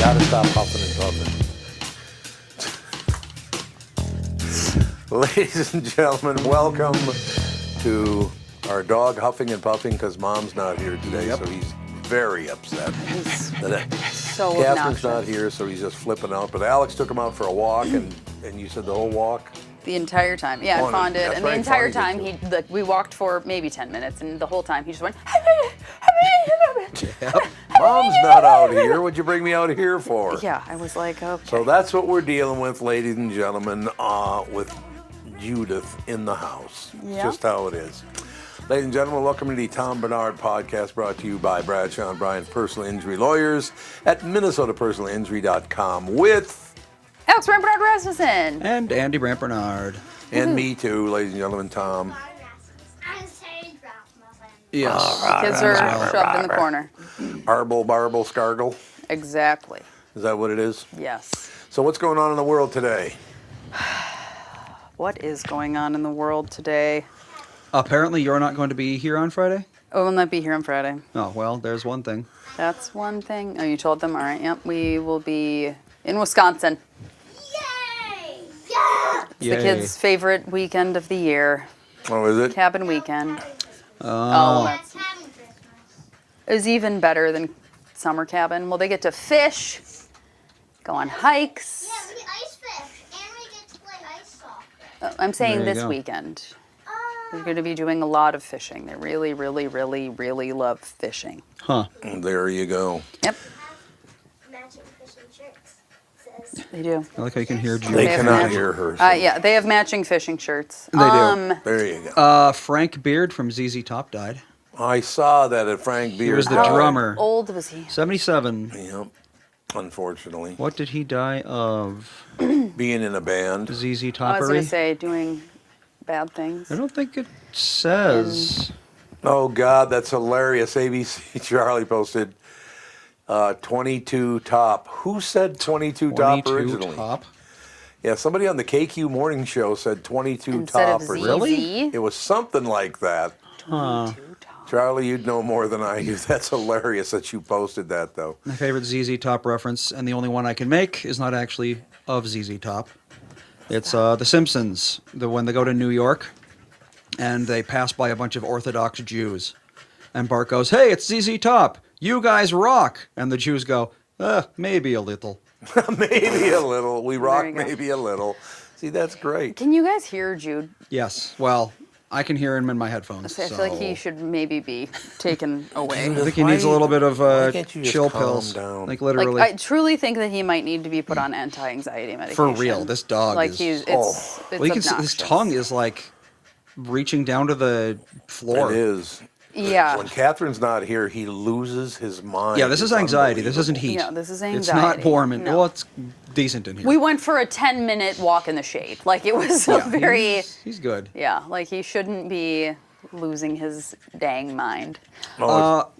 Gotta stop huffing and puffing. Ladies and gentlemen, welcome to our dog huffing and puffing because Mom's not here today, so he's very upset. So Catherine's not here, so he's just flipping out. But Alex took him out for a walk, and you said the whole walk? The entire time. Yeah, I fawned it. And the entire time, we walked for maybe 10 minutes, and the whole time he just went, Yep. Mom's not out here. What'd you bring me out here for? Yeah, I was like, okay. So that's what we're dealing with, ladies and gentlemen, with Judith in the house. Yeah. Just how it is. Ladies and gentlemen, welcome to the Tom Barnard podcast brought to you by Bradshaw and Bryant Personal Injury Lawyers at MinnesotaPersonalInjury.com with Alex Brandt-Barnard Rasmussen. And Andy Brandt-Barnard. And me too, ladies and gentlemen, Tom. Yes. Kids are shoved in the corner. Arble, barble, scargle. Exactly. Is that what it is? Yes. So what's going on in the world today? What is going on in the world today? Apparently you're not going to be here on Friday? I will not be here on Friday. Oh, well, there's one thing. That's one thing. Oh, you told them? All right. Yep. We will be in Wisconsin. Yay! Yeah! It's the kids' favorite weekend of the year. Oh, is it? Cabin weekend. Oh. That's having Christmas. It was even better than summer cabin. Well, they get to fish, go on hikes. Yeah, we ice fish, and we get to play ice soccer. I'm saying There you this go. weekend. We're going to be doing a lot of fishing. They really, really, really, really love fishing. Huh. There you go. Yep, Matching fishing shirts. Says they do. I like how you can hear They Jude. They have cannot match- hear her. so Yeah, they have matching fishing shirts. They do. There you go. Frank Beard from ZZ Top died. I saw that at Frank He Beard's was the house. drummer. How old was he? 77. Yep. Unfortunately. What did he die of? Being in a band. ZZ I was going Toppery? to say doing bad things. I don't think it says. Oh, God, that's hilarious. ABC Charlie posted 22 top. Who said 22 top 22 originally? top. Yeah, somebody on the KQ morning show said 22 Instead top. of or ZZ. Really? It was something like that. Huh. Charlie, you'd know more than I do. That's hilarious that you posted that, though. My favorite ZZ Top reference, and the only one I can make, is not actually of ZZ Top. It's The Simpsons, when they go to New York, and they pass by a bunch of Orthodox Jews. And Bart goes, "Hey, it's ZZ Top. You guys rock." And the Jews go, maybe a little. Maybe a little. We rock you go. maybe a little. See, that's great. Can you guys hear Jude? Yes, well, I can hear him in my headphones. I feel like he should maybe be taken away. I think he needs a little bit of why can't you just chill calm pills. down? Like Like, literally. I truly think that he might need to be put on anti-anxiety medication. For real, this dog like is- it's well, you can see his obnoxious. tongue is like reaching down to the floor. It is. Yeah. When Catherine's not here, he loses his mind. Yeah, this is It's anxiety. This isn't heat. Yeah, this is It's not anxiety. warm and No. well, it's decent in here. We went for a 10-minute walk in the shade. Like it was a Yeah, very he's good. like he shouldn't be losing his dang mind.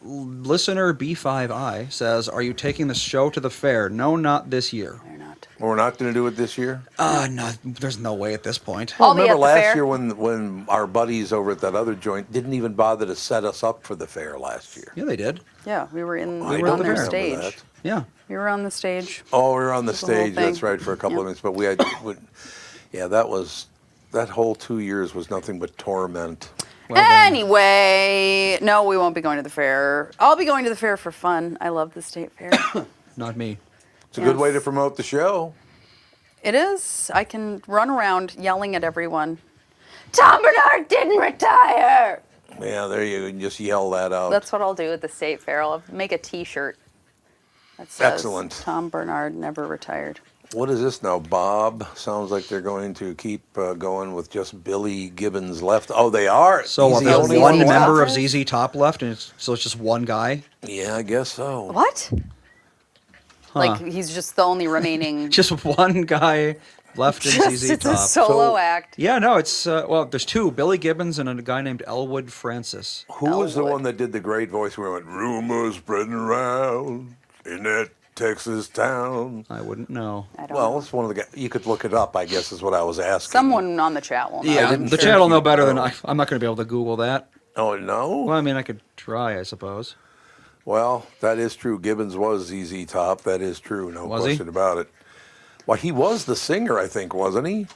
Listener B5I says, "Are you taking the show to the fair?" No, not this year. They're not. We're not going to do it this year? No, there's no way at this point. I'll be Remember at the last fair. year when our buddies over at that other joint didn't even bother to set us up for the fair last year? Yeah, they did. Yeah, we were in I were at on the their fair. stage. Remember that. Yeah. We were on the stage. Oh, we were on the The whole stage. That's thing. right, for a couple of Yep. minutes. But we had, that whole 2 years was nothing but torment. Well done. Anyway, no, we won't be going to the fair. I'll be going to the fair for fun. I love the state fair. Not me. It's a good way to Yes. promote the show. It is. I can run around yelling at everyone. Tom Barnard didn't retire. Yeah, there you go. You can just yell that out. That's what I'll do at the state fair. I'll make a T-shirt that says Excellent. Tom Barnard never retired. What is this now, Bob? Sounds like they're going to keep going with just Billy Gibbons left. Oh, they are. So He's what, the there's only one one left? member of ZZ Top left, and so it's just one guy? Yeah, I guess so. What? Like he's just the only remaining. Just one guy left in ZZ it's Top. a solo So- act. Yeah, no, it's, well, there's two, Billy Gibbons and a guy named Elwood Francis. Who was the Elwood. one that did the great voice where it went, rumors spreading around in that Texas town? I wouldn't know. I don't Well, know. it's one of the guys. You could look it up, I guess, is what I was asking. Someone on the chat will know. Yeah, didn't the think chat will know you'd better than know. I'm not going to be able to Google that. Oh, no? Well, I mean, I could try, I suppose. Well, that is true. Gibbons was ZZ Top. That is true. No Was he? question about it. Well, he was the singer, I think, wasn't he?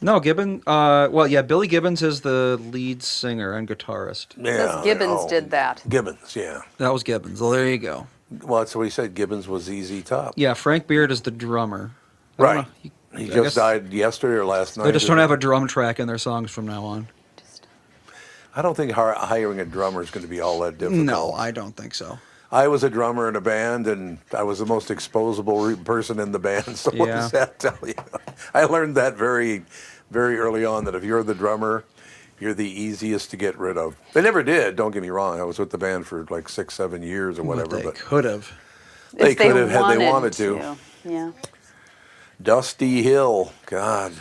No, Gibbons. Well, yeah, Billy Gibbons is the lead singer and guitarist. Yeah. Gibbons did that. Gibbons, yeah. That was Gibbons. Well, there you go. Well, that's what he said. Gibbons was ZZ Top. Yeah, Frank Beard is the drummer. I don't Right. know. He I just guess died yesterday or last night. They just don't didn't have a drum track in their songs from now on. I don't think hiring a drummer is going to be all that difficult. No, I don't think so. I was a drummer in a band, and I was the most exposable person in the band. So what Yeah. does that tell you? I learned that very, very early on, that if you're the drummer, you're the easiest to get rid of. They never did, don't get me wrong. I was with the band for like 6-7 years or whatever. They But could have. they If could have had they wanted to. Yeah. Dusty Hill, God,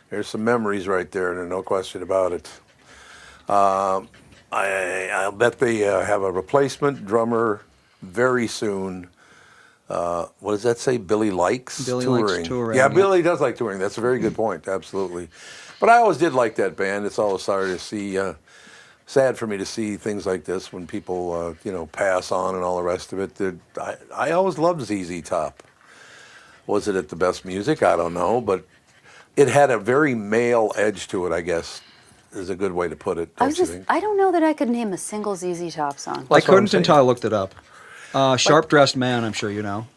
there's some memories right there, and no question about it. I'll bet they have a replacement drummer very soon. What does that say? Billy likes Billy touring. likes touring, Yeah, yeah. Billy does like touring. That's a very good point. Absolutely. But I always did like that band. It's always sad for me to see things like this when people, pass on and all the rest of it. I always loved ZZ Top. Was it at the best music? I don't know, but it had a very male edge to it, I guess, is a good way to put it, don't you think? I don't know that I could name a single ZZ Top song. I That's what I'm couldn't saying. until I looked it up. Sharp Dressed Man, I'm sure you know.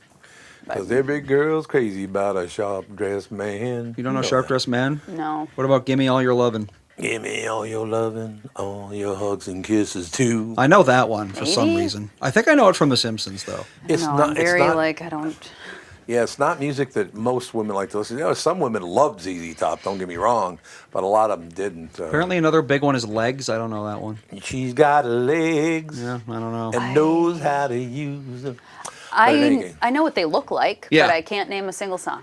Because every girl's crazy about a sharp-dressed man. You don't know Sharp Dressed Man? No. What about Gimme All Your Lovin'? Give me all your loving, all your hugs and kisses, too. I know that one for some Maybe? reason. I think I know it from The Simpsons, though. It's No, not. I'm very it's not, I don't. Yeah, it's not music that most women like to listen to. Some women loved ZZ Top, don't get me wrong, but a lot of them didn't. Apparently another big one is Legs. I don't know that one. She's got legs Yeah, I don't know. and knows how to use them. in any case. I know what they look like, Yeah. but I can't name a single song.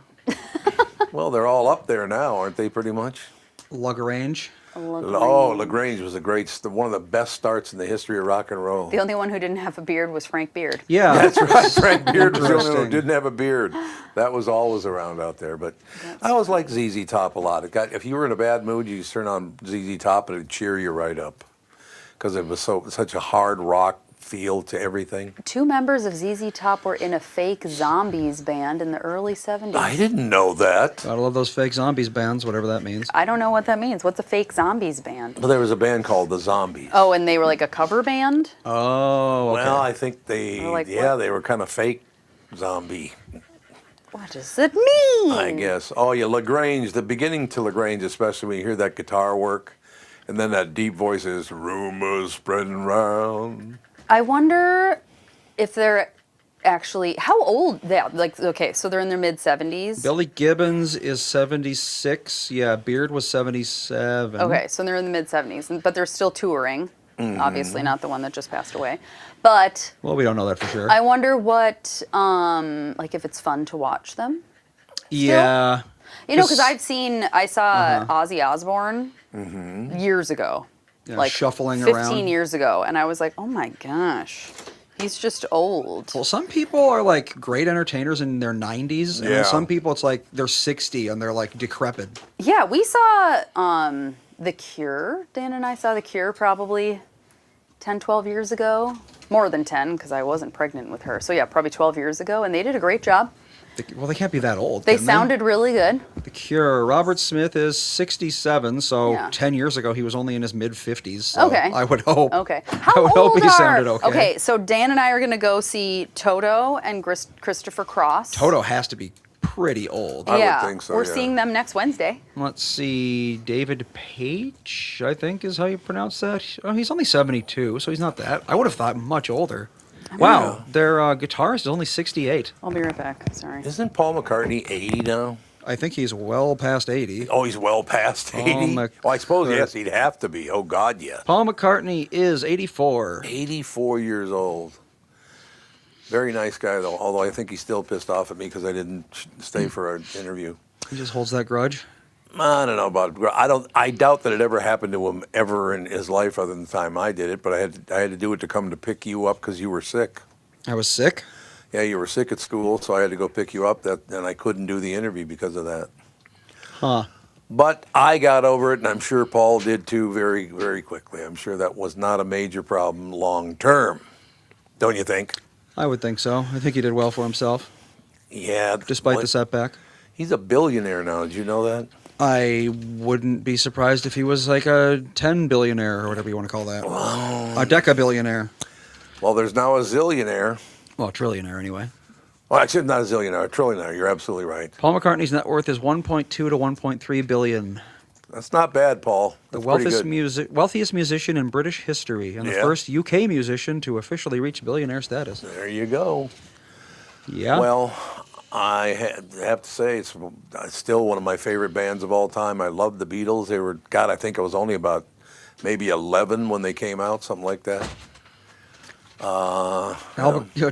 Well, they're all up there now, aren't they, pretty much? LaGrange. Oh, LaGrange was one of the best starts in the history of rock and roll. The only one who didn't have a beard was Frank Beard. Yeah. That's right. Frank Beard was the only one who Interesting. didn't have a beard. That was always around out there. But I always liked ZZ Top a lot. If you were in a bad mood, you just turn on ZZ Top and it would cheer you right up. Because it was such a hard rock feel to everything. 2 members of ZZ Top were in a fake zombies band in the early 70s. I didn't know that. Gotta love those fake zombies bands, whatever that means. I don't know what that means. What's a fake zombies band? Well, there was a band called The Zombies. Oh, and they were like a cover band? Oh, okay. Well, I think they were kind of fake zombie, What does it mean? I guess. Oh, yeah, LaGrange, the beginning to LaGrange, especially when you hear that guitar work, and then that deep voice is, rumors spreading round. I wonder if they're actually, how old okay, so they're in their mid-70s. Billy Gibbons is 76. Yeah, Beard was 77. Okay, so they're in the mid-70s, but they're still touring. Mm-hmm. Obviously not the one that just passed away. But Well, we don't know that for sure. I wonder what, if it's fun to watch them. Yeah. You know, because Just- I saw Ozzy Osbourne years ago. Yeah, Like shuffling 15 around. years ago. And I was like, oh my gosh, he's just old. Well, some people are like great entertainers in their 90s, and Yeah. then some people it's like they're 60 and they're like decrepit. Yeah, we saw The Cure. Dan and I saw The Cure probably 10, 12 years ago. More than 10, because I wasn't pregnant with her. So yeah, probably 12 years ago. And they did a great job. Well, they can't be that old. They can sounded really good. The Cure. Robert Smith is 67, so Yeah. 10 years ago he was only in his mid-50s. So Okay. I would hope. Okay. I would hope he sounded okay. Okay, so Dan and I are going to go see Toto and Christopher Cross. Toto has to be pretty old. I would Yeah, think so, we're yeah. seeing them next Wednesday. Let's see, David Page, I think is how you pronounce that. Oh, he's only 72, so he's not that. I would have thought much older. Wow, their guitarist is only 68. I'll be right back. Sorry. Isn't Paul McCartney 80 now? I think he's well past 80. Oh, he's well past 80? Well, I suppose, yes, he'd have to be. Oh, God, yeah. Paul McCartney is 84. 84 years old. Very nice guy, though, although I think he's still pissed off at me because I didn't stay for an interview. He just holds that grudge. I don't know about. I doubt that it ever happened to him ever in his life, other than the time I did it. But I had to do it to come to pick you up because you were sick. I was sick. Yeah, you were sick at school, so I had to go pick you up. And I couldn't do the interview because of that. Huh. But I got over it, and I'm sure Paul did too, very, very quickly. I'm sure that was not a major problem long term. don't you think? I would think so. I think he did well for himself, Yeah. despite what- the setback. He's a billionaire now. Did you know that? I wouldn't be surprised if he was like a 10 billionaire or whatever you want to call that. A decabillionaire. Well, there's now a zillionaire. Well, trillionaire anyway. Well, actually, not a zillionaire, a trillionaire. You're absolutely right. Paul McCartney's net worth is 1.2 to 1.3 billion. That's not bad, Paul. The That's pretty wealthiest musician in British history, and the Yeah. first UK musician to officially reach billionaire status. There you go. Yeah. Well, I have to say it's still one of my favorite bands of all time. I love the Beatles. They were, God, I think I was only about maybe 11 when they came out, something like that.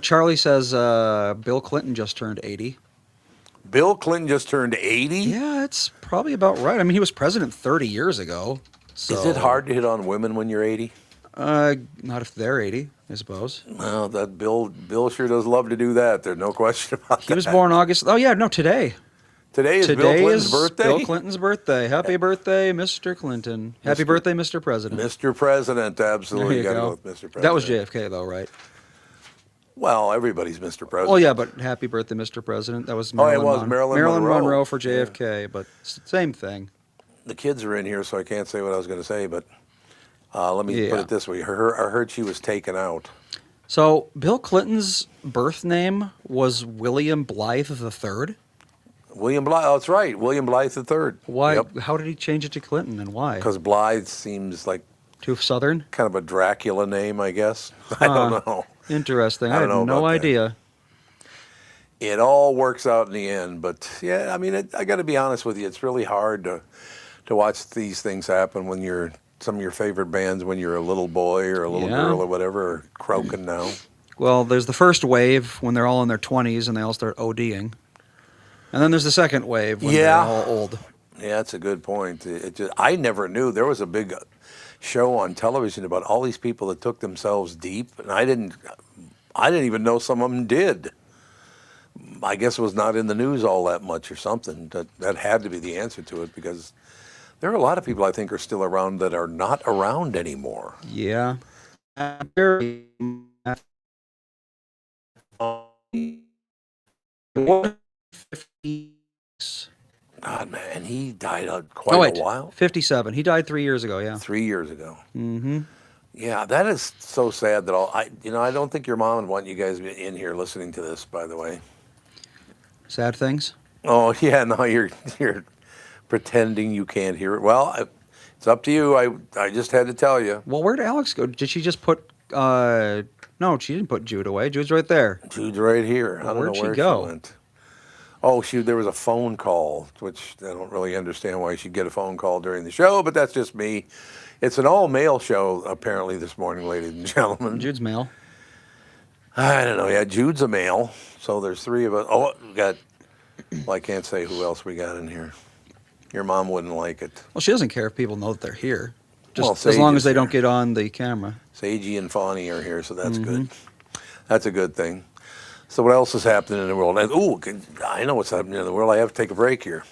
Charlie says Bill Clinton just turned 80. Bill Clinton just turned 80? Yeah, it's probably about right. I mean, he was president 30 years ago. So, Is it hard to hit on women when you're 80? Not if they're 80, I suppose. Well, that Bill sure does love to do that. There's no question about that. He was born August. Oh yeah, no, today. Today is Bill Today Clinton's is birthday? Bill Clinton's birthday. Happy birthday, Mr. Clinton. Happy birthday, Mr. President. Mr. President, There absolutely. you Got to go. go with Mr. President. That was JFK, though, right? Well, everybody's Mr. President. Well, yeah, but happy birthday, Mr. President. That was Oh, it Marilyn was Marilyn Monroe. Monroe for JFK, but same thing. The kids are in here, so I can't say what I was going to say, but let me put Yeah. it this way. I heard she was taken out. So Bill Clinton's birth name was William Blythe III. William Blythe, oh, that's right. William Blythe III. Why? Yep. How did he change it to Clinton, and why? Because Blythe seems like Too Southern? kind of a Dracula name, I guess. I don't know. Interesting. I I don't had know no about that. idea. It all works out in the end, but yeah, I mean, I got to be honest with you. It's really hard to watch these things happen when you're some of your favorite bands when you're a little boy or a little Yeah. girl or whatever are croaking now. Well, there's the first wave when they're all in their 20s and they all start ODing. And then there's the second wave when they're Yeah. all old. Yeah, that's a good point. I never knew there was a big show on television about all these people that took themselves deep, and I didn't even know some of them did. I guess it was not in the news all that much or something. That had to be the answer to it, because there are a lot of people I think are still around that are not around anymore. Yeah. God, man, he died quite a while. 57. He died 3 years ago, yeah. 3 years ago. Mm-hmm. Yeah, that is so sad that I don't think your mom would want you guys in here listening to this, by the way. Sad things? Oh, yeah, no, you're pretending you can't hear it. Well, it's up to you. I just had to tell you. Well, where'd Alex go? Did she just put... no, she didn't put Jude away. Jude's right there. Jude's right here. I don't Where'd know she where go? she went. Oh, there was a phone call, which I don't really understand why she'd get a phone call during the show, but that's just me. It's an all-male show, apparently, this morning, ladies and gentlemen. Jude's male. I don't know. Yeah, Jude's a male, so there's three of us. Oh, we got... Well, I can't say who else we got in here. Your mom wouldn't like it. Well, she doesn't care if people know that they're here. Just Well, as Sage long is as they don't here. get on the camera. Sagey and Fawny are here, so that's Mm-hmm. good. That's a good thing. So what else is happening in the world? I know what's happening in the world. I have to take a break here.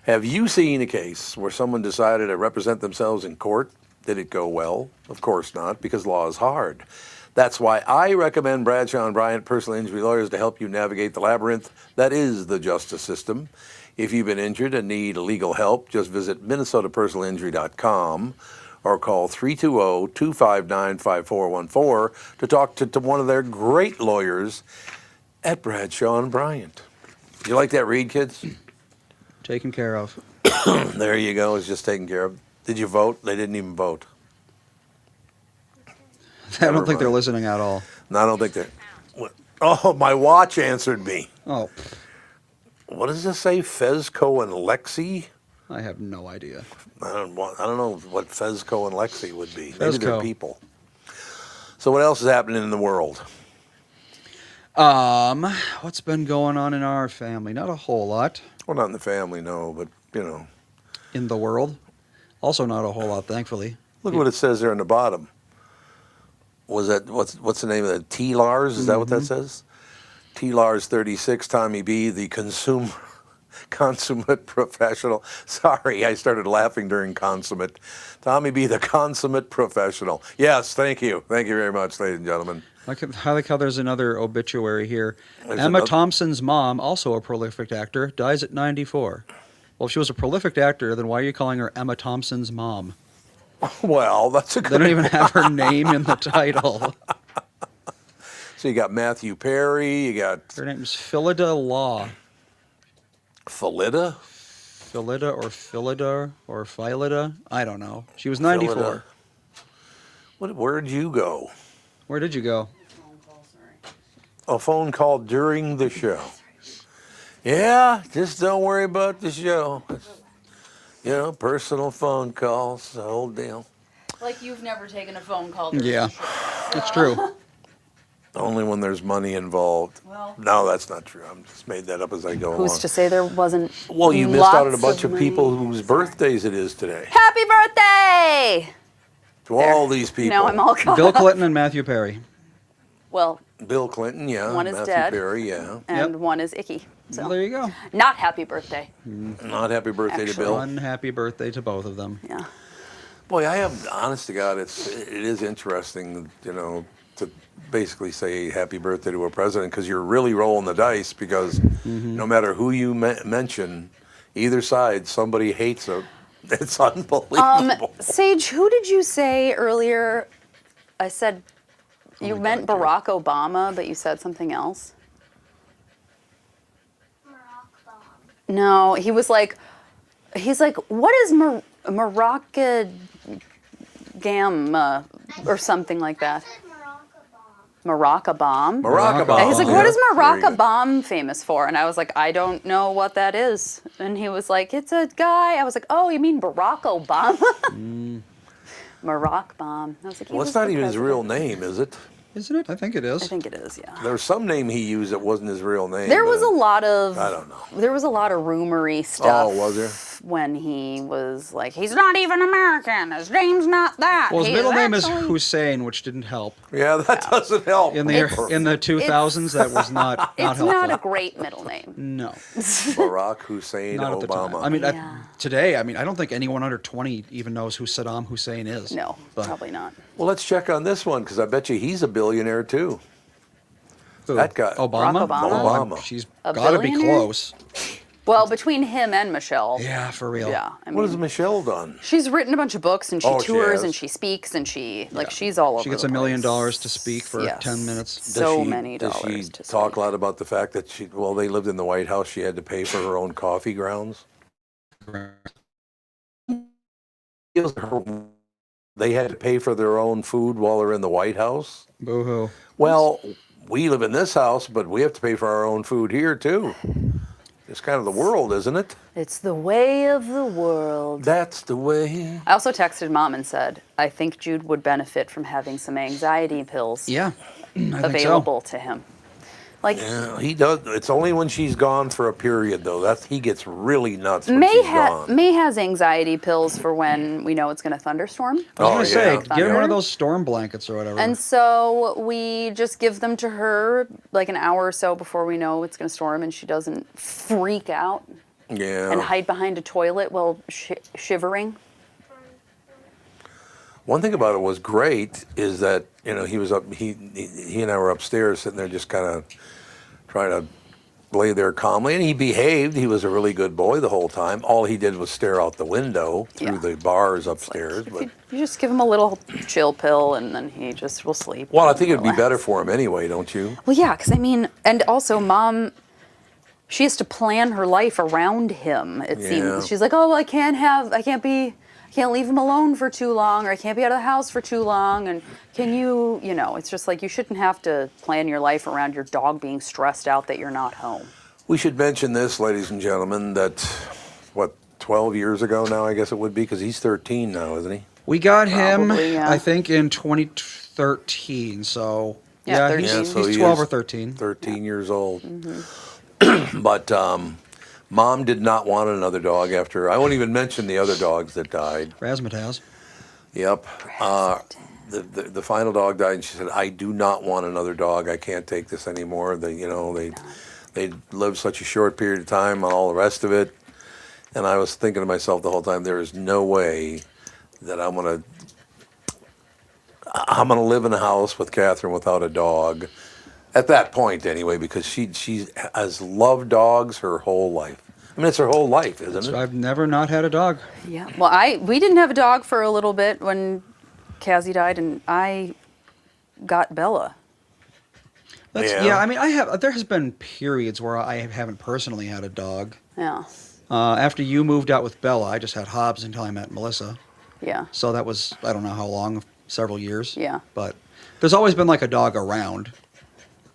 Have you seen a case where someone decided to represent themselves in court? Did it go well? Of course not, because law is hard. That's why I recommend Bradshaw and Bryant personal injury lawyers to help you navigate the labyrinth that is the justice system. If you've been injured and need legal help, just visit minnesotapersonalinjury.com or call 320-259-5414 to talk to one of their great lawyers at Bradshaw and Bryant. You like that read, kids? Taken care of. There you go. It's just taken care of. Did you vote? They didn't even vote. I don't think they're mind. listening at all. No, I don't think they're... Oh, my watch answered me. Oh, What does this say? Fezco and Lexi? I have no idea. I don't know what Fezco and Lexi would be. Maybe they're Fezco. people. So what else is happening in the world? What's been going on in our family? Not a whole lot. Well, not in the family, no, but, In the world? Also not a whole lot, thankfully. Look at what it says there on the bottom. Was that, what's the name of that? T-Lars? Is that what that says? T-Lars 36, Tommy B, the consummate professional. Sorry, I started laughing during consummate. Tommy B, the consummate professional. Yes, thank you. Thank you very much, ladies and gentlemen. I like how there's another obituary here. There's Emma another- Thompson's mom, also a prolific actor, dies at 94. Well, if she was a prolific actor, then why are you calling her Emma Thompson's mom? Well, that's a They good don't even have her name in the title. So you got Matthew Perry, you got Her name's Phillida Law. Phillida? Phillida or Phillida or Phillida? I don't know. She was 94. Phillida. Where'd you go? Where did you go? A phone call during the show. Yeah, just don't worry about the show. You know, personal phone calls, the whole deal. Like you've never taken a phone call. Yeah, it's true. Only when there's money involved. Well- No, that's not true. I'm just made that up as I go along. Who's to say there wasn't? Well, you missed out on a lots bunch of money? people whose birthdays it is today. Happy birthday! To all these people. Now I'm all caught Bill up. Clinton and Matthew Perry. Well, Bill Clinton, yeah. One is Matthew dead. Perry, yeah. and Yep. one is icky. So Well, there you go. not happy birthday. Not happy birthday to Actually. Bill. One happy birthday to both of them. Yeah. Boy, I have, honest to God, it is interesting, you know, to basically say happy birthday to a president because you're really rolling the dice because no matter who you mention, either side, somebody hates it. It's unbelievable. Sage, who did you say earlier? I said you my meant God, Barack Obama, but you said something else. No, he was like, he's like, what is Morocco Gam or something like that? Morocco bomb. Barack Obama. Obama. He's like, yeah, what is very Morocco good. bomb famous for? And I was like, I don't know what that is. And he was like, it's a guy. I was like, oh, you mean Barack Obama? Morocco bomb. I was like, he Well, was it's not the even his real president. name, is it? Isn't it? I think it is. I think it is, yeah. There's some name he used that wasn't his real name. There was but a lot of. I don't know. There was a lot of rumory stuff. Oh, was there? When he was like, he's not even American. His name's not that. Well, his He's middle name is actually-" Hussein, which didn't help. Yeah, that doesn't help. In the 2000s, that was not It's helpful. not a great middle name. No, Barack Hussein not at the time. Obama. I mean, Yeah. today, I don't think anyone under 20 even knows who Saddam Hussein is. No, But probably not. Well, let's check on this one because I bet you he's a billionaire too. who? That guy. Obama. Barack Obama. Oh, she's A got to be billionaire? close. Well, between him and Michelle. Yeah, for real. Yeah, I What mean, has Michelle done? she's written a bunch of books and she Oh, she tours has? and she speaks and she she's all over. She gets the $1 million place. to speak for Yes. 10 minutes. So many dollars Does she to talk speak. a lot about the fact that they lived in the White House, she had to pay for her own coffee grounds? They had to pay for their own food while they're in the White House? Boo-hoo. Well, we live in this house, but we have to pay for our own food here too. It's kind of the world, isn't it? It's the way of the world. That's the way. I also texted Mom and said, I think Jude would benefit from having some anxiety pills Yeah, I think so. available to him. Like, Yeah, he does. It's only when she's gone for a period, though. He gets really nuts when May, she's gone. May has anxiety pills for when we know it's going to thunderstorm. I was Oh, going to say, yeah. get her one Thunder. of those storm blankets or whatever. And so we just give them to her like an hour or so before we know it's going to storm and she doesn't freak out Yeah. and hide behind a toilet while shivering. One thing about it was great is that he was up. He and I were upstairs sitting there just kind of trying to lay there calmly, and he behaved. He was a really good boy the whole time. All he did was stare out the window through Yeah. the bars upstairs. If But you just give him a little chill pill and then he just will sleep. well, I and think it'd be relax. better for him anyway, don't you? Well, yeah, because I mean, and also Mom, she has to plan her life around him. It Yeah. seems she's like, oh, I can't leave him alone for too long, or I can't be out of the house for too long. And can you, it's just like you shouldn't have to plan your life around your dog being stressed out that you're not home. We should mention this, ladies and gentlemen, that 12 years ago now, I guess it would be, because he's 13 now, isn't he? we got him, Probably, yeah. I think, in 2013. So, Yeah, yeah, 13. he's, Yeah, so he's he 12 is or 13. 13 years old. Mm-hmm. But Mom did not want another dog after. I won't even mention the other dogs that died. Razzmatazz. Yep. The final dog died, and she said, "I do not want another dog. I can't take this anymore." They lived such a short period of time, and all the rest of it. And I was thinking to myself the whole time, there is no way that I'm gonna. I'm going to live in a house with Catherine without a dog. At that point, anyway, because she has loved dogs her whole life. I mean, it's her whole life, isn't So it? I've never not had a dog. Yeah. Well, we didn't have a dog for a little bit when Cassie died, and I got Bella. Yeah, I mean, there has been periods where I haven't personally had a dog. Yeah. After you moved out with Bella, I just had Hobbs until I met Melissa. Yeah. So that was, I don't know how long, several years. Yeah. But there's always been like a dog around.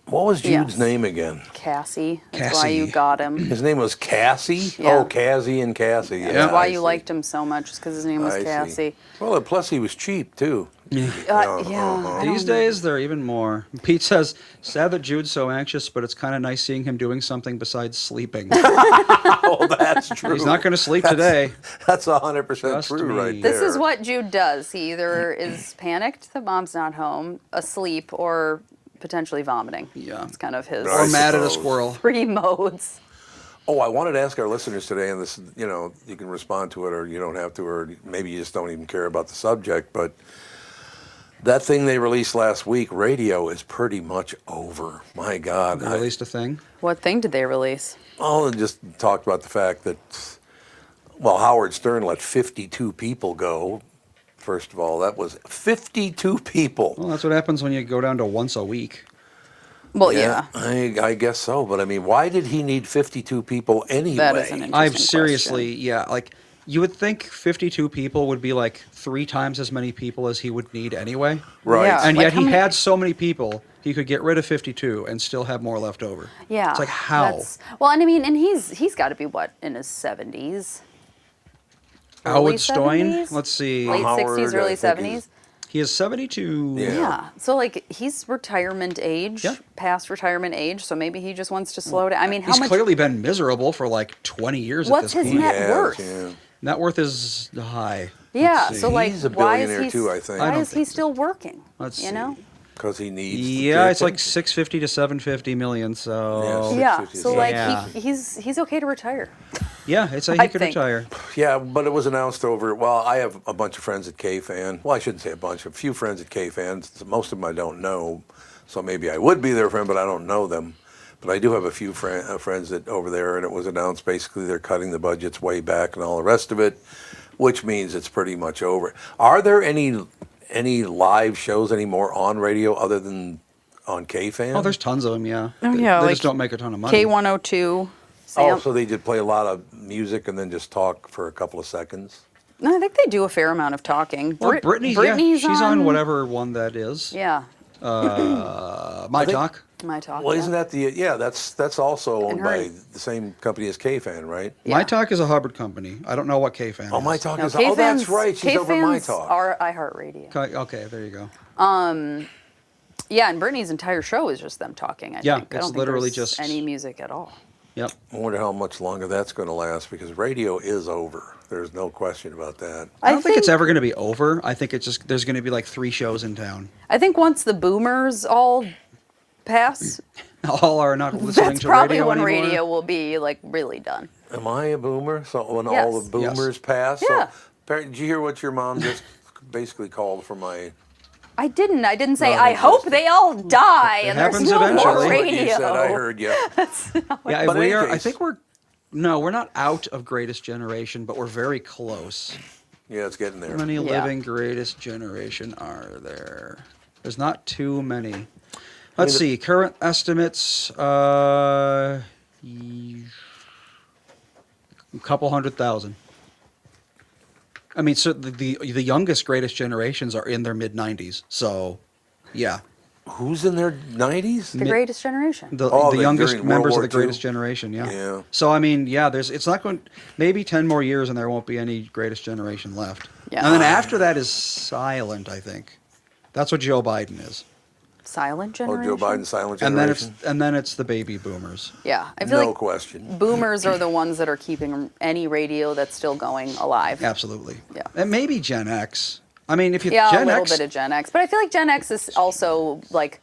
What was Jude's Yes. name again? Cassie. That's why Cassie. you got him. His name was Cassie? Yeah. Oh, Cassie and Cassie. Yeah, That's why I you see. liked him so much, is because his name was I see. Cassie. Well, and plus he was cheap, too. Yeah. These days, they're even more. Pete says, sad that Jude's so anxious, but it's kind of nice seeing him doing something besides sleeping. Oh, that's true. He's not going to sleep today. That's 100% Trust true me. right there. This is what Jude does. He either is panicked that mom's not home, asleep, or potentially vomiting. Yeah. It's kind of his I Or mad at a suppose. squirrel. 3 modes. Oh, I wanted to ask our listeners today, and this, you can respond to it or you don't have to, or maybe you just don't even care about the subject, but that thing they released last week, radio, is pretty much over. My God. They released a thing. What thing did they release? Oh, and just talked about the fact that, well, Howard Stern let 52 people go. First of all, that was 52 people. Well, that's what happens when you go down to once a week. Well, yeah. I guess so. But I mean, why did he need 52 people anyway? That is an interesting I've question. seriously, yeah, like you would think 52 people would be like 3 times as many people as he would need anyway. Right. Yeah. And Like, yet how he many- had so many people, he could get rid of 52 and still have more left over. Yeah. It's like, how? Well, and I mean, and he's got to be, what, in his 70s? Early Howard Stern, 70s? let's see. Late Howard, 60s, I early think 70s? He is 72. Yeah. Yeah. So, like, he's retirement age, Yeah. past retirement age, so maybe he just wants to slow down. I mean, how He's much? clearly been miserable for like 20 years What's at this his point. net Yes, worth? yeah. Net worth is high. Yeah. see. So, like, He's a why is billionaire he? too, I think. I Why don't is he think so. still working? Let's you know? Because he needs. Yeah, it's the like 650 to 750 million. So Yes. Yeah. 650. So, like, Yeah. he's okay to retire. yeah, it's I he could think. retire. Yeah, but it was announced over. Well, I have a bunch of friends at K-Fan. Well, I shouldn't say a bunch. A few friends at K-Fan. Most of them I don't know, so maybe I would be their friend, but I don't know them. But I do have a few friends that over there, and it was announced basically they're cutting the budgets way back and all the rest of it, which means it's pretty much over. Are there any live shows anymore on radio other than on K-Fan? Oh, there's tons of them. Yeah. Oh, They- yeah, They like just don't make a ton of money. K102. Oh, so they just play a lot of music and then just talk for a couple of seconds? No, I think they do a fair amount of talking. Well, Brittany, Brittany's yeah, she's on whatever one that is. Yeah, My think- Talk. my talk. Well, yeah. isn't that that's also owned And her- by the same company as K-Fan, right? Yeah. My Talk is a Hubbard company. I don't know what K-Fan Oh, is. My Talk No, is. Oh, that's right. She's over My K-Fans Talk. are iHeartRadio. Okay, there you go. Yeah, and Brittany's entire show is just them talking. I Yeah, think. I it's don't think literally there's just- any music at all. Yep. I wonder how much longer that's going to last because radio is over. There's no question about that. I don't think it's ever going to be over. I think it's just there's going to be like 3 shows in town. I think once the boomers all pass, All are not listening that's to probably radio when anymore. radio will be like really done. Am I a boomer? So when all Yes. the boomers pass? Yeah. So, did you hear what your mom just basically called for my? I didn't say. No, I they hope just- they all die and there's happens no more eventually. What radio. you said, I heard you. Yeah, But if in we any are. I case- think we're not out of Greatest Generation, but we're very close. Yeah, it's getting there. How many Yeah. living Greatest Generation are there? There's not too many. Let's see. Current estimates. A couple 100,000. I mean, so the youngest Greatest Generations are in their mid 90s. So, yeah, Who's in their 90s? The Greatest Generation. the Oh, youngest during World members War of the II? Greatest Generation. Yeah. Yeah. So I mean, yeah, it's not going. Maybe 10 more years and there won't be any Greatest Generation left. Yeah. And then after that is silent. I think that's what Joe Biden is. Silent Oh, Generation. Joe Biden's silent And then generation. it's the baby boomers. Yeah, I feel No like question. boomers are the ones that are keeping any radio that's still going alive. Absolutely. Yeah. And maybe Gen X. I mean, if you Yeah, Gen a little X, bit of Gen X, but I feel like Gen X is also like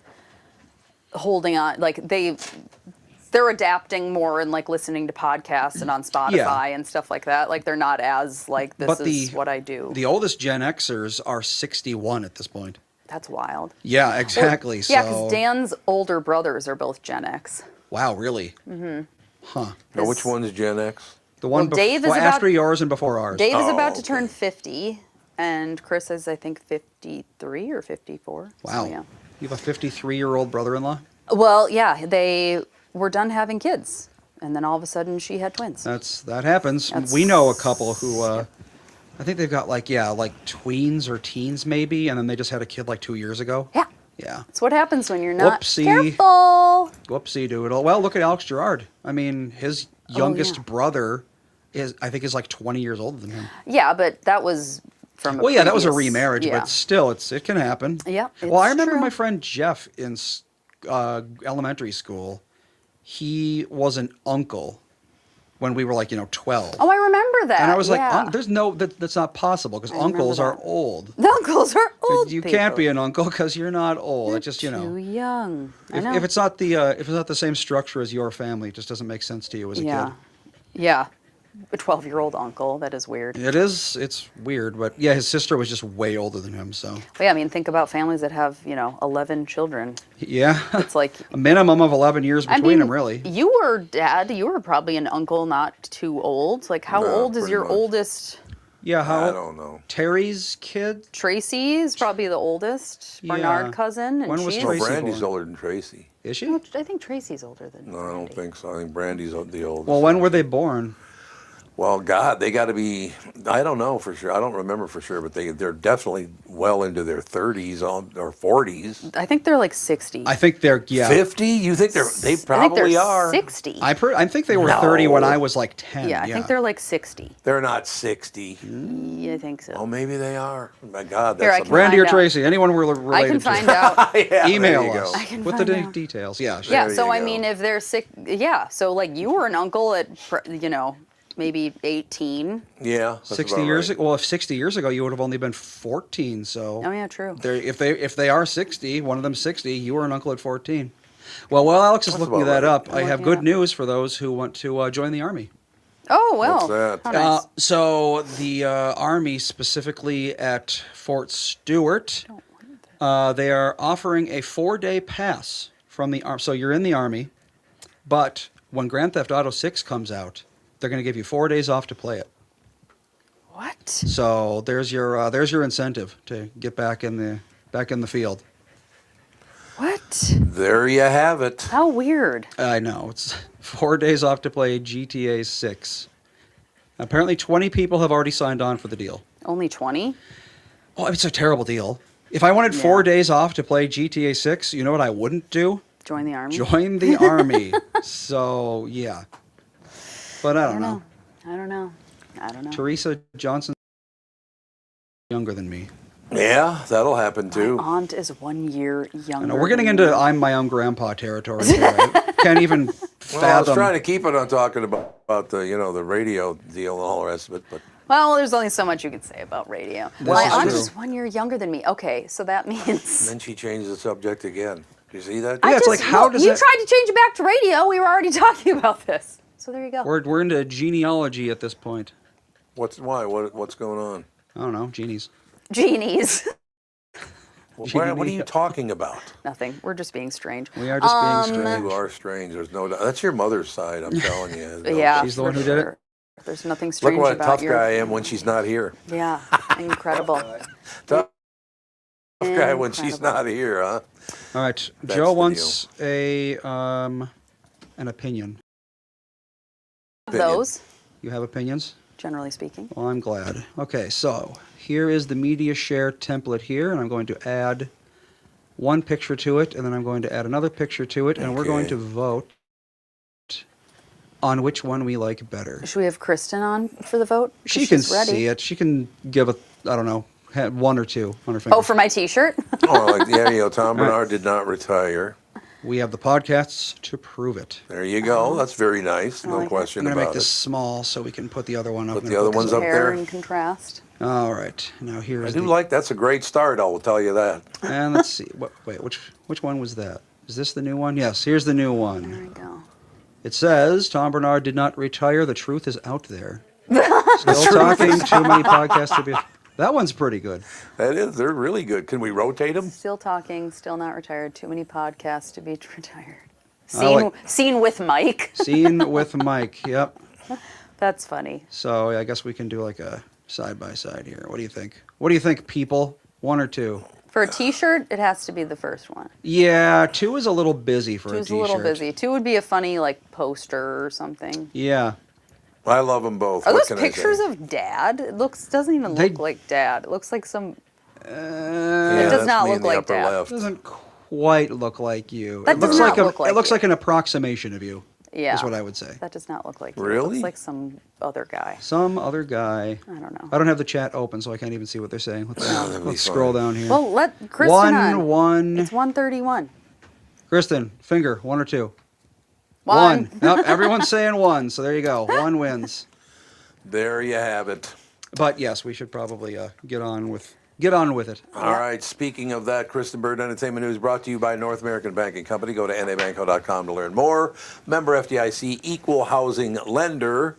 holding on, like they're adapting more and like listening to podcasts and on Spotify and stuff like that. Like they're not as like this but is what I do. the oldest Gen Xers are 61 at this point. That's wild. Yeah, exactly. Yeah, So because Dan's older brothers are both Gen X. wow, really? Mm-hmm. Huh. Now, which one's Gen X? The one Dave is before, after about- yours and before ours. Dave is Oh, about to okay. turn 50, and Chris is, I think, 53 or 54. Wow. So, yeah. You have a 53-year-old brother-in-law? Well, yeah, they were done having kids, and then all of a sudden she had twins. That happens. We know a couple who, I think they've got like tweens or teens maybe, and then they just had a kid like 2 years ago. Yeah. Yeah. That's what happens when you're not Whoopsie. careful. Whoopsie doodle. Well, look at Alex Gerard. I mean, his youngest yeah. brother is 20 years older than him. Yeah, but that was from a Well, yeah, that was a previous- remarriage, yeah. but still, it can happen. Yeah, Well, I it's remember true. my friend Jeff in elementary school. He was an uncle when we were like 12. Oh, I remember that. And I was like, yeah. there's no, that's not possible because remember uncles are that. old. The uncles are old. You people. can't be an uncle because you're not old. It's just Too young. I know. if it's not the same structure as your family, it just doesn't make sense to you as a yeah. kid. Yeah. A 12-year-old uncle. That is weird. It's weird, but yeah, his sister was just way older than him, so. But yeah, I mean, think about families that have, 11 children. Yeah. It's like, a minimum of 11 years I between mean, them, really. you were probably an uncle not too old. Like, how No, old is pretty your much. oldest? Yeah, how? I don't know. Terry's kid? Tracy is probably the oldest. Yeah. Barnard cousin. And When was she's, No, Tracy Brandy's born? older than Tracy. Is she? I think Tracy's older than No, I don't Brandy. think so. I think Brandy's the oldest. Well, when were they born? Well, God, they got to be. I don't know for sure. I don't remember for sure, but they're definitely well into their 30s or 40s. I think they're like 60. I think they're 50? You think they I think probably they're are? 60. I think they were No. 30 when I was like 10. yeah, I think they're like 60. They're not 60. Yeah, I think so. Oh, maybe they are. My God, Here, I that's can Randy or find out. Tracy, anyone we're related I can to. find out. yeah, Email there you us go. I can with the find out. details. Yeah, sure. Yeah, There so you I go. mean, if they're sick, yeah, so like you were an uncle at, maybe 18. Yeah, that's 60 about years right. ago. Well, if 60 years ago, you would have only been 14. So Oh yeah, true. if they are 60, one of them 60, you were an uncle at 14. Well, while Alex is That's looking about that right. up, I have looking good it up. news for those who want to join the Army. Oh well. What's that? How nice. So the Army, specifically at Fort Stewart, they are offering a 4-day pass from the Army. So you're in the Army, but when Grand Theft Auto 6 comes out, they're going to give you 4 days off to play it. What? So there's your incentive to get back in the field. What? There you have it. How weird. I know, it's 4 days off to play GTA 6. Apparently 20 people have already signed on for the deal. Only 20? Oh, it's a terrible deal. If I wanted 4 Yeah. days off to play GTA 6, you know what I wouldn't do? Join the army? Join the Army. So, yeah. But I don't know. I don't know. Teresa Johnson younger than me. Yeah, that'll happen too. My aunt is 1 year younger. I know, we're getting than into me. I'm my own grandpa territory here. I can't even Well, I was fathom. trying to keep it on talking about the the radio deal and all the rest of it, but Well, there's only so much you can say about radio. This My is aunt true. is 1 year younger than me. Okay, so that means. then she changed the subject again. Do you see that? Yeah, it's like, how does you it- tried to change it back to radio. We were already talking about this. So there you go. We're into genealogy at this point. What's going on? I don't know, genies. Genies. What are you talking about? Nothing. We're just being strange. We are just being You strange. are strange. There's no doubt. That's your mother's side. I'm telling you. There's no Yeah. doubt. She's the for one who did it? sure. There's nothing Look strange what a about tough your. guy I am when she's not here. Yeah, incredible. Tough guy when she's Incredible. not here, huh? All right, That's Joe the wants an opinion. Those, You have opinions? generally speaking. Well, I'm glad. Okay, so here is the media share template here, and I'm going to add one picture to it, and then I'm going to add another picture to it, and we're going Okay. to vote on which one we like better. Should we have Kristyn on for the vote? 'Cause She can she's ready. see it. She can give a, I don't know, one or two on her fingers. Oh, for my T-shirt. Oh, like, yeah, Tom Bernard did not retire. We have the podcasts to prove it. There you go. That's very nice. No like it. question I'm going to about make this it. small so we can put the other one up. Put I'm the gonna other this ones up Compare there. and contrast. All right. Now here I is do like that's a great start. I will tell you that. And let's see. Wait, which one was that? Is this the new one? Yes, here's the new There one. we go. It says Tom Bernard did not retire. The truth is out there. Still talking. Too many podcasts to be. That one's pretty good. That is. They're really good. Can we rotate them? Still talking, still not retired. Too many podcasts to be retired. I like- Scene with Mike. Scene with Mike. Yep. That's funny. So I guess we can do like a side by side here. What do you think? What do you think, people? 1 or 2? For a T-shirt, it has to be the first one. Yeah, 2 is a little busy for a Two's a T-shirt. little busy. 2 would be a funny like poster or something. Yeah. I love them both. Are What those can I say? pictures of Dad? It doesn't even They- look like Dad. It looks like some. Yeah, it does that's not me look in the like upper that. left. Doesn't quite look like you. That it does looks not like a, look like it looks you. like an approximation of you. Yeah. Is what I would say. That does not look like you. It Really? looks like some other guy. Some other guy. I don't know. I don't have the chat open, so I can't even see what they're saying. that'd be Let's scroll fine. down here. Well, let Kristyn on. 1. It's 131. Kristyn, finger. 1 or 2? One. Nope, everyone's saying 1, so there you go. 1 wins. There you have it. But yes, we should probably get on with it. All right. Speaking of that, Kristyn Burtt Entertainment News brought to you by North American Banking Company. Go to nabanco.com to learn more. Member FDIC, equal housing lender.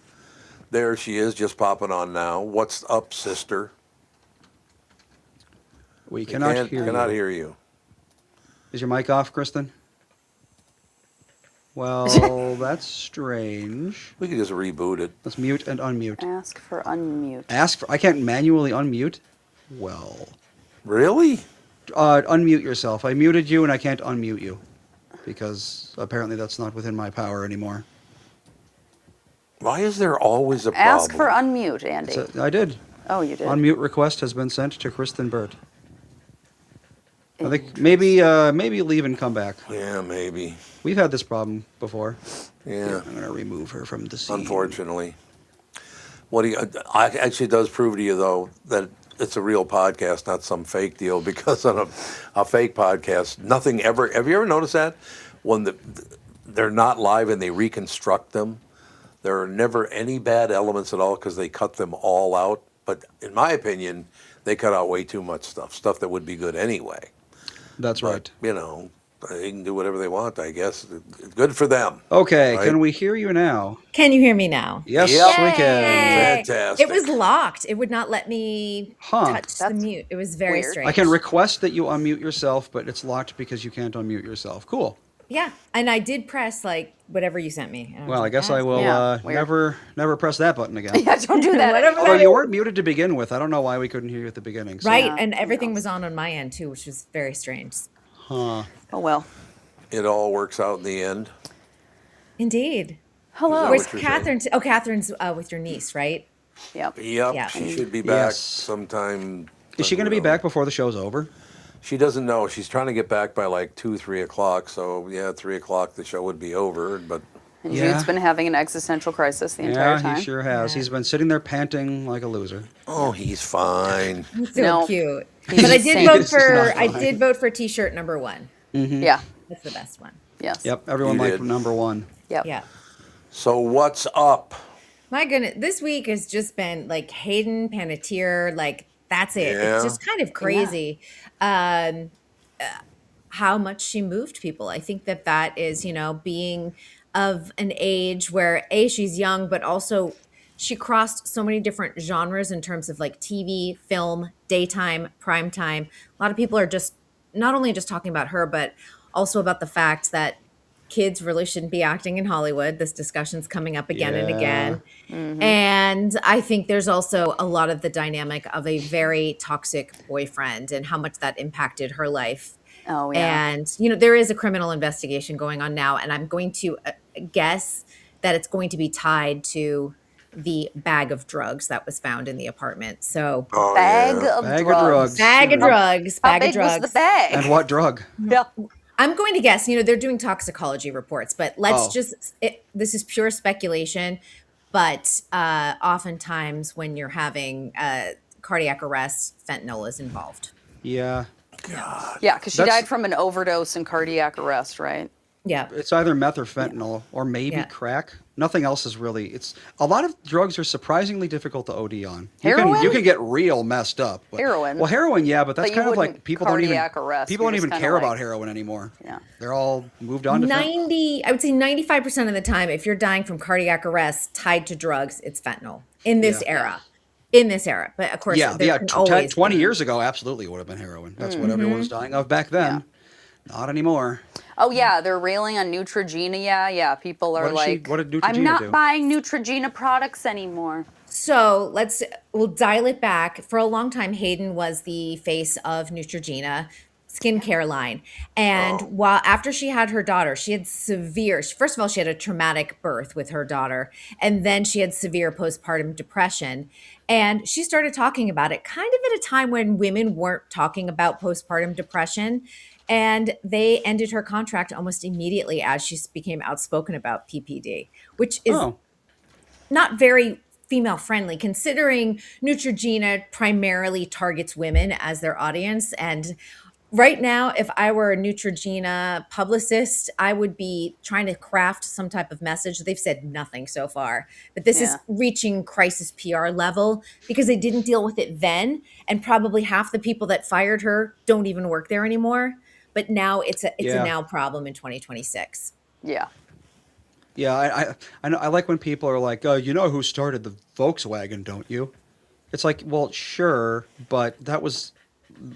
There she is, just popping on now. What's up, sister? We cannot Cannot you. hear you. Is your mic off, Kristyn? Well, that's strange. We could just reboot it. Let's mute and unmute. Ask for unmute. I can't manually unmute? Well, Really? unmute yourself. I muted you and I can't unmute you because apparently that's not within my power anymore. Why is there always a problem? Ask for unmute, Andy. So, I did. Oh, you did. Unmute request has been sent to Kristyn Burtt. I think maybe leave and come back. Yeah, maybe. We've had this problem before. Yeah. I'm going to remove her from the scene. Unfortunately. What do you? Actually, it does prove to you though that it's a real podcast, not some fake deal. Because on a fake podcast, nothing ever. Have you ever noticed that when they're not live and they reconstruct them, there are never any bad elements at all because they cut them all out. But in my opinion, they cut out way too much stuff that would be good anyway. That's right. But, you know, they can do whatever they want, I guess. It's good for them. Okay, Right? can we hear you now? Can you hear me now? Yes, Yep. we can. Fantastic. It was locked. It would not let me touch the That's mute. It was very weird. strange. I can request that you unmute yourself, but it's locked because you can't unmute yourself. Cool. Yeah, and I did press like whatever you sent me. And was Well, I like, guess "Ah." I will Yeah, weird. never press that button again. Yeah, don't do that. Whatever anymore. Although you weren't muted to begin with. I don't know why we couldn't hear you at the beginning. So. Right, Yeah, and who everything knows? was on my end too, which was very strange. Huh. Oh well. It all works out in the end. Indeed. Hello. Where's what you're Catherine? Oh, Catherine's with your niece, right? Yep. Yep, Yeah. she should be back Yes. sometime. Is she going to be back before the show's over? She doesn't know. She's trying to get back by like 2, 3 o'clock. So yeah, 3 o'clock the show would be over. But And Yeah. Jude's been having an existential crisis the entire Yeah, time. he sure has. Yeah. He's been sitting there panting like a loser. oh, he's fine. So No. cute. He's But I just did saying. vote This is for not fine. T-shirt number 1. Yeah. That's the best one. Yes. Yep, everyone You liked did. number 1. Yep. Yeah. So what's up? My goodness, this week has just been like Hayden Panettiere, like that's it. Yeah. It's just kind of crazy how much she moved people. I think that is, being of an age where she's young, but also she crossed so many different genres in terms of like TV, film, daytime, primetime. A lot of people are just not only just talking about her, but also about the fact that kids really shouldn't be acting in Hollywood. This discussion's coming up again and Yeah. again. And I think there's also a lot of the dynamic of a very toxic boyfriend and how much that impacted her life. Oh yeah. And, there is a criminal investigation going on now. And I'm going to guess that it's going to be tied to the bag of drugs that was found in the apartment. So, Oh, Bag yeah. of Bag of drugs. drugs. bag of drugs, How bag of big drugs. was the bag? And what drug? Yeah. I'm going to guess, they're doing toxicology reports, but let's Oh. this is pure speculation. But oftentimes when you're having cardiac arrest, fentanyl is involved. Yeah. Yeah, because she That's- died from an overdose and cardiac arrest, right? Yeah. It's either meth or fentanyl or maybe Yeah. crack. Nothing else is really. It's a lot of drugs are surprisingly difficult to OD on. Heroin? You can get real messed up. But, Heroin? Well, heroin, yeah, but that's But you kind of like wouldn't people don't even cardiac arrest. people You're don't just even kinda care like- about heroin anymore. Yeah. They're all moved on to fentanyl. I would say 95% of the time, if you're dying from cardiac arrest tied to drugs, it's fentanyl in this Yeah. era. in this era. But of course, Yeah, there yeah. can 10, always 20 be. years ago, absolutely would have been heroin. That's what everyone was dying of back then. Not anymore. Oh yeah, they're railing on Neutrogena. Yeah. People are What did I'm Neutrogena not do? buying Neutrogena products anymore. So we'll dial it back. For a long time, Hayden was the face of Neutrogena skincare line. And while after she had her daughter, she had first of all, she had a traumatic birth with her daughter. And then she had severe postpartum depression. And she started talking about it kind of at a time when women weren't talking about postpartum depression. And they ended her contract almost immediately as she became outspoken about PPD, which is Oh, not very female friendly considering Neutrogena primarily targets women as their audience. And right now, if I were a Neutrogena publicist, I would be trying to craft some type of message. They've said nothing so far, but this is Yeah. reaching crisis PR level because they didn't deal with it then. And probably half the people that fired her don't even work there anymore. But now it's a yeah. now problem in 2026. Yeah. Yeah, I know. I like when people are like, "Oh, you know who started the Volkswagen, don't you?" It's like, well, sure, but that was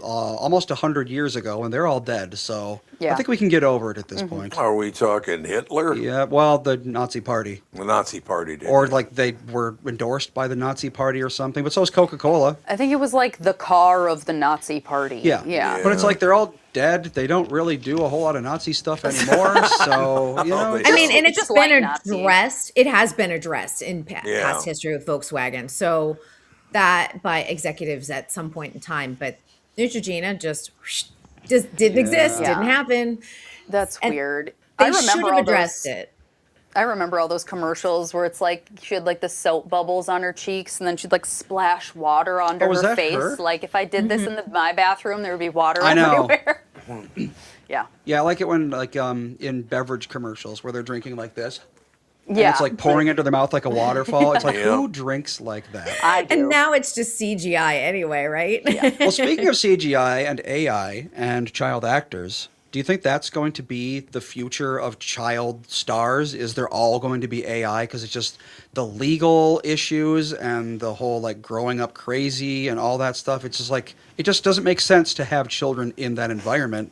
almost 100 years ago, and they're all dead. So I Yeah. think we can get over it at this point. Are we talking Hitler? Yeah, well, the Nazi Party, The Nazi Party did. or like they were endorsed by the Nazi Party or something. But so is Coca-Cola. I think it was like the car of the Nazi party. Yeah, Yeah. But it's like they're all dead. They don't really do a whole lot of Nazi stuff anymore. So you know, they I mean, and It's it's just been like Nazi. addressed. It has been addressed in Yeah. past history of Volkswagen. So that by executives at some point in time, but Neutrogena just didn't exist, Yeah. didn't happen. That's And weird. They I should remember have all addressed those, it. I remember all those commercials where it's like she had like the soap bubbles on her cheeks and then she'd like splash water onto Oh, was her that face. her? Like if I did this in my bathroom, there would be water I know. everywhere. Yeah. yeah, I like it when like in beverage commercials where they're drinking like this. And Yeah. it's like pouring into their mouth like a waterfall. It's like, Yeah. who drinks like that? I do. And now it's just CGI anyway, right? Well, speaking of CGI and AI and child actors, do you think that's going to be the future of child stars? Is they're all going to be AI because it's just the legal issues and the whole like growing up crazy and all that stuff? It's just like, it just doesn't make sense to have children in that environment.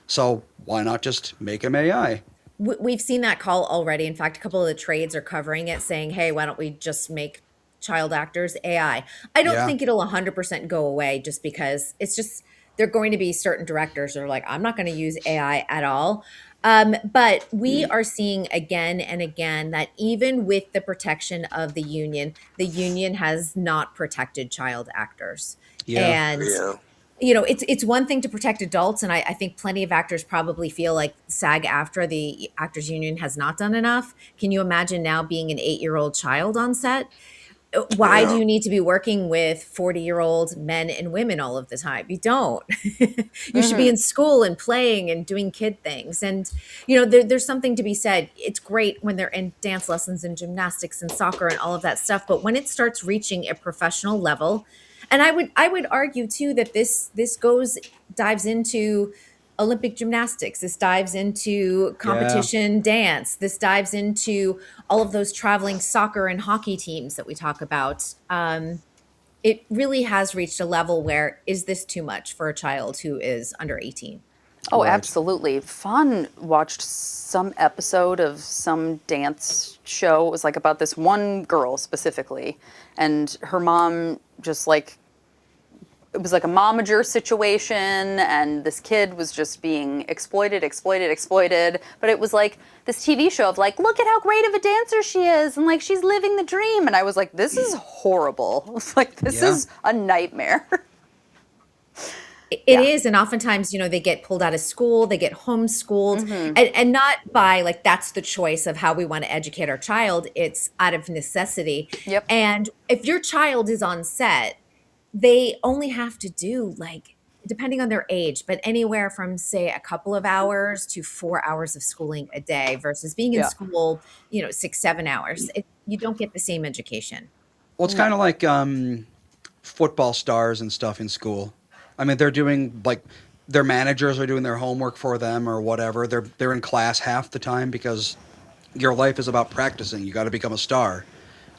So why not just make them AI? We've seen that call already. In fact, a couple of the trades are covering it, saying, hey, why don't we just make child actors AI? I don't Yeah. think it'll 100% go away just because it's just, there are going to be certain directors that are like, I'm not going to use AI at all. But we are seeing again and again that even with the protection of the union has not protected child actors. Yeah. And Yeah. you know, it's one thing to protect adults, and I think plenty of actors probably feel like SAG-AFTRA, the Actors Union, has not done enough. Can you imagine now being an 8-year-old child on set? Why do Yeah. you need to be working with 40-year-old men and women all of the time? You don't. You should be in school and playing and doing kid things. And, you know, there's something to be said. It's great when they're in dance lessons and gymnastics and soccer and all of that stuff. But when it starts reaching a professional level, and I would argue too that this dives into Olympic gymnastics. This dives into competition dance. This dives into all of those traveling soccer and hockey teams that we talk about. It really has reached a level where, is this too much for a child who is under 18? Oh, Right. absolutely. Fawn watched some episode of some dance show. It was like about this one girl specifically, and her mom just like, it was like a momager situation, and this kid was just being exploited. But it was like this TV show of like, look at how great of a dancer she is, and like she's living the dream. And I was like, this is horrible. It's like, this Yeah. is a nightmare. It is, and oftentimes, you know, they get pulled out of school, they get homeschooled, and not by like that's the choice of how we want to educate our child. It's out of necessity. Yep. And if your child is on set, they only have to do like, depending on their age, but anywhere from say a couple of hours to 4 hours of schooling a day versus being in Yeah. school, you know, 6-7 hours. You don't get the same education. Well, it's kind of like football stars and stuff in school. I mean, they're doing like their managers are doing their homework for them or whatever. They're in class half the time because your life is about practicing. You got to become a star.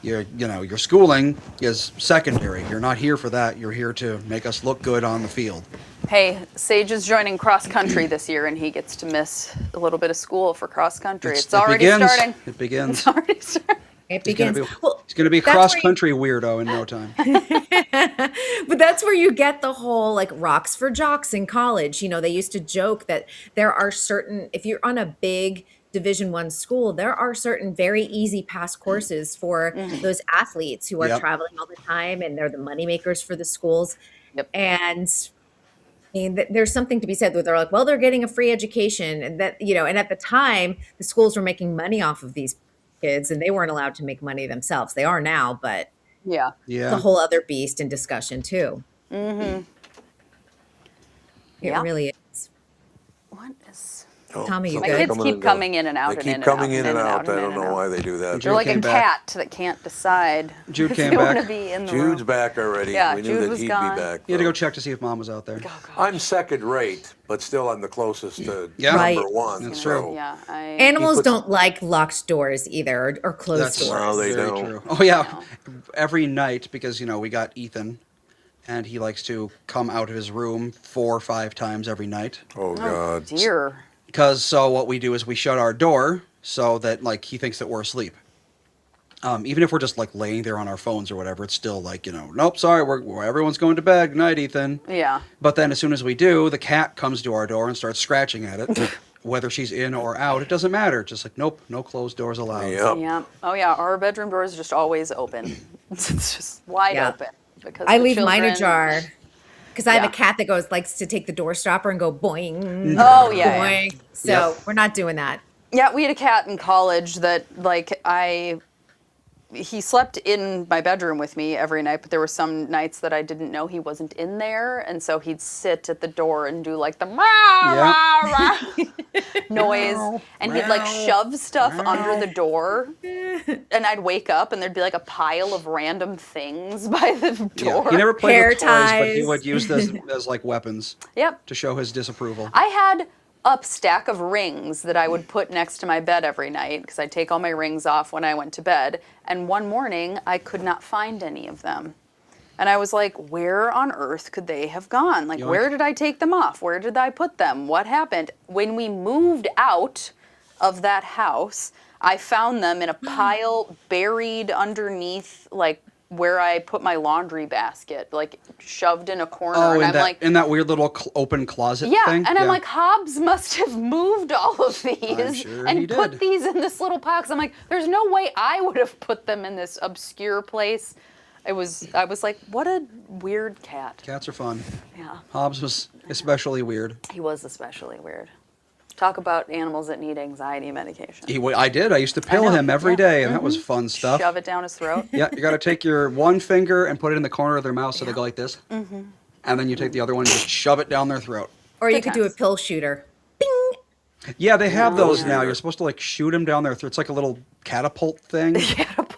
Your schooling is secondary. You're not here for that. You're here to make us look good on the field. Hey, Sage is joining cross country this year, and he gets to miss a little bit of school for cross country. It's already starting. It begins. It's already starting. It begins. He's going to be a that's cross where you- country weirdo in no time. But that's where you get the whole like rocks for jocks in college. You know, they used to joke that there are certain, if you're on a big Division I school, there are certain very easy pass courses for those athletes who are Yep. traveling all the time, and they're the moneymakers for the schools. Yep. And I mean, there's something to be said where they're like, well, they're getting a free education, and that, you know, and at the time, the schools were making money off of these kids, and they weren't allowed to make money themselves. They are now, but Yeah. Yeah. it's a whole other beast in discussion too. It Yeah. really is. What is? Oh, Tommy, you something good? My kids coming keep and coming in and out. They and keep in and coming out, in and out. I and don't in and know out. why they do that. Jude They're like a came back. cat that can't decide Jude if came they want back. to be in the Jude's room. back already. Yeah, we knew Jude that was he'd gone. be back. You had to though. go check to see if Mom was out there. I'm second rate, but still I'm the closest to Yeah. Right. number one. That's so- true. Yeah, Animals puts- don't like locked doors either, or closed That's doors. No, they very don't. true. Oh yeah, every night because we got Ethan, and he likes to come out of his room 4 or 5 times every night. Oh, oh God. dear. So what we do is we shut our door so that like he thinks that we're asleep. Even if we're just like laying there on our phones or whatever, it's still like nope, sorry, everyone's going to bed. Good night, Ethan. Yeah. But then as soon as we do, the cat comes to our door and starts scratching at it. Whether she's in or out, it doesn't matter. Just like, nope, no closed doors allowed. Yep. Yeah. Oh yeah. Our bedroom door is just always open. It's just wide Yeah. open because I the leave mine children- ajar because I have Yeah. a cat that likes to take the door stopper and go boing. Oh yeah. yeah. boing. So we're not doing that. Yeah, we had a cat in college that he slept in my bedroom with me every night, but there were some nights that I didn't know he wasn't in there, and so he'd sit at the door and do like the rah, noise, and he'd like shove stuff under the door, and I'd wake up and there'd be like a pile of random things by the door. Yeah. He never played Hair with toys, but he ties. would use this as like weapons Yep. to show his disapproval. I had a stack of rings that I would put next to my bed every night because I'd take all my rings off when I went to bed. And one morning, I could not find any of them. And I was like, where on earth could they have gone? Like, Yoink. where did I take them off? Where did I put them? What happened? When we moved out of that house, I found them in a pile buried underneath, like, where I put my laundry basket, like shoved in a corner. Oh, and in I'm that like, in that weird little open closet yeah, thing. and I'm like, Hobbs must have moved all of these sure and he put did. these in this little pile. 'Cause I'm like, there's no way I would have put them in this obscure place. I was like, what a weird cat. Cats are fun. Yeah, Hobbs was especially weird. he was especially weird. Talk about animals that need anxiety medication. I did. I used to pill know, him every yeah. day, and that was fun stuff. Shove it down his throat. Yeah, you got to take your one finger and put it in the corner of their mouth so they go like this. Mm-hmm. And then you take the other one and just shove it down their throat. Or you Good could do a times. pill shooter. Yeah, they have those yeah. now. You're supposed to like shoot them down their throat. It's like a little catapult thing.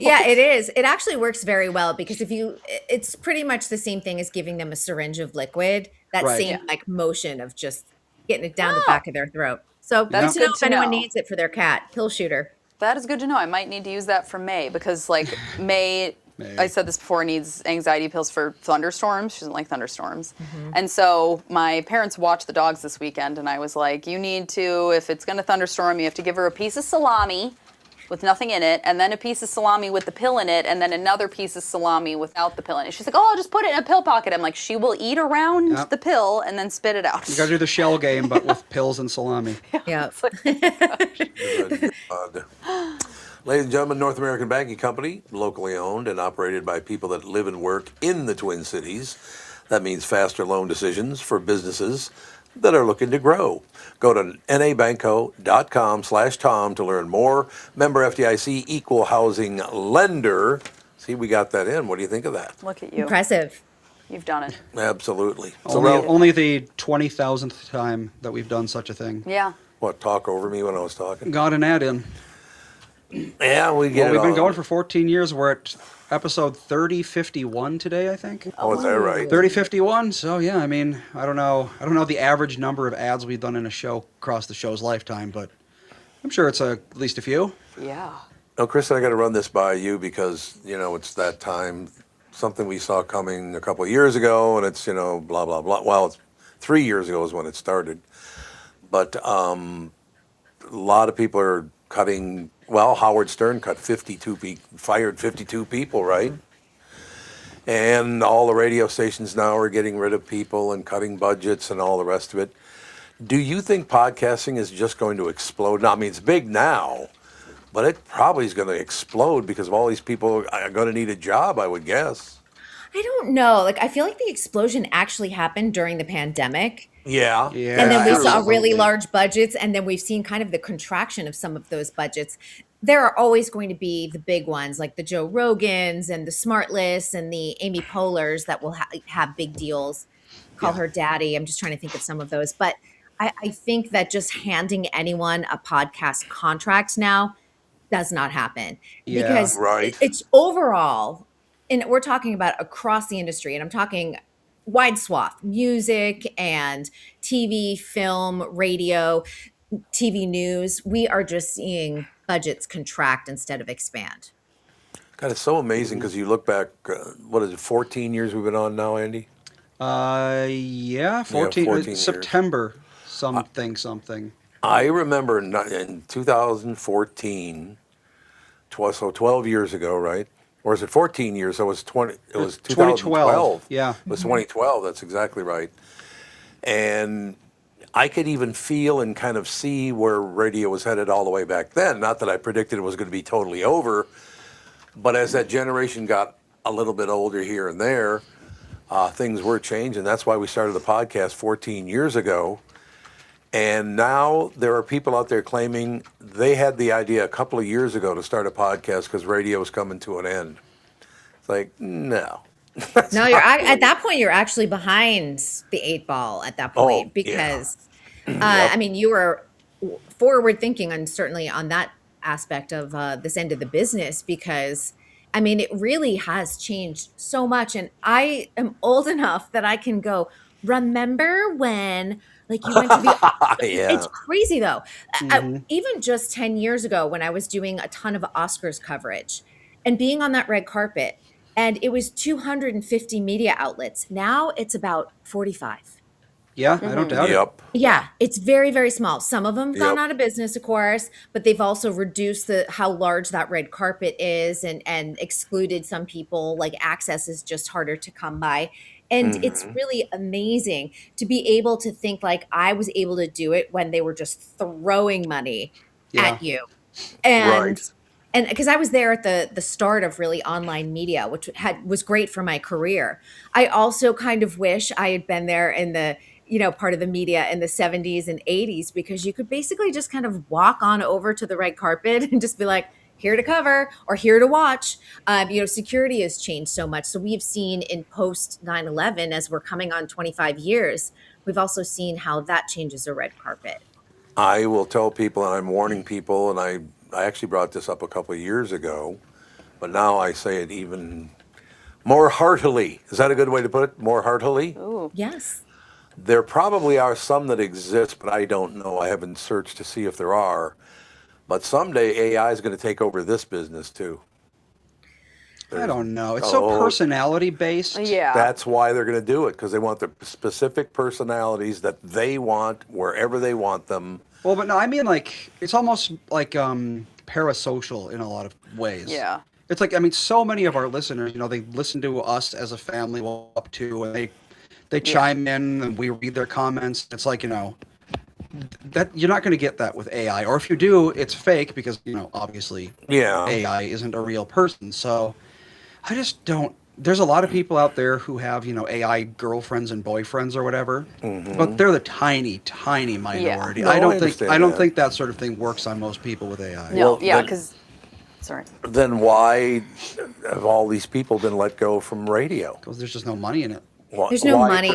Yeah, it is. It actually works very well because it's pretty much the same thing as giving them a syringe of liquid. That Right. same like motion of just getting it down the back of their throat. So That's good to know good if to anyone know. needs it for their cat. Pill shooter. That is good to know. I might need to use that for May because, like, May, May. I said this before, needs anxiety pills for thunderstorms. She doesn't like thunderstorms. And so my parents watched the dogs this weekend, and I was like, you need to, if it's going to thunderstorm, you have to give her a piece of salami with nothing in it, and then a piece of salami with the pill in it, and then another piece of salami without the pill in it. She's like, oh, I'll just put it in a pill pocket. I'm like, she will eat around Yep. the pill and then spit it out. You got to do the shell game, but with pills and salami. Yeah. God. Ladies and gentlemen, North American Banking Company, locally owned and operated by people that live and work in the Twin Cities. That means faster loan decisions for businesses that are looking to grow. Go to nabanco.com/Tom to learn more. Member FDIC, equal housing lender. See, we got that in. What do you think of that? Look at you. Impressive. You've done it. Absolutely. Only the 20,000th time that we've done such a thing. Yeah. What, talk over me when I was talking? Got an ad in. Yeah, we get Well, it we've been on. going for 14 years. We're at episode 3051 today, I think. Oh, is that right? 3051. So yeah, I mean, I don't know the average number of ads we've done in a show across the show's lifetime, but I'm sure it's at least a few. Yeah. Oh, Kristyn, I got to run this by you because, it's that time, something we saw coming a couple of years ago, and it's, blah, blah, blah. Well, it's 3 years ago is when it started. But a lot of people are cutting, well, Howard Stern fired 52 people, right? And all the radio stations now are getting rid of people and cutting budgets and all the rest of it. Do you think podcasting is just going to explode? Now, I mean, it's big now, but it probably is going to explode because of all these people are going to need a job, I would guess. I don't know. Like, I feel like the explosion actually happened during the pandemic. Yeah. Yeah. And then we Absolutely. saw really large budgets, and then we've seen kind of the contraction of some of those budgets. There are always going to be the big ones like the Joe Rogans and the Smartless and the Amy Pohlers that will have big deals. Call her daddy. I'm just trying to think of some of those. But I think that just handing anyone a podcast contract now does not happen. Yeah. Because Right. it's overall, and we're talking about across the industry, and I'm talking wide swath, music and TV, film, radio, TV news. We are just seeing budgets contract instead of expand. God, it's so amazing because you look back, 14 years we've been on now, Andy? Yeah, 14, 14 years. September something. I remember in 2014, so 12 years ago, right? Or is it 14 years? So it was 2012. Yeah. It was 2012, that's exactly right. And I could even feel and kind of see where radio was headed all the way back then. Not that I predicted it was going to be totally over, but as that generation got a little bit older here and there, things were changing. That's why we started the podcast 14 years ago. And now there are people out there claiming they had the idea a couple of years ago to start a podcast because radio was coming to an end. It's like, no. No, at that point, you're actually behind the 8 ball at that point, Oh, because, yeah. I mean, you were forward thinking on certainly on that aspect of this end of the business, because I mean, it really has changed so much. And I am old enough that I can go, remember when, like, you went to the, Yeah. it's crazy though. Even just 10 years ago when I was doing a ton of Oscars coverage and being on that red carpet, and it was 250 media outlets. Now it's about 45. Yeah, I don't doubt it. Yep. Yeah, it's very, very small. Some of them have gone Yep. out of business, of course, but they've also reduced how large that red carpet is, and excluded some people. Like, access is just harder to come by. And it's really amazing to be able to think like I was able to do it when they were just throwing money at you. And Right. and because I was there at the start of really online media, which was great for my career. I also kind of wish I had been there in the part of the media in the 70s and 80s, because you could basically just kind of walk on over to the red carpet and just be like, here to cover or here to watch. Security has changed so much. So we've seen in post 9/11, as we're coming on 25 years, we've also seen how that changes a red carpet. I will tell people, and I'm warning people, and I actually brought this up a couple of years ago, but now I say it even more heartily. Is that a good way to put it? More heartily? Ooh. Yes. There probably are some that exist, but I don't know. I haven't searched to see if there are. But someday AI is going to take over this business too. I don't know. It's so personality based. Yeah. That's why they're going to do it, because they want the specific personalities that they want wherever they want them. Well, but no, I mean, like, it's almost like parasocial in a lot of ways. Yeah. It's like, I mean, so many of our listeners, they listen to us as a family up to, and they chime in, and we read their comments. It's like, that you're not going to get that with AI, or if you do, it's fake, because obviously Yeah. AI isn't a real person. So I just don't. There's a lot of people out there who have AI girlfriends and boyfriends or whatever, but they're the tiny minority. No, I I don't think understand I don't that. think that sort of thing works on most people with AI. No, Well, yeah, then- because, sorry. Then why have all these people been let go from radio? Because there's just no money in it. Why, There's no why- money.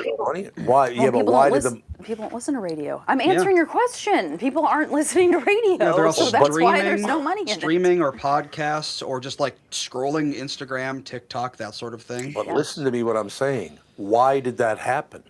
Why? Yeah, but why did the people don't listen to radio? I'm answering your question. People aren't listening to radio, They're also so that's streaming, why there's no money in it. streaming or podcasts, or just like scrolling Instagram, TikTok, that sort of thing. But listen to me, what I'm saying. Why did that happen?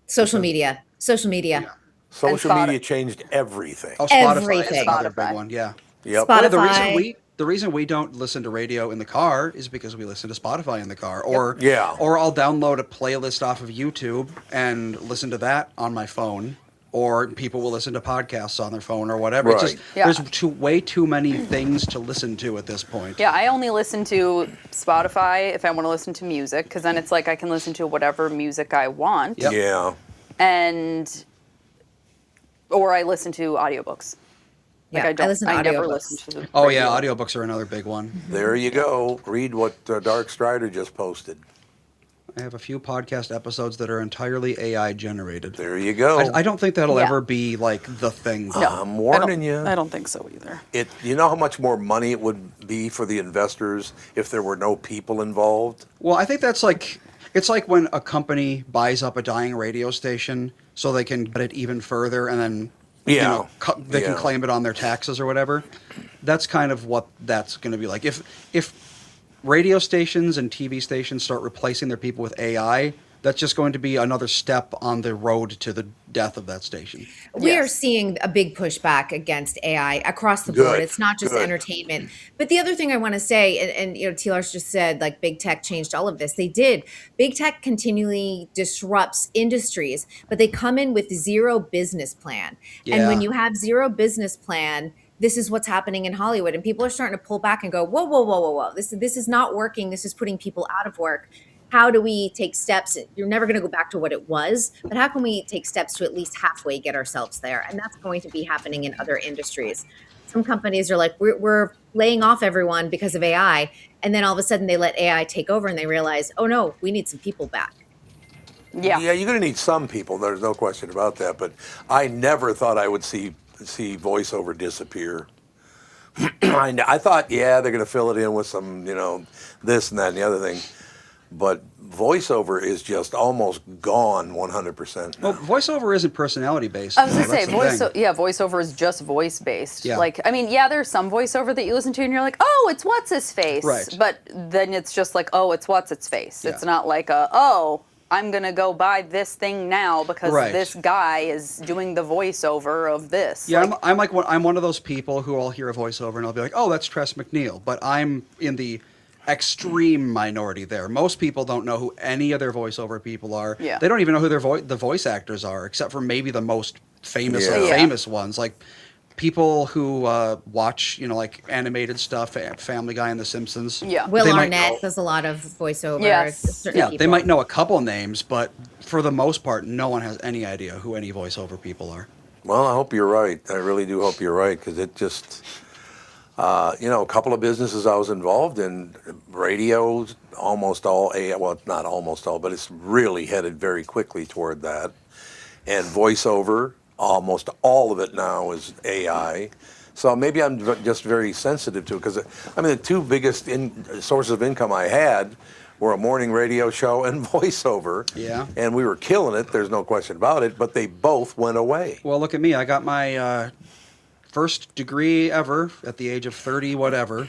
Social media. Social media. Social Spotify. media changed everything. Oh, Spotify is Everything. another Spotify. big one. Yeah. Yep. Spotify. The reason the reason we don't listen to radio in the car is because we listen to Spotify in the car, or Yeah. or I'll download a playlist off of YouTube and listen to that on my phone. Or people will listen to podcasts on their phone or whatever. It's Right. just Yeah. there's way too many things to listen to at this point. Yeah, I only listen to Spotify if I want to listen to music, because then it's like I can listen to whatever music I want. Yep. Yeah. Or I listen to audiobooks. Like Yeah, I listen to I never audiobooks. listen to the Oh yeah, radio. audiobooks are another big one. There you go. Read what Dark Strider just posted. I have a few podcast episodes that are entirely AI generated. There you go. I don't think that'll Yeah. ever be like the thing. No, I'm warning you. I don't think so either. You know how much more money it would be for the investors if there were no people involved? Well, I think that's like it's like when a company buys up a dying radio station so they can get it even further, and then Yeah. they can Yeah. claim it on their taxes or whatever. That's kind of what that's going to be like. If radio stations and TV stations start replacing their people with AI, that's just going to be another step on the road to the death of that station. We are Yes. seeing a big pushback against AI across the board. Good, It's not just good. entertainment. But the other thing I want to say, and you know, T-Lars just said, like, big tech changed all of this. They did. Big tech continually disrupts industries, but they come in with zero business plan. And when Yeah. you have zero business plan, this is what's happening in Hollywood. And people are starting to pull back and go, whoa, whoa, whoa, whoa, whoa. This is not working. This is putting people out of work. How do we take steps? You're never going to go back to what it was, but how can we take steps to at least halfway get ourselves there? And that's going to be happening in other industries. Some companies are like, we're laying off everyone because of AI. And then all of a sudden they let AI take over and they realize, oh no, we need some people back. Yeah. Yeah, you're going to need some people. There's no question about that. But I never thought I would see voiceover disappear. I thought, yeah, they're going to fill it in with some, this and that and the other thing. But voiceover is just almost gone 100% now. Well, voiceover isn't personality based. I was gonna say voice. voiceover is just voice based. Yeah. Like, I mean, yeah, there's some voiceover that you listen to and you're like, oh, it's what's his face. Right. But then it's just like, oh, it's what's its face. Yeah. It's not like oh, I'm gonna go buy this thing now because Right. this guy is doing the voiceover of this. Yeah, Like, I'm one of those people who I'll hear a voiceover and I'll be like, oh, that's Tress McNeil. But I'm in the extreme minority there. Most people don't know who any of their voiceover people are. Yeah. They don't even know who the voice actors are, except for maybe the most famous of the Yeah. famous ones. Like people who watch, like animated stuff, Family Guy and The Simpsons. Yeah. Will They might Arnett know- does a lot of voiceover. Yes. certain Yeah, they people. might know a couple names, but for the most part, no one has any idea who any voiceover people are. Well, I hope you're right. I really do hope you're right because it just, a couple of businesses I was involved in, radios, almost all AI, well, not almost all, but it's really headed very quickly toward that. And voiceover, almost all of it now is AI. So maybe I'm just very sensitive to it because, the two biggest sources of income I had were a morning radio show and voiceover. Yeah. And we were killing it, there's no question about it, but they both went away. Well, look at me. I got my first degree ever at the age of 30, whatever.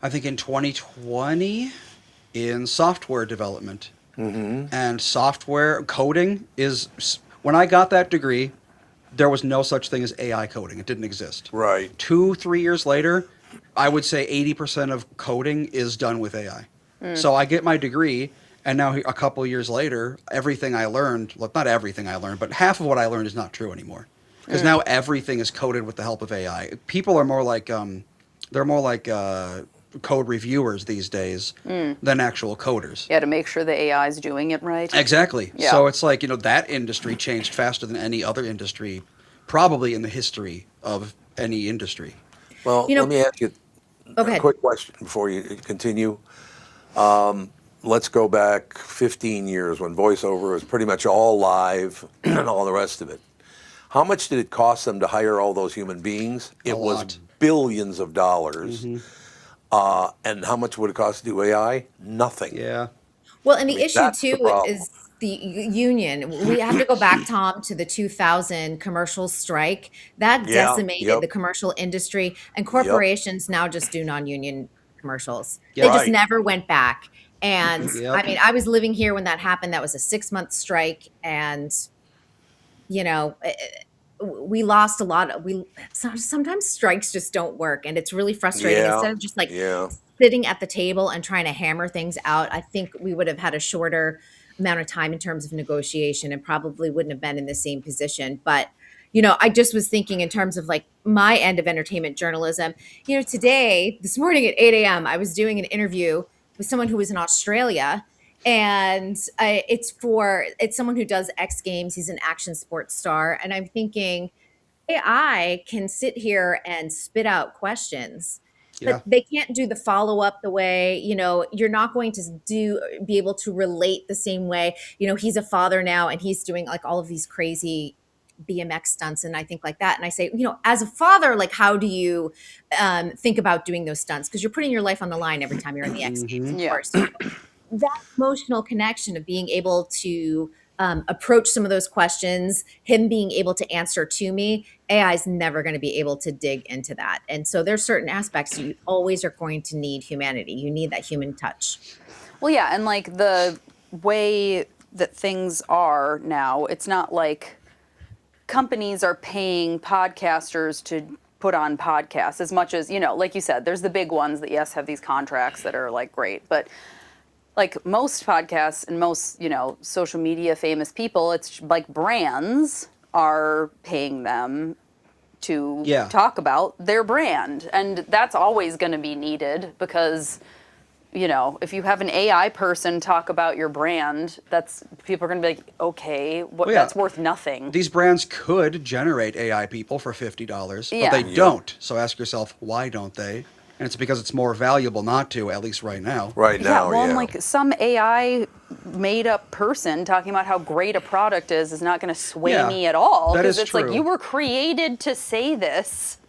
I think in 2020 in software development. Mm-hmm. And software coding when I got that degree, there was no such thing as AI coding. It didn't exist. Right. 2-3 years later, I would say 80% of coding is done with AI. So I get my degree, and now a couple of years later, everything I learned, well, not everything I learned, but half of what I learned is not true anymore. Because now everything is coded with the help of AI. People are more like, code reviewers these days than actual coders. yeah, to make sure the AI is doing it right. Exactly. Yeah. So it's like, that industry changed faster than any other industry, probably in the history of any industry. Well, let me ask you Okay. a quick question before you continue. Let's go back 15 years when voiceover was pretty much all live and all the rest of it. How much did it cost them to hire all those human beings? It was lot. billions of dollars. And how much would it cost to do AI? Nothing. Yeah. Well, and the issue that's the too problem. is the union. We have to go back, Tom, to the 2000 commercial strike that Yeah, decimated yep. the commercial industry, and corporations now just do non-union commercials. Yeah. They just Right. never went back. And Yep. I mean, I was living here when that happened. That was a 6-month strike, and we lost a lot of sometimes strikes just don't work, and it's really frustrating. Yeah, Instead of just like yeah. sitting at the table and trying to hammer things out, I think we would have had a shorter amount of time in terms of negotiation and probably wouldn't have been in the same position. But I just was thinking in terms of like my end of entertainment journalism. This morning at 8 a.m., I was doing an interview with someone who was in Australia, and it's someone who does X Games. He's an action sports star, and I'm thinking AI can sit here and spit out questions, Yeah. but they can't do the follow up the way, you're not going to be able to relate the same way. He's a father now, and he's doing like all of these crazy BMX stunts and I think like that. And I say, as a father, like, how do you think about doing those stunts? Because you're putting your life on the line every time you're in the X Games, of Yeah. course. That emotional connection of being able to approach some of those questions, him being able to answer to me, AI is never going to be able to dig into that. And so there's certain aspects you always are going to need humanity. You need that human touch. Well, yeah, and like the way that things are now, it's not like companies are paying podcasters to put on podcasts as much as, like you said, there's the big ones that, yes, have these contracts that are like great. But like most podcasts and most, social media famous people, it's like brands are paying them to talk about their brand. And that's always going to be needed because, if you have an AI person talk about your brand, people are going to be like, okay, that's worth nothing. These brands could generate AI people for $50, Yeah. but they don't. So ask yourself, why don't they? And it's because it's more valuable not to, at least right now. Right now, and like some AI made up person talking about how great a product is not going to sway me at all. That is it's true. like, you were created to say this.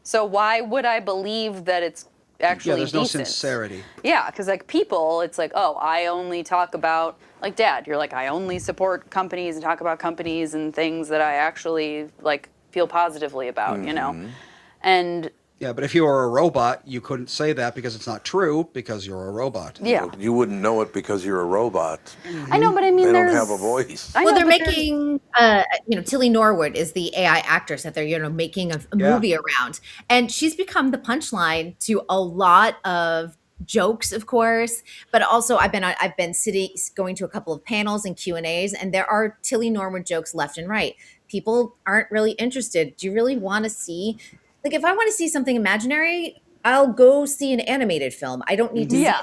So why would I believe that it's actually there's no decent? sincerity. Yeah, because like people, it's like, oh, I only talk about, like Dad, you're like, I only support companies and talk about companies and things that I actually like feel positively about, And yeah, but if you were a robot, you couldn't say that because it's not true because you're a robot. yeah, You wouldn't know it because you're a robot. I know, but I mean, They don't there's have a voice. I Well, know, they're but there's- making, Tilly Norwood is the AI actress that they're, making a movie around. And she's become the punchline to a lot of jokes, of course, but also I've been going to a couple of panels and Q&As, and there are Tilly Norwood jokes left and right. People aren't really interested. Do you really want to see, like, if I want to see something imaginary, I'll go see an animated film. I don't need to see an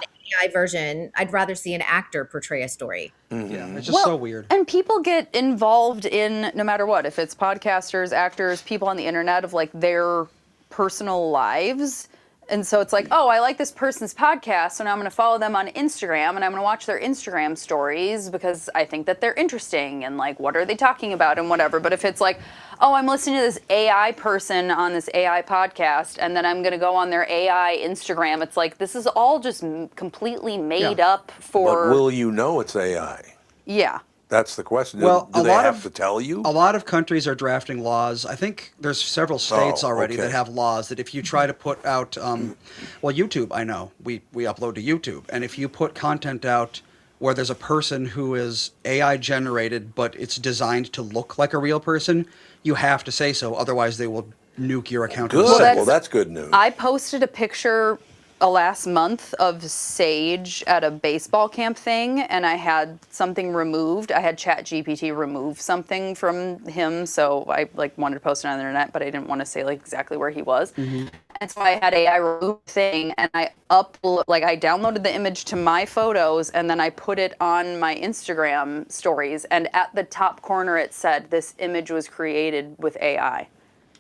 AI version. I'd rather see an actor portray a story. Yeah, it's just so weird. And people get involved in, no matter what, if it's podcasters, actors, people on the internet, of like their personal lives. And so it's like, oh, I like this person's podcast, so now I'm going to follow them on Instagram, and I'm going to watch their Instagram stories because I think that they're interesting, and like, what are they talking about and whatever. But if it's like, oh, I'm listening to this AI person on this AI podcast, and then I'm going to go on their AI Instagram, it's like, this is all just completely made up for... But will you know it's AI? Yeah. That's the question. Well, do they have to tell you? A lot of countries are drafting laws. I think there's several states already that have laws that if you try to put out, well, YouTube, I know, we upload to YouTube. And if you put content out where there's a person who is AI generated, but it's designed to look like a real person, you have to say so. Otherwise, they will nuke your account. Good. Well, that's good news. I posted a picture last month of Sage at a baseball camp thing, and I had something removed. I had ChatGPT remove something from him, so I like wanted to post it on the internet, but I didn't want to say like exactly where he was. Mm-hmm. And so I had AI remove thing, and I downloaded the image to my photos, and then I put it on my Instagram stories, and at the top corner it said this image was created with AI.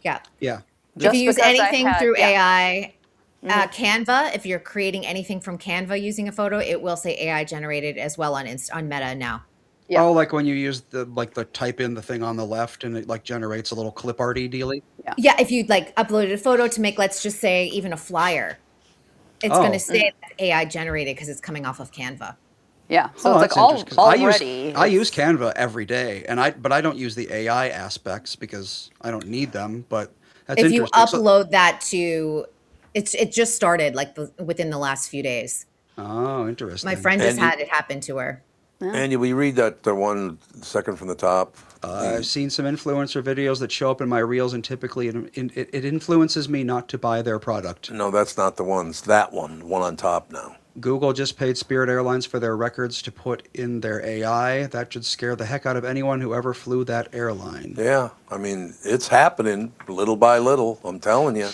Yeah. Yeah. If you use anything through AI, Canva, if you're creating anything from Canva using a photo, it will say AI generated as well on Meta now. Yeah. Oh, like when you use the type in the thing on the left and it like generates a little clip arty dealy. Yeah. Yeah, if you like uploaded a photo to make, let's just say, even a flyer, it's going to say that's AI generated because it's coming off of Canva. Yeah, so it's like already. I use Canva every day, but I don't use the AI aspects because I don't need them. But that's if you interesting. upload that to, it just started like within the last few days. Oh, interesting. My friend just had it happen to her. And we read that the one second from the top. I've seen some influencer videos that show up in my reels, and typically it influences me not to buy their product. No, that's not the one. It's that one on top now. Google just paid Spirit Airlines for their records to put in their AI. That should scare the heck out of anyone who ever flew that airline. Yeah, I mean, it's happening little by little. I'm telling you.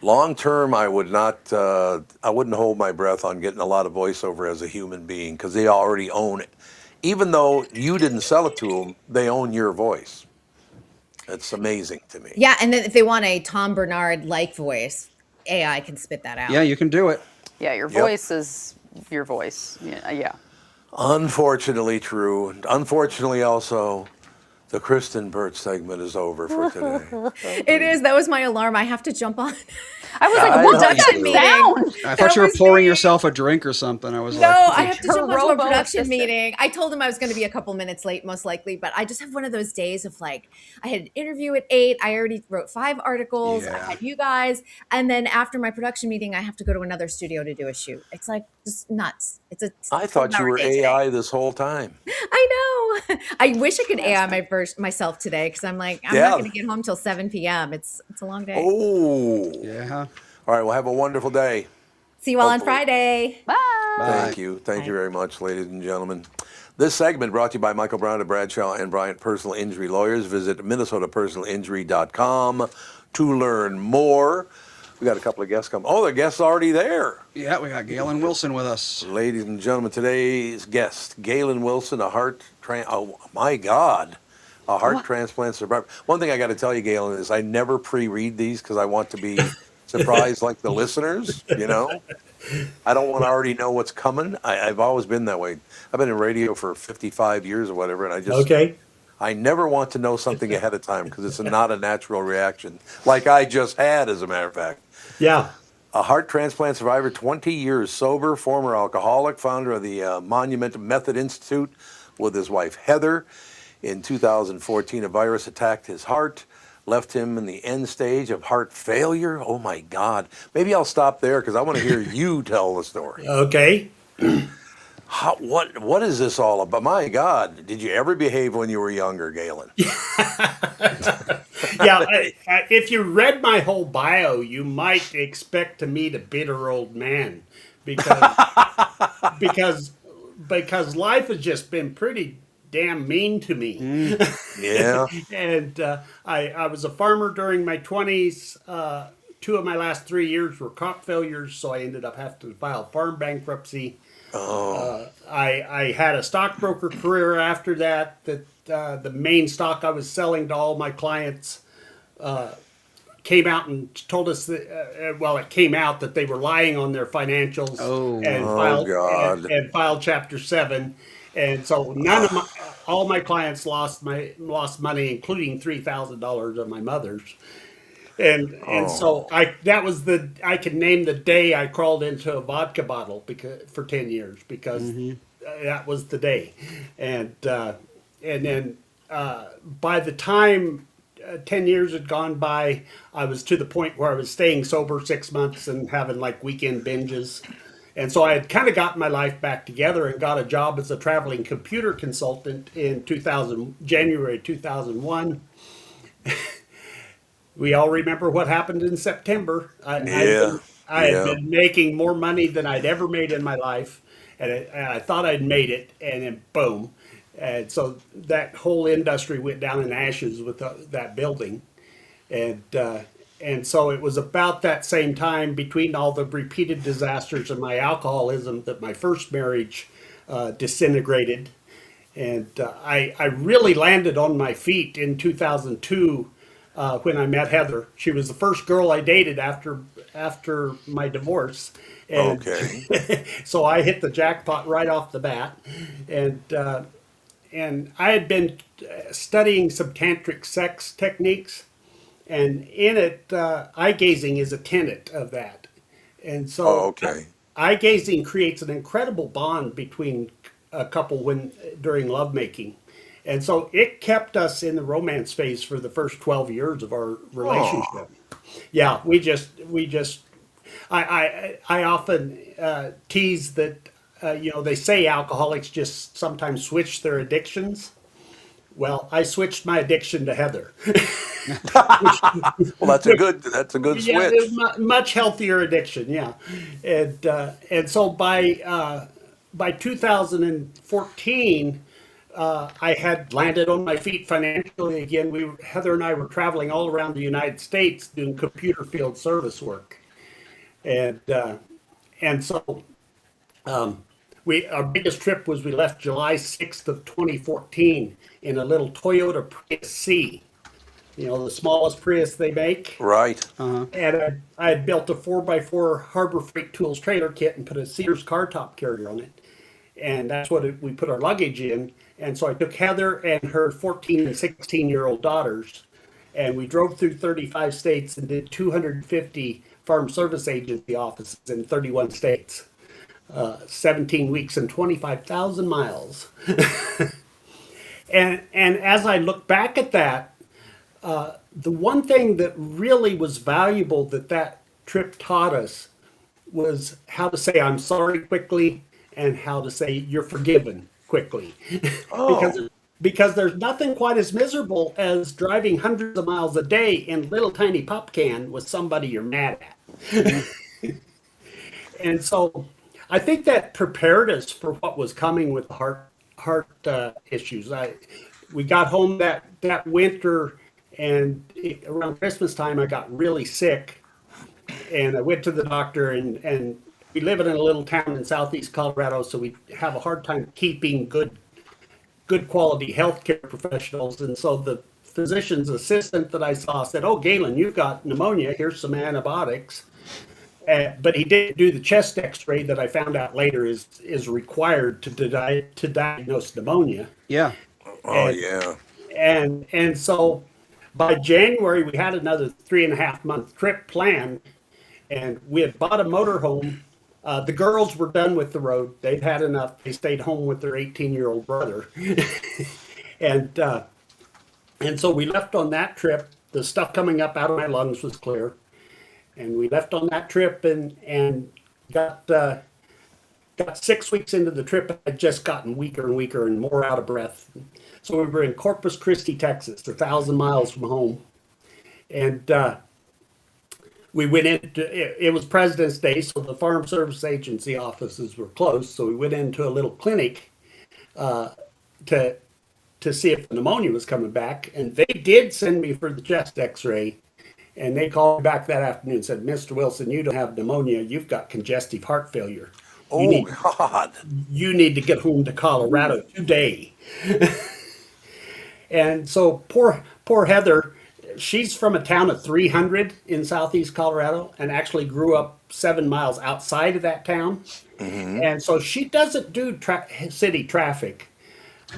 Long term, I would not. I wouldn't hold my breath on getting a lot of voiceover as a human being because they already own it. Even though you didn't sell it to them, they own your voice. It's amazing to me. Yeah, and then if they want a Tom Bernard like voice, AI can spit that out. Yeah, you can do it. Yeah, your Yep. voice is your voice. Yeah. Unfortunately true. Unfortunately also, the Kristyn Burtt segment is over for today. It is. That was my alarm. I have to jump on. I was I like, what like does it. that sound? I That thought you were was pouring me. yourself a drink or something. I was No, like, I have to Her jump onto a robo production assistant. meeting. I told him I was going to be a couple minutes late, most likely, but I just have one of those days of like, I had an interview at 8. I already wrote 5 articles. I Yeah. had you guys. And then after my production meeting, I have to go to another studio to do a shoot. It's like just nuts. It's a I thought you 12-hour were day today. AI this whole time. I know. I wish I could AI myself today because I'm like, I'm Yeah. not going to get home till 7 p.m. It's a long day. Oh. yeah. All right, well, have a wonderful day. See you all on Hopefully. Friday. Bye. Thank you. Thank you Bye. very much, ladies and gentlemen. This segment brought to you by Michael Brown of Bradshaw and Bryant Personal Injury Lawyers. Visit minnesotapersonalinjury.com to learn more. We got a couple of guests coming. Oh, the guest's already there. Yeah, we got Gaylen Wilson with us. Ladies and gentlemen, today's guest, Gaylen Wilson, a heart transplant survivor. One thing I got to tell you, Gaylen, is I never pre-read these because I want to be surprised like the listeners, you know? I don't want to already know what's coming. I've always been that way. I've been in radio for 55 years or whatever, and I never want to know something ahead of time because it's not a natural reaction, like I just had, as a matter of fact. Yeah. A heart transplant survivor, 20 years sober, former alcoholic, founder of the Monument Method Institute with his wife, Heather. In 2014, a virus attacked his heart, left him in the end stage of heart failure. Oh, my God. Maybe I'll stop there because I want to hear you tell the story. Okay. What is this all about? My God, did you ever behave when you were younger, Gaylen? Yeah. If you read my whole bio, you might expect to meet a bitter old man because life has just been pretty damn mean to me. Yeah. And I was a farmer during my 20s. 2 of my last 3 years were crop failures, so I ended up having to file farm bankruptcy. I had a stockbroker career after that. The main stock I was selling to all my clients came out and told us that, it came out that they were lying on their financials God. and filed Chapter 7. And so all my clients lost money, including $3,000 of my mother's. And so I can name the day I crawled into a vodka bottle for 10 years because that was the day. And then by the time 10 years had gone by, I was to the point where I was staying sober 6 months and having like weekend binges. And so I had kind of gotten my life back together and got a job as a traveling computer consultant in January 2001. We all remember what happened in September. I had been making more money than I'd ever made in my life, and I thought I'd made it, and then boom. And so that whole industry went down in ashes with that building. And so it was about that same time, between all the repeated disasters and my alcoholism, that my first marriage disintegrated. And I really landed on my feet in 2002 when I met Heather. She was the first girl I dated after my divorce. And Okay. so I hit the jackpot right off the bat. And I had been studying some tantric sex techniques. And in it, eye gazing is a tenet of that. And so eye gazing creates an incredible bond between a couple during lovemaking. And so it kept us in the romance phase for the first 12 years of our relationship. Yeah, I often tease that they say alcoholics just sometimes switch their addictions. Well, I switched my addiction to Heather. Well, that's a good Yeah, switch. much healthier addiction. Yeah, and so by 2014, I had landed on my feet financially again. Heather and I were traveling all around the United States doing computer field service work, and so our biggest trip was we left July 6th of 2014 in a little Toyota Prius C, the smallest Prius they make. Right. And I had built a 4x4 Harbor Freight Tools trailer kit and put a Sears car top carrier on it. And that's what we put our luggage in. And so I took Heather and her 14 and 16-year-old daughters, and we drove through 35 states and did 250 farm service agency offices in 31 states. 17 weeks and 25,000 miles. And as I look back at that, the one thing that really was valuable that trip taught us was how to say I'm sorry quickly and how to say you're forgiven quickly. Because there's nothing quite as miserable as driving hundreds of miles a day in a little tiny pop can with somebody you're mad at. And so I think that prepared us for what was coming with the heart issues. We got home that winter, and around Christmas time, I got really sick, and I went to the doctor. And we live in a little town in southeast Colorado, so we have a hard time keeping good quality healthcare professionals. And so the physician's assistant that I saw said, "Oh, Gaylen, you've got pneumonia. Here's some antibiotics." But he didn't do the chest X-ray that I found out later is required to diagnose pneumonia. Yeah. Oh, yeah. And so by January we had another 3.5-month trip planned, and we had bought a motorhome. The girls were done with the road; they'd had enough. They stayed home with their 18-year-old brother, and so we left on that trip. The stuff coming up out of my lungs was clear. And we left on that trip and got 6 weeks into the trip. I'd just gotten weaker and weaker and more out of breath. So we were in Corpus Christi, Texas, 1,000 miles from home. And we went into, it was President's Day, so the Farm Service Agency offices were closed. So we went into a little clinic to see if the pneumonia was coming back. And they did send me for the chest X-ray. And they called me back that afternoon and said, "Mr. Wilson, you don't have pneumonia. You've got congestive heart failure. God. You need to get home to Colorado today." And so poor Heather, she's from a town of 300 in southeast Colorado and actually grew up 7 miles outside of that town. Mm-hmm. And so she doesn't do city traffic.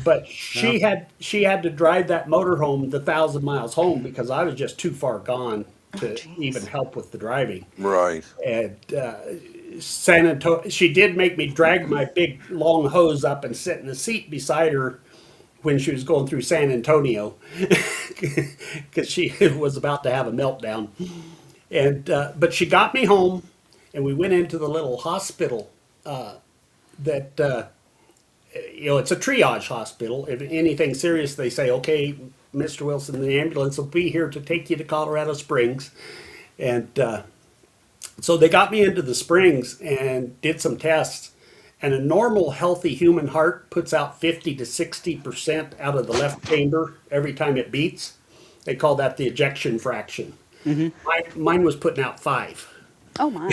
But she had to drive that motorhome the 1,000 miles home because I was just too far gone to even help with the driving. Right. And San Antonio, she did make me drag my big long hose up and sit in the seat beside her when she was going through San Antonio because she was about to have a meltdown. And but she got me home, and we went into the little hospital that. It's a triage hospital. If anything serious, they say, "Okay, Mr. Wilson, the ambulance will be here to take you to Colorado Springs." And so they got me into the Springs and did some tests. And a normal, healthy human heart puts out 50 to 60% out of the left chamber every time it beats. They call that the ejection fraction. Mm-hmm. Mine was putting out 5. Oh, my.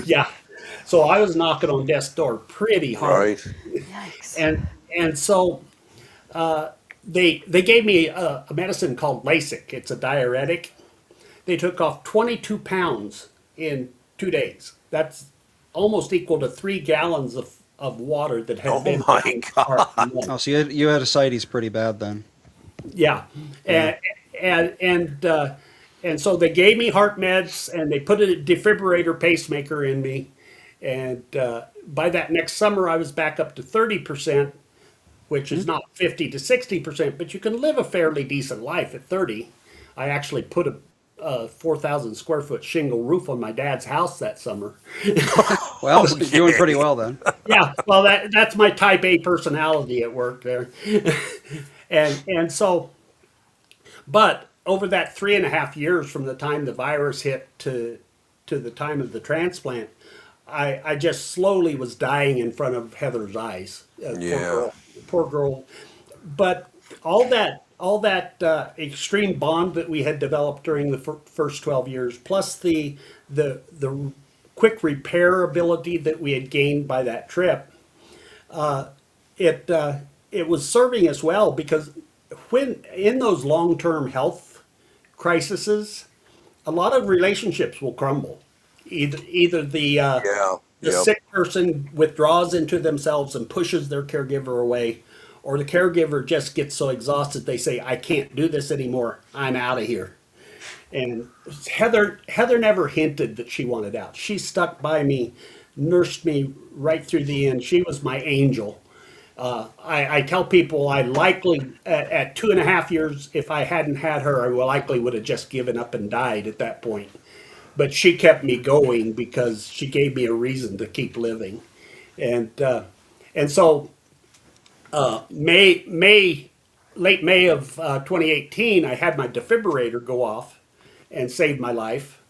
Yeah. So I was knocking on death's door pretty hard. Right. Yikes. And so they gave me a medicine called Lasix. It's a diuretic. They took off 22 pounds in 2 days. That's almost equal to 3 gallons of water that had been. Oh my God. Oh, so you had ascites pretty bad then. Yeah. And so they gave me heart meds, and they put a defibrillator pacemaker in me. And by that next summer, I was back up to 30%, which is not 50 to 60%, but you can live a fairly decent life at 30. I actually put a 4,000 square foot shingle roof on my dad's house that summer. Well, you're doing pretty well then. Yeah, well, that's my type A personality at work there. And so, but over that 3.5 years from the time the virus hit to the time of the transplant, I just slowly was dying in front of Heather's eyes. Yeah. Poor girl. But all that extreme bond that we had developed during the first 12 years, plus the quick repair ability that we had gained by that trip, it was serving us well, because when in those long-term health crises, a lot of relationships will crumble. Either Yeah. the Yep. sick person withdraws into themselves and pushes their caregiver away, or the caregiver just gets so exhausted they say, "I can't do this anymore. I'm out of here." And Heather never hinted that she wanted out. She stuck by me, nursed me right through the end. She was my angel. I tell people I likely, at 2.5 years, if I hadn't had her, I likely would have just given up and died at that point. But she kept me going because she gave me a reason to keep living. And so late May of 2018, I had my defibrillator go off and saved my life.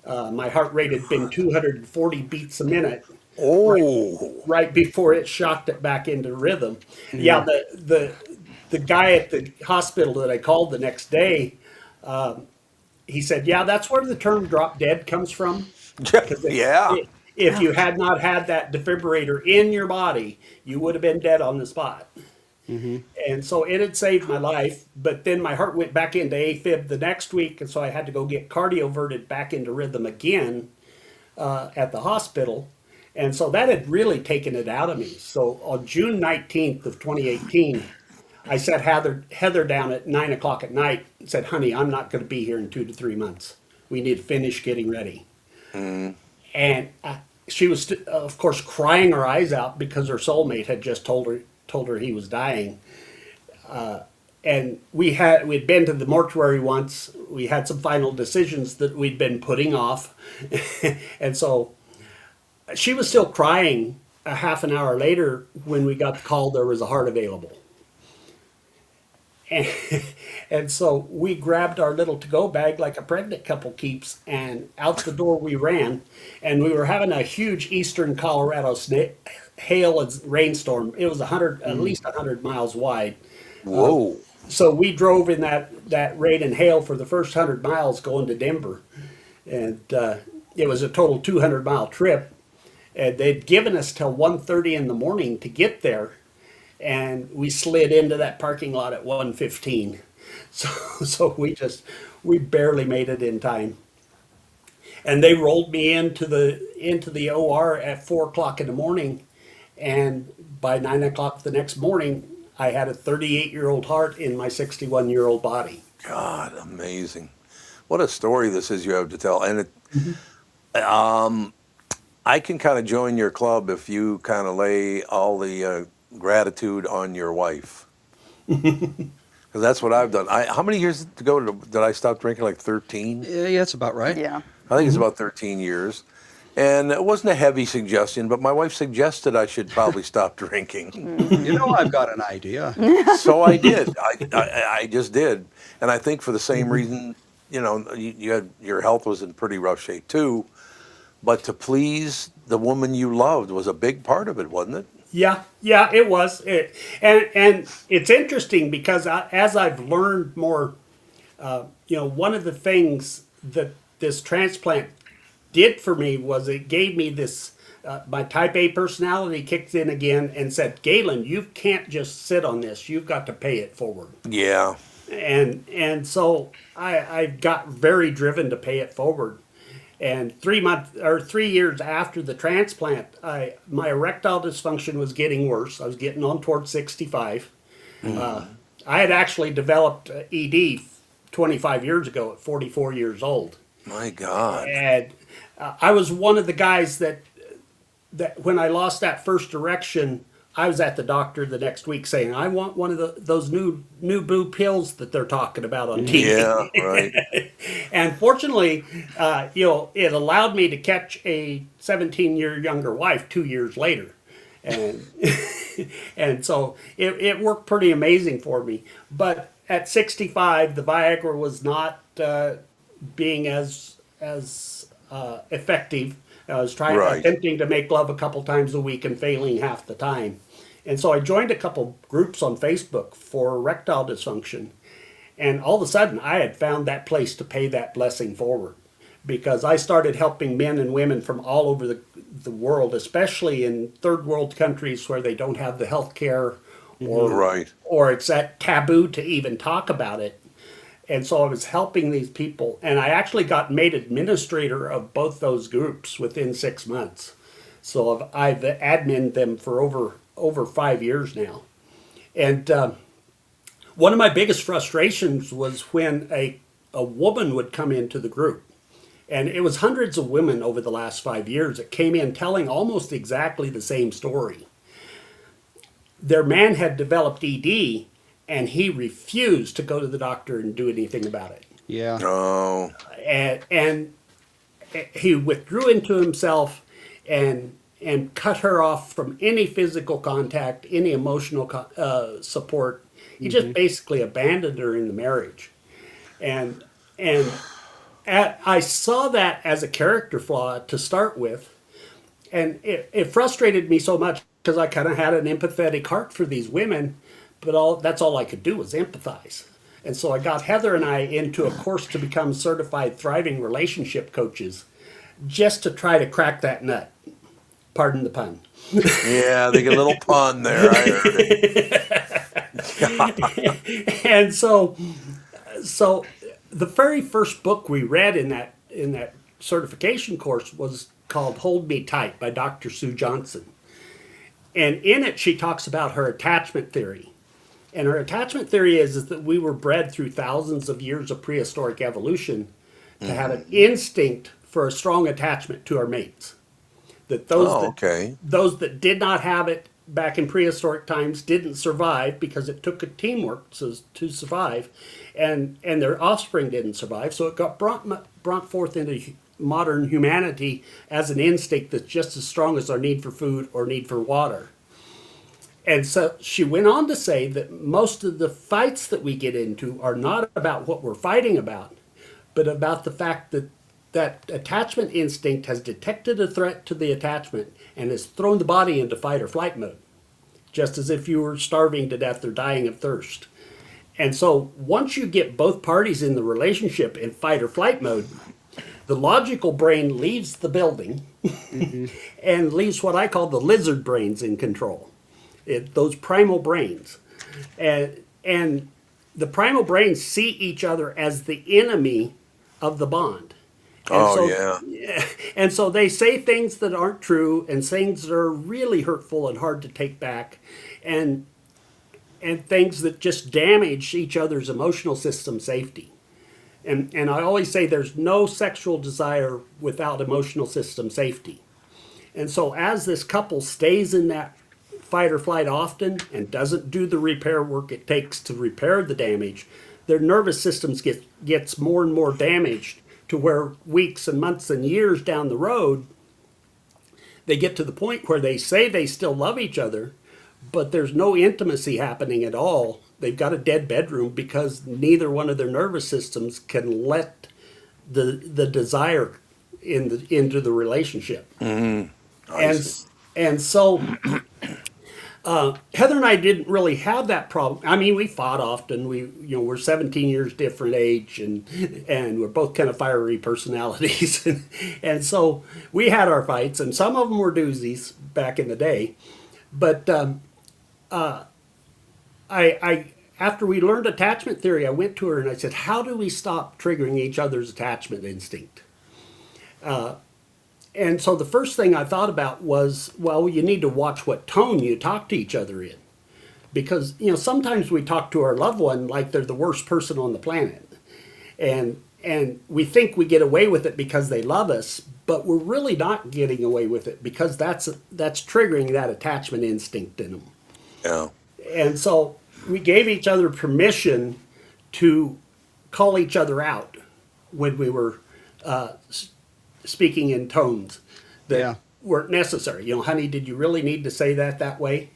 My heart rate had been 240 beats a minute Oh. right before it shocked it back into rhythm. Yeah, the guy at the hospital that I called the next day, he said, "Yeah, that's where the term drop dead comes from. Yeah. If you had not had that defibrillator in your body, you would have been dead on the spot." And so it had saved my life, but then my heart went back into AFib the next week, and so I had to go get cardioverted back into rhythm again at the hospital. And so that had really taken it out of me. So on June 19th of 2018, I sat Heather down at 9 o'clock at night and said, "Honey, I'm not going to be here in 2 to 3 months. We need to finish getting ready." And she was, of course, crying her eyes out because her soulmate had just told her he was dying. And we'd been to the mortuary once. We had some final decisions that we'd been putting off, and so she was still crying a half an hour later when we got the call there was a heart available. And, and so we grabbed our little to-go bag like a pregnant couple keeps, and out the door we ran. And we were having a huge eastern Colorado hail and rainstorm. It was at least 100 miles wide. Whoa. So we drove in that rain and hail for the first 100 miles going to Denver. And it was a total 200-mile trip. And they'd given us till 1:30 in the morning to get there. And we slid into that parking lot at 1:15. So we barely made it in time. And they rolled me into the OR at 4 o'clock in the morning. And by 9 o'clock the next morning, I had a 38-year-old heart in my 61-year-old body. God, amazing. What a story this is you have to tell. And I can kind of join your club if you kind of lay all the gratitude on your wife. Because that's what I've done. How many years ago did I stop drinking? Like 13? Yeah, that's about right. Yeah. I think it's about 13 years. And it wasn't a heavy suggestion, but my wife suggested I should probably stop drinking. You know, I've got an idea. So I did. I just did. And I think for the same reason, you had, your health was in pretty rough shape too. But to please the woman you loved was a big part of it, wasn't it? Yeah, it was. And it's interesting because as I've learned more, one of the things that this transplant did for me was it gave me this, my type A personality kicked in again and said, "Gaylen, you can't just sit on this. You've got to pay it forward." Yeah. And so I got very driven to pay it forward. And 3 years after the transplant, my erectile dysfunction was getting worse. I was getting on towards 65. I had actually developed ED 25 years ago at 44 years old. My God. And I was one of the guys that when I lost that first erection, I was at the doctor the next week saying, "I want one of those new blue pills that they're talking about on TV." Yeah, right. And fortunately, it allowed me to catch a 17-year younger wife 2 years later. and and so it worked pretty amazing for me. But at 65, the Viagra was not being as effective. I was attempting to make love a couple times a week and failing half the time. And so I joined a couple groups on Facebook for erectile dysfunction. And all of a sudden, I had found that place to pay that blessing forward, because I started helping men and women from all over the world, especially in third world countries where they don't have the health care, or it's that taboo to even talk about it. And so I was helping these people, and I actually got made administrator of both those groups within 6 months. So I've admin them for over 5 years now. And one of my biggest frustrations was when a woman would come into the group. And it was hundreds of women over the last 5 years that came in telling almost exactly the same story. Their man had developed ED, and he refused to go to the doctor and do anything about it. Yeah. Oh. And he withdrew into himself and cut her off from any physical contact, any emotional support. He just basically abandoned her in the marriage. And I saw that as a character flaw to start with. And it frustrated me so much because I kind of had an empathetic heart for these women, but that's all I could do was empathize. And so I got Heather and I into a course to become certified thriving relationship coaches, just to try to crack that nut. Pardon the pun. Yeah, they get a little pun there. I heard it. And so the very first book we read in that certification course was called Hold Me Tight by Dr. Sue Johnson. And in it, she talks about her attachment theory. And her attachment theory is that we were bred through thousands of years of prehistoric evolution to have an instinct for a strong attachment to our mates. That those that did not have it back in prehistoric times didn't survive because it took a teamwork to survive, and their offspring didn't survive. So it got brought forth into modern humanity as an instinct that's just as strong as our need for food or need for water. And so she went on to say that most of the fights that we get into are not about what we're fighting about, but about the fact that attachment instinct has detected a threat to the attachment and has thrown the body into fight or flight mode, just as if you were starving to death or dying of thirst. And so once you get both parties in the relationship in fight or flight mode, the logical brain leaves the building and leaves what I call the lizard brains in control. Those primal brains. And the primal brains see each other as the enemy of the bond. And so they say things that aren't true and things that are really hurtful and hard to take back, and things that just damage each other's emotional system safety. And I always say there's no sexual desire without emotional system safety. And so as this couple stays in that fight or flight often and doesn't do the repair work it takes to repair the damage, their nervous systems gets more and more damaged, to where weeks and months and years down the road, they get to the point where they say they still love each other, but there's no intimacy happening at all. They've got a dead bedroom because neither one of their nervous systems can let the desire into the relationship. And so Heather and I didn't really have that problem. I mean, we fought often. We're 17 years different age, and we're both kind of fiery personalities, and so we had our fights, and some of them were doozies back in the day. But I after we learned attachment theory, I went to her and I said, "How do we stop triggering each other's attachment instinct?" And so the first thing I thought about was, well, you need to watch what tone you talk to each other in. Because, sometimes we talk to our loved one like they're the worst person on the planet. And we think we get away with it because they love us, but we're really not getting away with it because that's triggering that attachment instinct in them. Yeah. And so we gave each other permission to call each other out when we were speaking in tones that weren't necessary. You know, honey, did you really need to say that way?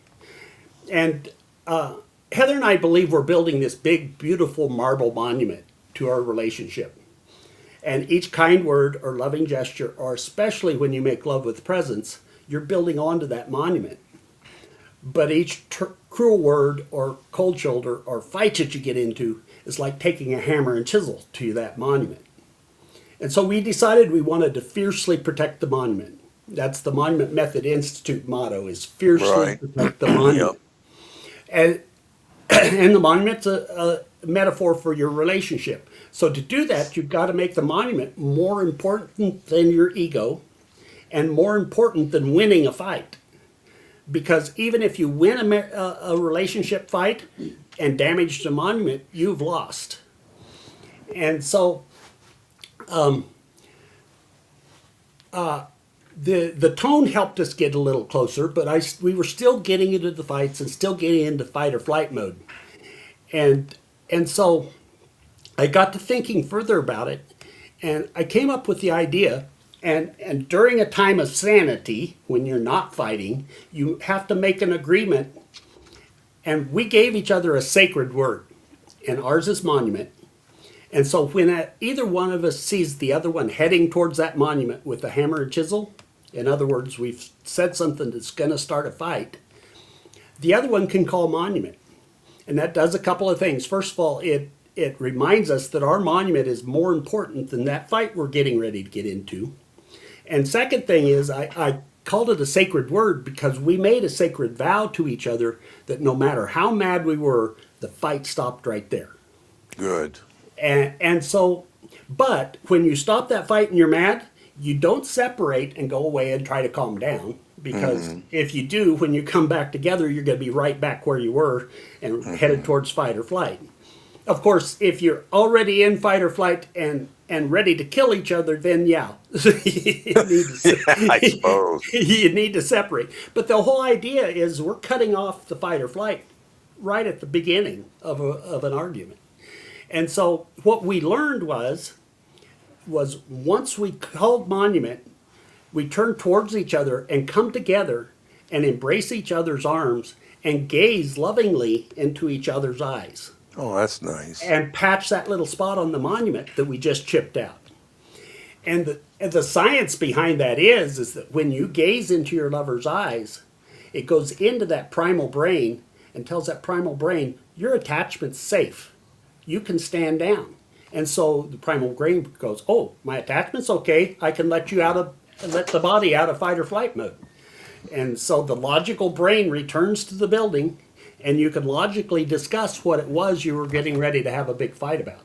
And Heather and I believe we're building this big, beautiful marble monument to our relationship. And each kind word or loving gesture, or especially when you make love with presence, you're building onto that monument. But each cruel word or cold shoulder or fight that you get into is like taking a hammer and chisel to that monument. And so we decided we wanted to fiercely protect the monument. That's the Monument Method Institute motto, is fiercely Right. protect the monument. And the monument's a metaphor for your relationship. So to do that, you've got to make the monument more important than your ego and more important than winning a fight. Because even if you win a relationship fight and damage the monument, you've lost. And so the tone helped us get a little closer, but we were still getting into the fights and still getting into fight or flight mode. And so I got to thinking further about it, and I came up with the idea, and during a time of sanity, when you're not fighting, you have to make an agreement, and we gave each other a sacred word, and ours is monument. And so when either one of us sees the other one heading towards that monument with a hammer and chisel, in other words, we've said something that's going to start a fight, the other one can call monument. And that does a couple of things. First of all, it reminds us that our monument is more important than that fight we're getting ready to get into. And second thing is, I called it a sacred word because we made a sacred vow to each other that no matter how mad we were, the fight stopped right there. Good. And so, but when you stop that fight and you're mad, you don't separate and go away and try to calm down. Because if you do, when you come back together, you're going to be right back where you were and headed towards fight or flight. Of course, if you're already in fight or flight and ready to kill each other, then yeah, I suppose. you need to separate. But the whole idea is we're cutting off the fight or flight right at the beginning of an argument. And so what we learned was once we called monument, we turn towards each other and come together and embrace each other's arms and gaze lovingly into each other's eyes. Oh, that's nice. And patch that little spot on the monument that we just chipped out. And the science behind that is that when you gaze into your lover's eyes, it goes into that primal brain and tells that primal brain, your attachment's safe. You can stand down. And so the primal brain goes, oh, my attachment's okay. I can let the body out of fight or flight mode. And so the logical brain returns to the building, and you can logically discuss what it was you were getting ready to have a big fight about.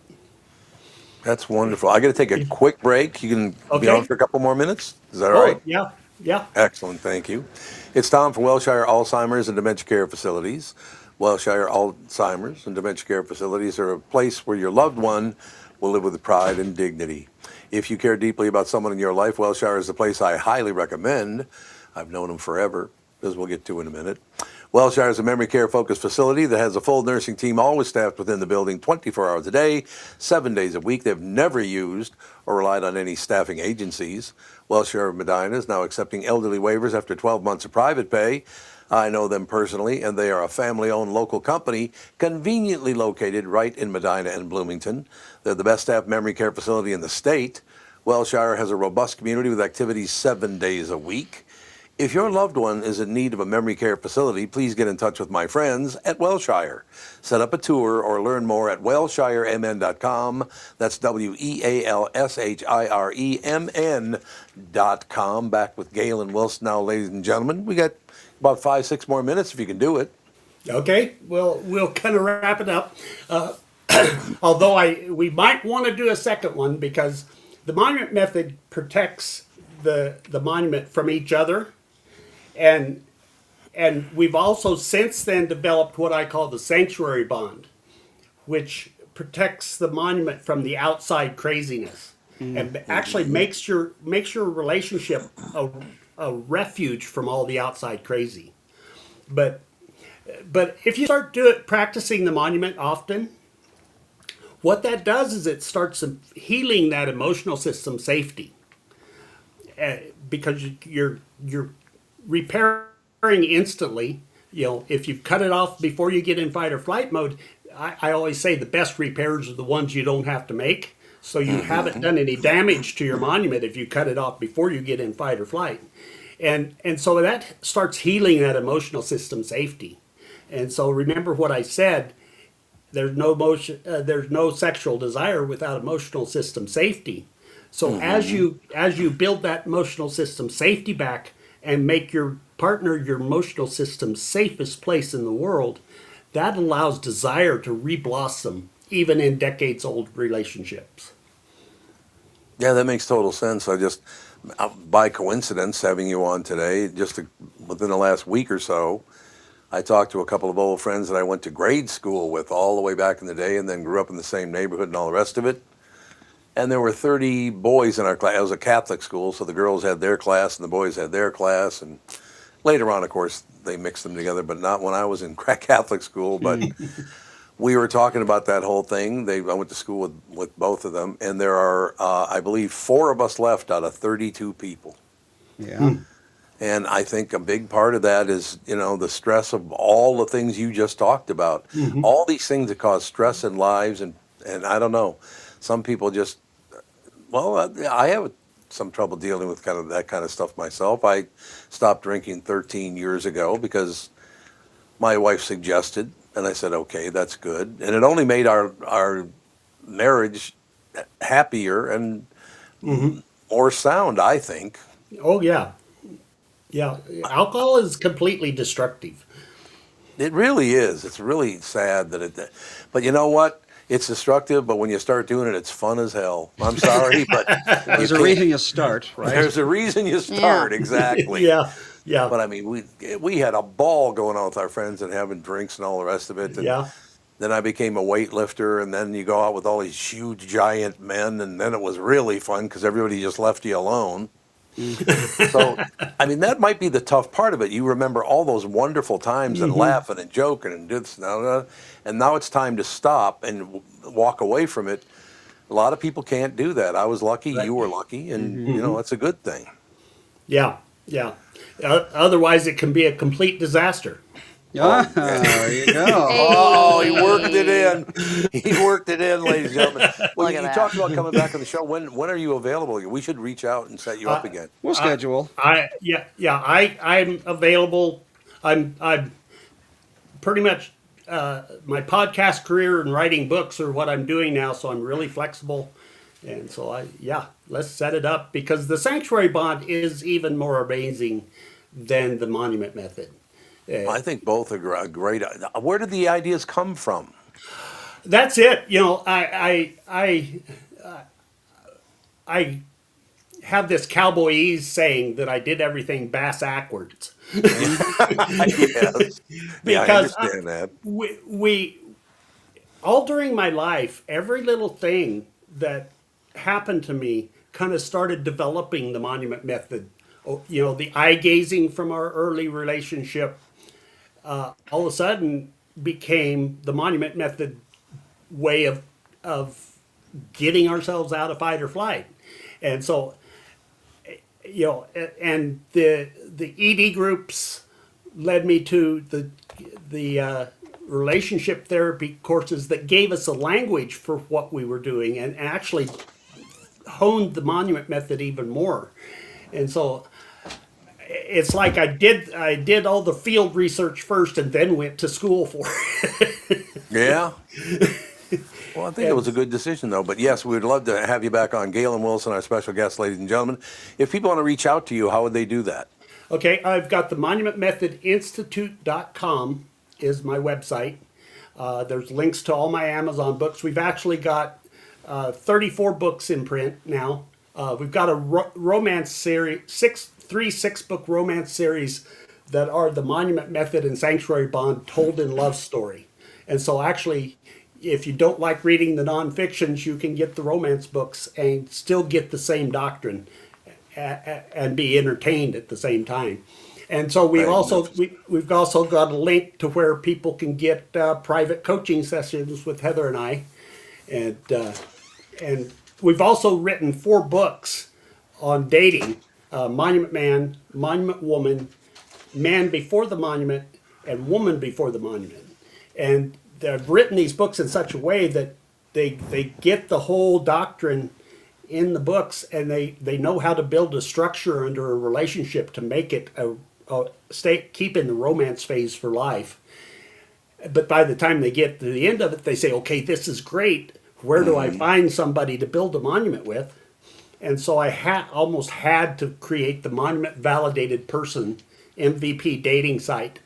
That's wonderful. I got to take a quick break. You can be on for a couple more minutes. Is that all right? Yeah. Excellent. Thank you. It's Tom from Wellshire Alzheimer's and Dementia Care Facilities. Wellshire Alzheimer's and Dementia Care Facilities are a place where your loved one will live with pride and dignity. If you care deeply about someone in your life, Wellshire is the place I highly recommend. I've known them forever, as we'll get to in a minute. Wellshire is a memory care focused facility that has a full nursing team always staffed within the building 24 hours a day, 7 days a week. They've never used or relied on any staffing agencies. Wellshire of Medina is now accepting elderly waivers after 12 months of private pay. I know them personally, and they are a family-owned local company conveniently located right in Medina and Bloomington. They're the best staffed memory care facility in the state. Wellshire has a robust community with activities 7 days a week. If your loved one is in need of a memory care facility, please get in touch with my friends at Wellshire. Set up a tour or learn more at wellshiremn.com. That's WEALSHIREMN.com. Back with Gaylen Wilson now, ladies and gentlemen. We got about 5-6 more minutes if you can do it. Okay, well, we'll kind of wrap it up. Although we might want to do a second one because the monument method protects the monument from each other. And we've also since then developed what I call the sanctuary bond, which protects the monument from the outside craziness and actually makes your relationship a refuge from all the outside crazy. But if you start practicing the monument often, what that does is it starts healing that emotional system safety. because you're repairing instantly. You know, if you've cut it off before you get in fight or flight mode, I always say the best repairs are the ones you don't have to make. So you haven't done any damage to your monument if you cut it off before you get in fight or flight. And so that starts healing that emotional system safety. And so remember what I said, there's no sexual desire without emotional system safety. So as you build that emotional system safety back and make your partner your emotional system's safest place in the world, that allows desire to reblossom even in decades old relationships. Yeah, that makes total sense. By coincidence, having you on today, within the last week or so, I talked to a couple of old friends that I went to grade school with all the way back in the day, and then grew up in the same neighborhood and all the rest of it. And there were 30 boys in our class. It was a Catholic school, so the girls had their class and the boys had their class. And later on, of course, they mixed them together, but not when I was in Catholic school. But we were talking about that whole thing. I went to school with both of them, and there are, I believe, 4 of us left out of 32 people. Yeah. And I think a big part of that is, the stress of all the things you just talked about. All these things that cause stress in lives, and I don't know, some people just, I have some trouble dealing with that kind of stuff myself. I stopped drinking 13 years ago because my wife suggested, and I said, okay, that's good. And it only made our marriage happier and more sound, I think. Oh, yeah. Yeah. Alcohol is completely destructive. It really is. It's really sad but you know what? It's destructive, but when you start doing it, it's fun as hell. I'm sorry, but There's a reason you start, right? There's a reason you start, Yeah. exactly. Yeah. Yeah. But I mean, we had a ball going on with our friends and having drinks and all the rest of it. And Yeah. then I became a weightlifter, and then you go out with all these huge, giant men, and then it was really fun because everybody just left you alone. So, I mean, that might be the tough part of it. You remember all those wonderful times and laughing and joking and this, and now it's time to stop and walk away from it. A lot of people can't do that. I was lucky, Right. you were lucky, and it's a good thing. Yeah. Yeah. Otherwise, it can be a complete disaster. Yeah, there you go. Oh, he worked it in. He worked it in, ladies and gentlemen. Well, Look you at that. talked about coming back on the show. When are you available? We should reach out and set you up again. We'll schedule. I'm available. I'm pretty much my podcast career and writing books are what I'm doing now, so I'm really flexible. And so let's set it up because the sanctuary bond is even more amazing than the monument method. I think both are great. Where did the ideas come from? That's it. I have this cowboyese saying that I did everything bass-ackwards. Yes. Because I understand that. we all during my life, every little thing that happened to me kind of started developing the monument method. The eye gazing from our early relationship all of a sudden became the monument method way of getting ourselves out of fight or flight. And so, and the ED groups led me to the relationship therapy courses that gave us a language for what we were doing and actually honed the monument method even more. And so it's like I did all the field research first and then went to school for it. Yeah. Well, I think it was a good decision, though. But yes, we would love to have you back on. Gaylen Wilson, our special guest, ladies and gentlemen. If people want to reach out to you, how would they do that? Okay, I've got the monumentmethodinstitute.com is my website. There's links to all my Amazon books. We've actually got 34 books in print now. We've got a romance series, three 6-book romance series that are the Monument Method and Sanctuary Bond told in love story. And so actually, if you don't like reading the nonfictions, you can get the romance books and still get the same doctrine and be entertained at the same time. And so we've also got a link to where people can get private coaching sessions with Heather and I. And we've also written 4 books on dating. Monument Man, Monument Woman, Man Before the Monument, and Woman Before the Monument. And they've written these books in such a way that they get the whole doctrine in the books, and they know how to build a structure under a relationship to make it keep in the romance phase for life. But by the time they get to the end of it, they say, okay, this is great. Where do I find somebody to build a monument with? And so I almost had to create the Monument Validated Person MVP dating site,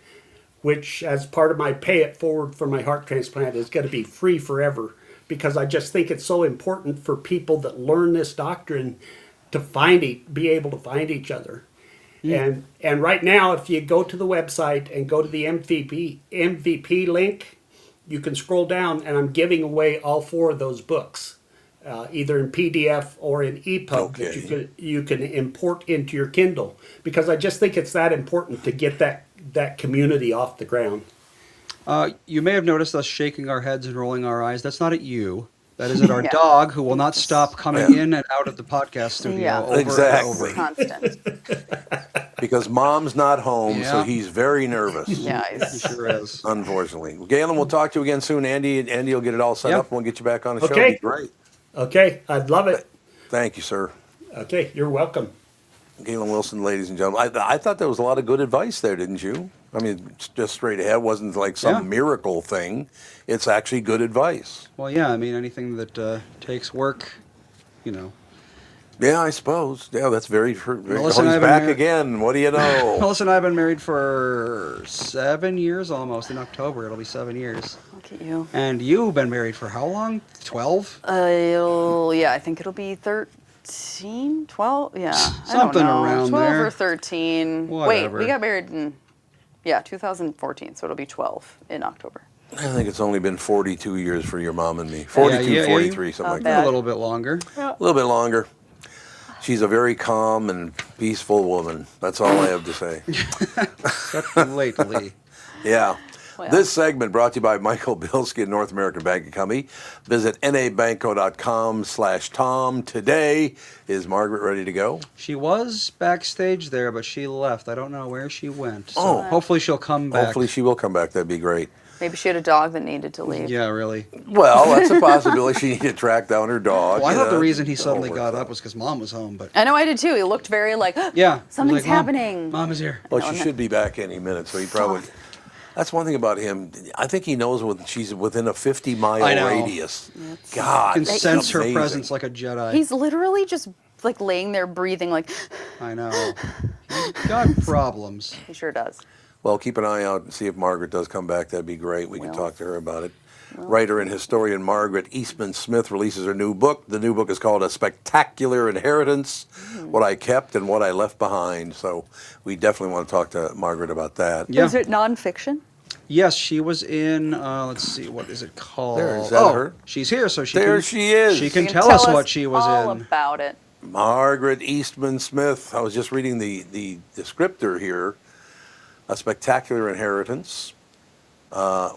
which, as part of my pay it forward for my heart transplant, is going to be free forever, because I just think it's so important for people that learn this doctrine to be able to find each other. And right now, if you go to the website and go to the MVP link, you can scroll down, and I'm giving away all 4 of those books, either in PDF or in EPUB that you can import into your Kindle, because I just think it's that important to get that community off the ground. You may have noticed us shaking our heads and rolling our eyes. That's not at you. That is at our dog, who will not stop coming in and out of the podcast studio over exactly. and over. Constant. Because Mom's not home, so Yeah. he's very nervous. Yeah. He sure is. Unfortunately. Well, Gaylen, we'll talk to you again soon. Andy will get it all set Yep. up, and we'll get you back on the show. Okay. It'd be great. Okay, I'd love it. Thank you, sir. Okay, you're welcome. Gaylen Wilson, ladies and gentlemen. I thought there was a lot of good advice there, didn't you? I mean, just straight ahead. It wasn't like some miracle thing. It's actually good advice. Well, yeah, I mean, anything that takes work, Yeah, I suppose. Yeah, that's very. Melissa and I he's have been back married- again. What do you know? Melissa and I have been married for 7 years almost. In October, it'll be 7 years. Look at you. And you've been married for how long? 12? I think it'll be 13, 12. Yeah, Something I don't know. around 12 there. or 13. Whatever. Wait, we got married in 2014, so it'll be 12 in October. I think it's only been 42 years for your mom and me. 42, 43, something like Not that. A little bit longer. A little bit longer. She's a very calm and peaceful woman. That's all I have to say. Except lately. Yeah. Well. This segment brought to you by Michael Bilski at North American Banking Company. Visit nabanco.com/Tom. Today, is Margaret ready to go? She was backstage there, but she left. I don't know where she went. So hopefully she'll come back. Hopefully she will come back. That'd be great. Maybe she had a dog that needed to leave. Yeah, really. Well, that's a possibility. She needed to track down her dog. Well, I thought the Yeah. reason he suddenly Don't got worry up was because Mom was home, but I know I did too. He looked very like, yeah, something's like, Mom, happening. Mom is here. Well, she should be back any minute, so he probably. That's one thing about him. I think he knows she's within a 50-mile I know. radius. God, Can that's sense her amazing. presence like a Jedi. He's literally just like laying there breathing like I know. He's got problems. he sure does. Well, keep an eye out and see if Margaret does come back. That'd be great. We can Will. talk to her about it. Writer and historian Margaret Eastman Smith releases her new book. The new book is called A Spectacular Inheritance, What I Kept and What I Left Behind. So we definitely want to talk to Margaret about that. Yeah. Is it nonfiction? Yes, she was in. Let's see, what is it called? There, is that her? She's here, so she There can. she is. She can tell us what she was all in. about it. Margaret Eastman Smith. I was just reading the descriptor here. A Spectacular Inheritance,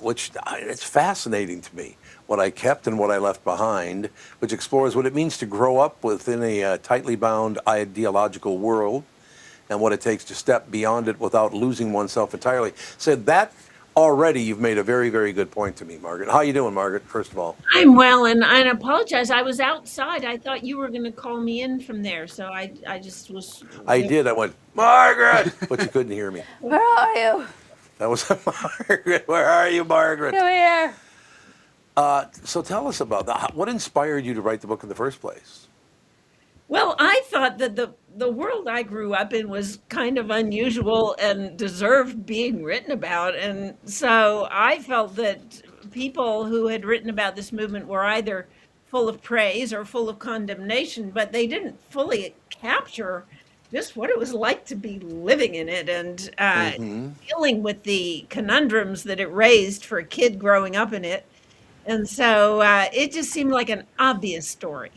which it's fascinating to me. What I Kept and What I Left Behind, which explores what it means to grow up within a tightly bound ideological world and what it takes to step beyond it without losing oneself entirely. So that already you've made a very, very good point to me, Margaret. How you doing, Margaret, first of all? I'm well, and I apologize. I was outside. I thought you were going to call me in from there, so I just was. I did. I went, Margaret! But you couldn't hear me. Where are you? That was Margaret. Where are you, Margaret? Come here. So tell us about that. What inspired you to write the book in the first place? Well, I thought that the world I grew up in was kind of unusual and deserved being written about, and so I felt that people who had written about this movement were either full of praise or full of condemnation, but they didn't fully capture just what it was like to be living in it and dealing with the conundrums that it raised for a kid growing up in it. And so it just seemed like an obvious story.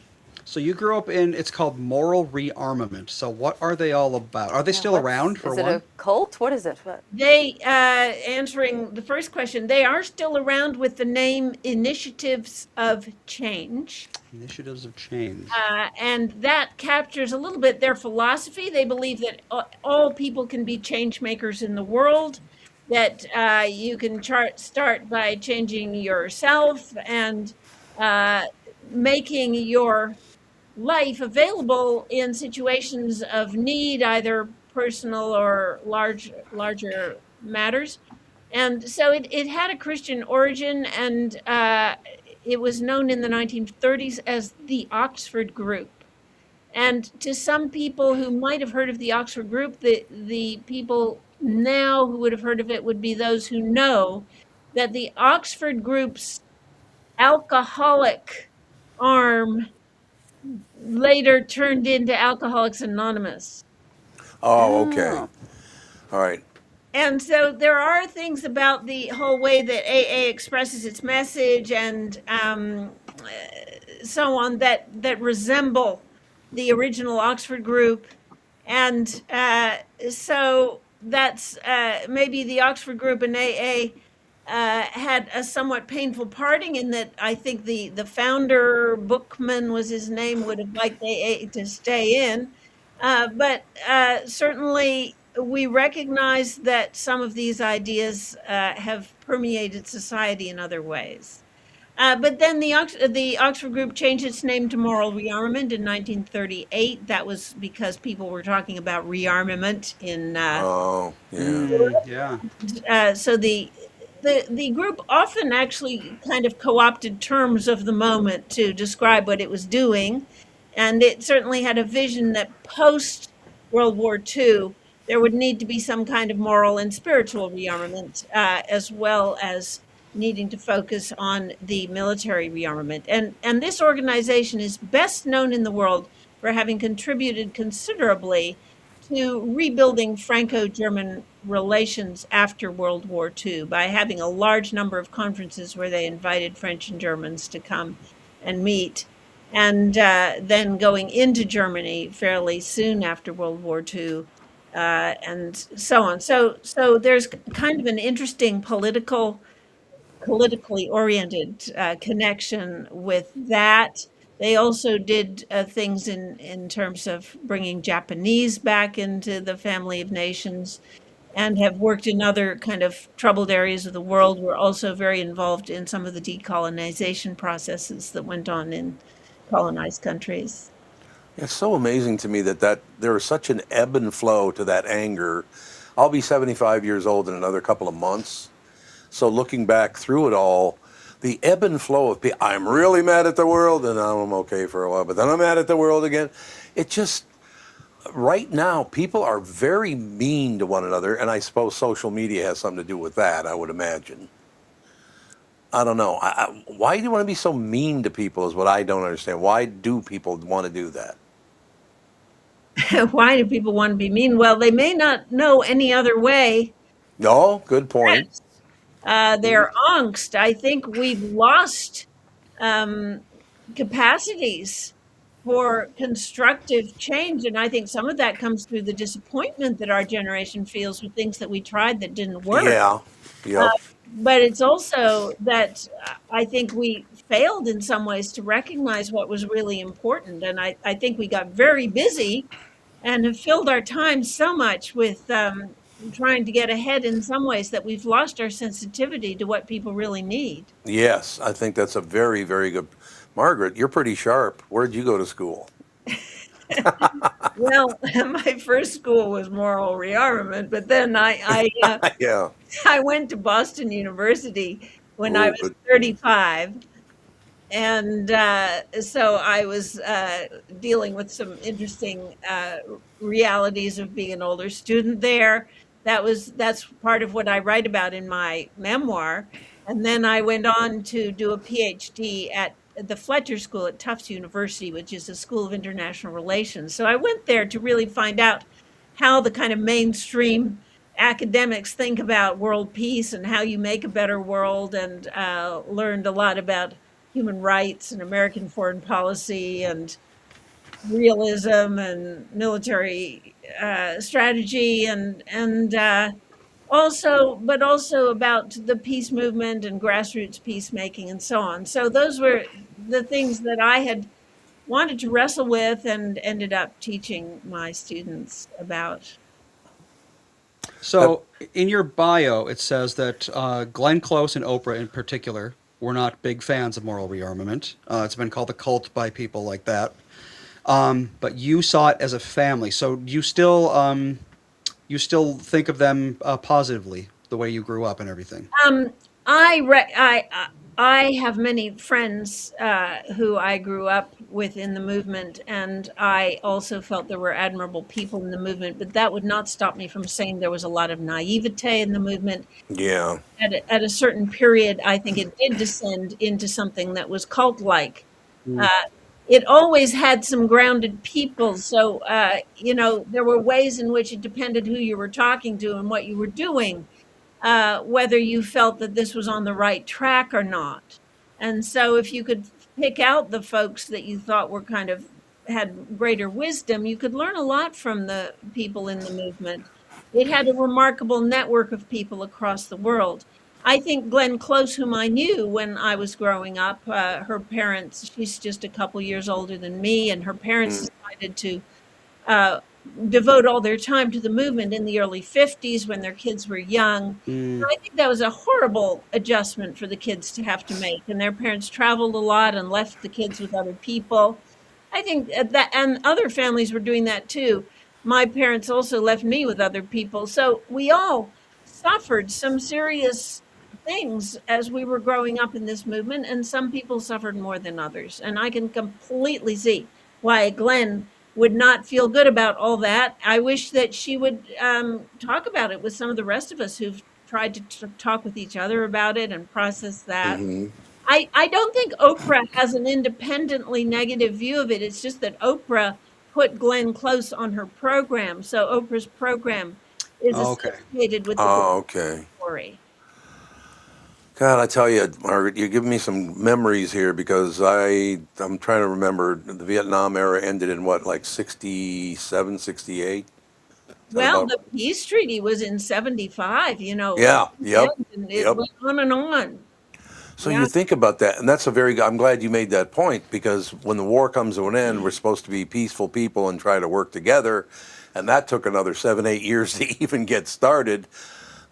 So you grew up in, it's called moral rearmament. So what are they all about? Are they still What's- around for Is it one? a cult? What is it? What? They, answering the first question, they are still around with the name Initiatives of Change. Initiatives of change. And that captures a little bit their philosophy. They believe that all people can be change makers in the world, that you can start by changing yourself and making your life available in situations of need, either personal or larger matters. And so it had a Christian origin, and it was known in the 1930s as the Oxford Group. And to some people who might have heard of the Oxford Group, the people now who would have heard of it would be those who know that the Oxford Group's alcoholic arm later turned into Alcoholics Anonymous. Oh, okay. All right. And so there are things about the whole way that AA expresses its message and so on that resemble the original Oxford Group. And so that's maybe the Oxford Group and AA had a somewhat painful parting in that I think the founder, Bookman was his name, would have liked AA to stay in. But certainly we recognize that some of these ideas have permeated society in other ways. But then the Oxford Group changed its name to Moral Rearmament in 1938. That was because people were talking about rearmament in. Oh, yeah. Yeah. So the group often actually kind of co-opted terms of the moment to describe what it was doing, and it certainly had a vision that post World War II there would need to be some kind of moral and spiritual rearmament, as well as needing to focus on the military rearmament. And this organization is best known in the world for having contributed considerably to rebuilding Franco-German relations after World War II by having a large number of conferences where they invited French and Germans to come and meet. And then going into Germany fairly soon after World War II, and so on. So there's kind of an interesting politically oriented connection with that. They also did things in terms of bringing Japanese back into the family of nations, and have worked in other kind of troubled areas of the world. We're also very involved in some of the decolonization processes that went on in colonized countries. It's so amazing to me that there is such an ebb and flow to that anger. I'll be 75 years old in another couple of months. So looking back through it all, the ebb and flow of people, I'm really mad at the world, and now I'm okay for a while, but then I'm mad at the world again. It just, right now, people are very mean to one another, and I suppose social media has something to do with that, I would imagine. I don't know. Why do you want to be so mean to people is what I don't understand. Why do people want to do that? Why do people want to be mean? Well, they may not know any other way. No, good point. Their angst. I think we've lost capacities for constructive change, and I think some of that comes through the disappointment that our generation feels with things that we tried that didn't work. Yeah. Yep. But it's also that I think we failed in some ways to recognize what was really important. And I think we got very busy and have filled our time so much with trying to get ahead in some ways that we've lost our sensitivity to what people really need. Yes, I think that's a very, very good. Margaret, you're pretty sharp. Where'd you go to school? Well, my first school was moral rearmament, but then Yeah. I went to Boston University when I was good. 35. And so I was dealing with some interesting realities of being an older student there. That's part of what I write about in my memoir. And then I went on to do a PhD at the Fletcher School at Tufts University, which is a school of international relations. So I went there to really find out how the kind of mainstream academics think about world peace and how you make a better world, and learned a lot about human rights and American foreign policy and realism and military strategy, and also about the peace movement and grassroots peacemaking and so on. So those were the things that I had wanted to wrestle with and ended up teaching my students about. So in your bio, it says that Glenn Close and Oprah in particular were not big fans of moral rearmament. It's been called a cult by people like that. But you saw it as a family. So you still think of them positively, the way you grew up and everything. I have many friends who I grew up with in the movement, and I also felt there were admirable people in the movement, but that would not stop me from saying there was a lot of naivete in the movement. Yeah. At a certain period, I think it did descend into something that was cult-like. It always had some grounded people, so there were ways in which it depended who you were talking to and what you were doing, whether you felt that this was on the right track or not. And so if you could pick out the folks that you thought were kind of had greater wisdom, you could learn a lot from the people in the movement. It had a remarkable network of people across the world. I think Glenn Close, whom I knew when I was growing up, her parents, she's just a couple years older than me, and her parents decided to devote all their time to the movement in the early 50s when their kids were young. And I think that was a horrible adjustment for the kids to have to make. And their parents traveled a lot and left the kids with other people. I think that, and other families were doing that too. My parents also left me with other people. So we all suffered some serious things as we were growing up in this movement, and some people suffered more than others. And I can completely see why Glenn would not feel good about all that. I wish that she would talk about it with some of the rest of us who've tried to talk with each other about it and process that. I don't think Oprah has an independently negative view of it. It's just that Oprah put Glenn Close on her program. So Oprah's program is associated with the Okay. story. God, I tell you, Margaret, you're giving me some memories here because I'm trying to remember the Vietnam era ended in what, like 67, 68? Well, the peace treaty was in 75, Yeah, yep, and it went on and on. So you think about that, and that's I'm glad you made that point, because when the war comes to an end, we're supposed to be peaceful people and try to work together, and that took another 7, 8 years to even get started.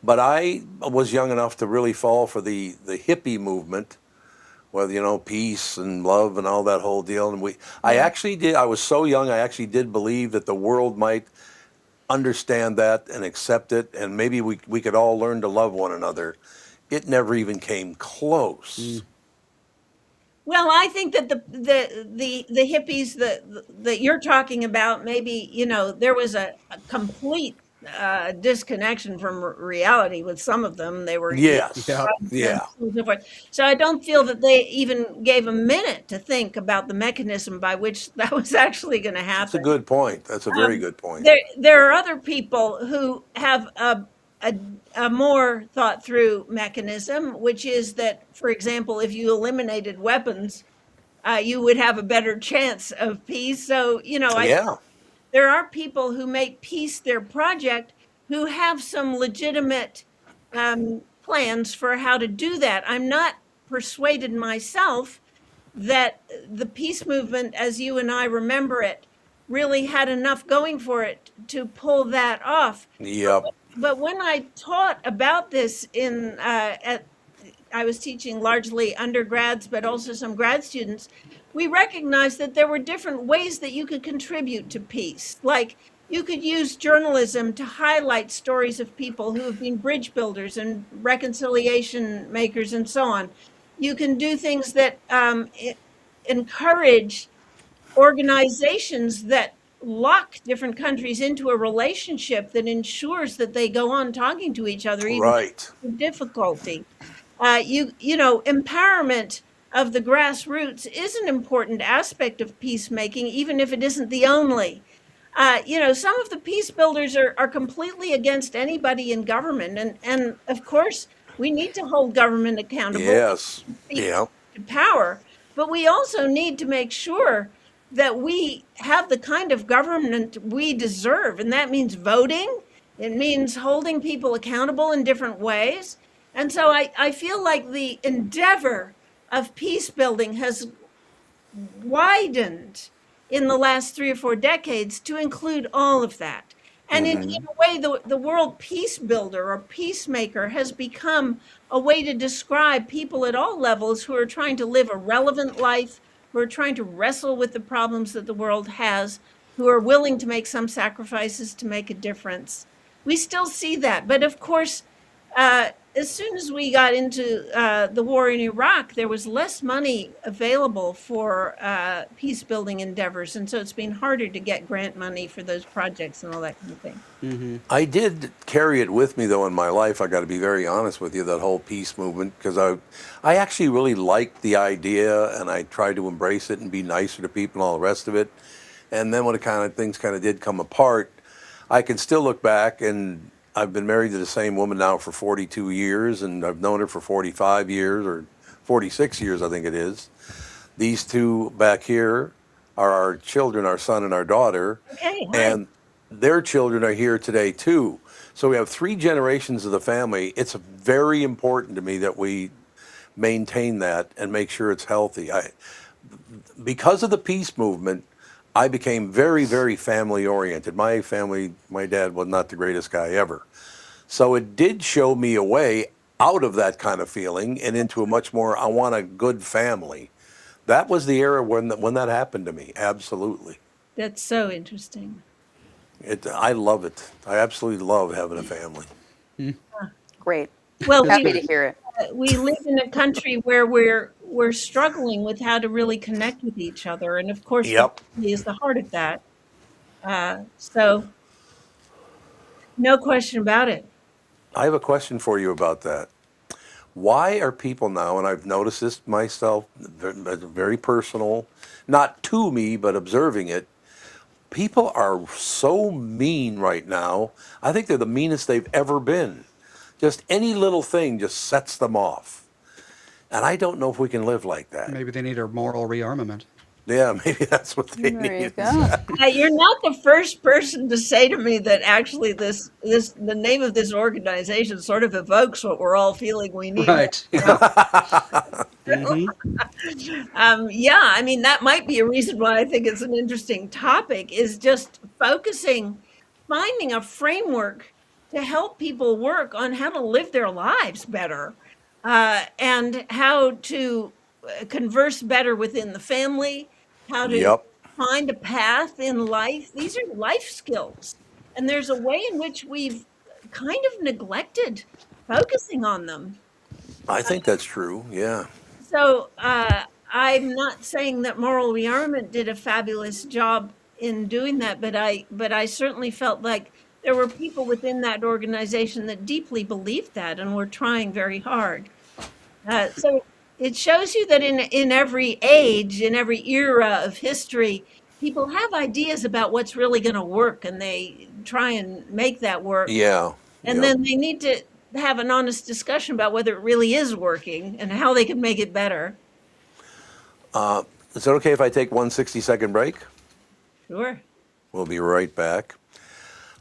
But I was young enough to really fall for the hippie movement, where peace and love and all that whole deal. And I actually did. I was so young. I actually did believe that the world might understand that and accept it, and maybe we could all learn to love one another. It never even came close. Well, I think that the hippies that you're talking about, maybe there was a complete disconnection from reality with some of them. They were Yes, yeah. and so forth. So I don't feel that they even gave a minute to think about the mechanism by which that was actually going to happen. That's a good point. That's a very good point. There are other people who have a more thought through mechanism, which is that, for example, if you eliminated weapons, you would have a better chance of peace. So, there are people who make peace their project who have some legitimate plans for how to do that. I'm not persuaded myself that the peace movement, as you and I remember it, really had enough going for it to pull that off. Yep. But when I taught about this I was teaching largely undergrads, but also some grad students, we recognized that there were different ways that you could contribute to peace. Like, you could use journalism to highlight stories of people who have been bridge builders and reconciliation makers and so on. You can do things that encourage organizations that lock different countries into a relationship that ensures that they go on talking to each other even with difficulty. Empowerment of the grassroots is an important aspect of peacemaking, even if it isn't the only. Some of the peace builders are completely against anybody in government, and of course we need to hold government accountable. Yes. Yeah. To power, but we also need to make sure that we have the kind of government we deserve. And that means voting, it means holding people accountable in different ways. And so I feel like the endeavor of peace building has widened in the last 3 or 4 decades to include all of that. And in a way, the world peace builder or peacemaker has become a way to describe people at all levels who are trying to live a relevant life, who are trying to wrestle with the problems that the world has, who are willing to make some sacrifices to make a difference. We still see that. But of course, as soon as we got into the war in Iraq, there was less money available for peace building endeavors. And so it's been harder to get grant money for those projects and all that kind of thing. I did carry it with me, though, in my life. I got to be very honest with you, that whole peace movement, because I actually really liked the idea, and I tried to embrace it and be nicer to people and all the rest of it. And then when things did come apart, I can still look back, and I've been married to the same woman now for 42 years, and I've known her for 45 years, or 46 years, I think it is. These two back here are our children, our son and our daughter. Okay, hi. And their children are here today, too. So we have 3 generations of the family. It's very important to me that we maintain that and make sure it's healthy. Because of the peace movement, I became very, very family oriented. My family, my dad was not the greatest guy ever. So it did show me a way out of that kind of feeling and into a much more, I want a good family. That was the era when that happened to me, absolutely. That's so interesting. I love it. I absolutely love having a family. Great. Well, Happy to hear it. we live in a country where we're struggling with how to really connect with each other, and of course, Yep. family is the heart of that. So, no question about it. I have a question for you about that. Why are people now, and I've noticed this myself, very personal, not to me, but observing it, people are so mean right now. I think they're the meanest they've ever been. Just any little thing just sets them off. And I don't know if we can live like that. Maybe they need a moral rearmament. Yeah, maybe that's what they There you need. go. You're not the first person to say to me that actually the name of this organization sort of evokes what we're all feeling we need. Right. Yeah, I mean, that might be a reason why I think it's an interesting topic, is just finding a framework to help people work on how to live their lives better, and how to converse better within the family, how to Yep. find a path in life. These are life skills. And there's a way in which we've kind of neglected focusing on them. I think that's true, yeah. So I'm not saying that Moral Rearmament did a fabulous job in doing that, but I certainly felt like there were people within that organization that deeply believed that and were trying very hard. So it shows you that in every age, in every era of history, people have ideas about what's really going to work, and they try and make that work. Yeah. And Yep. then they need to have an honest discussion about whether it really is working and how they can make it better. Is it okay if I take one 60-second break? Sure. We'll be right back.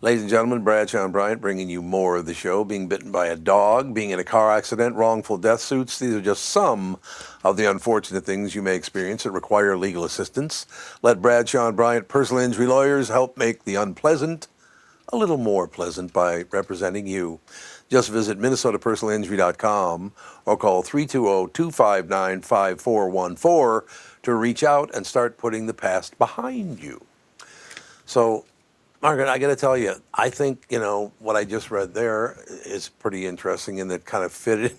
Ladies and gentlemen, Bradshaw and Bryant bringing you more of the show. Being bitten by a dog, being in a car accident, wrongful death suits. These are just some of the unfortunate things you may experience that require legal assistance. Let Bradshaw and Bryant personal injury lawyers help make the unpleasant a little more pleasant by representing you. Just visit minnesotapersonalinjury.com or call 320-259-5414 to reach out and start putting the past behind you. So, Margaret, I got to tell you, I think, what I just read there is pretty interesting, and that kind of fit in.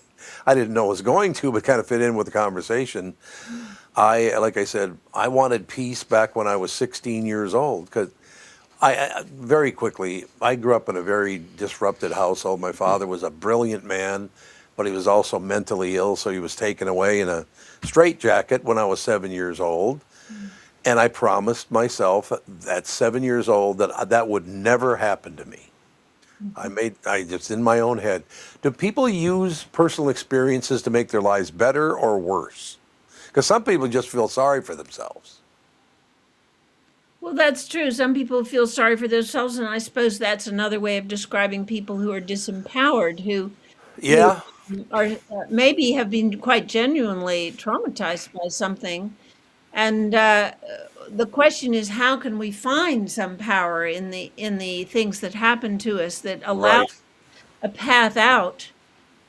I didn't know it was going to, but kind of fit in with the conversation. Like I said, I wanted peace back when I was 16 years old, because I very quickly, I grew up in a very disrupted household. My father was a brilliant man, but he was also mentally ill, so he was taken away in a straitjacket when I was 7 years old. And I promised myself at 7 years old that would never happen to me. I just in my own head. Do people use personal experiences to make their lives better or worse? Because some people just feel sorry for themselves. Well, that's true. Some people feel sorry for themselves, and I suppose that's another way of describing people who are disempowered, who Yeah, are maybe have been quite genuinely traumatized by something. And the question is, how can we find some power in the things that happen to us that allow right. a path out?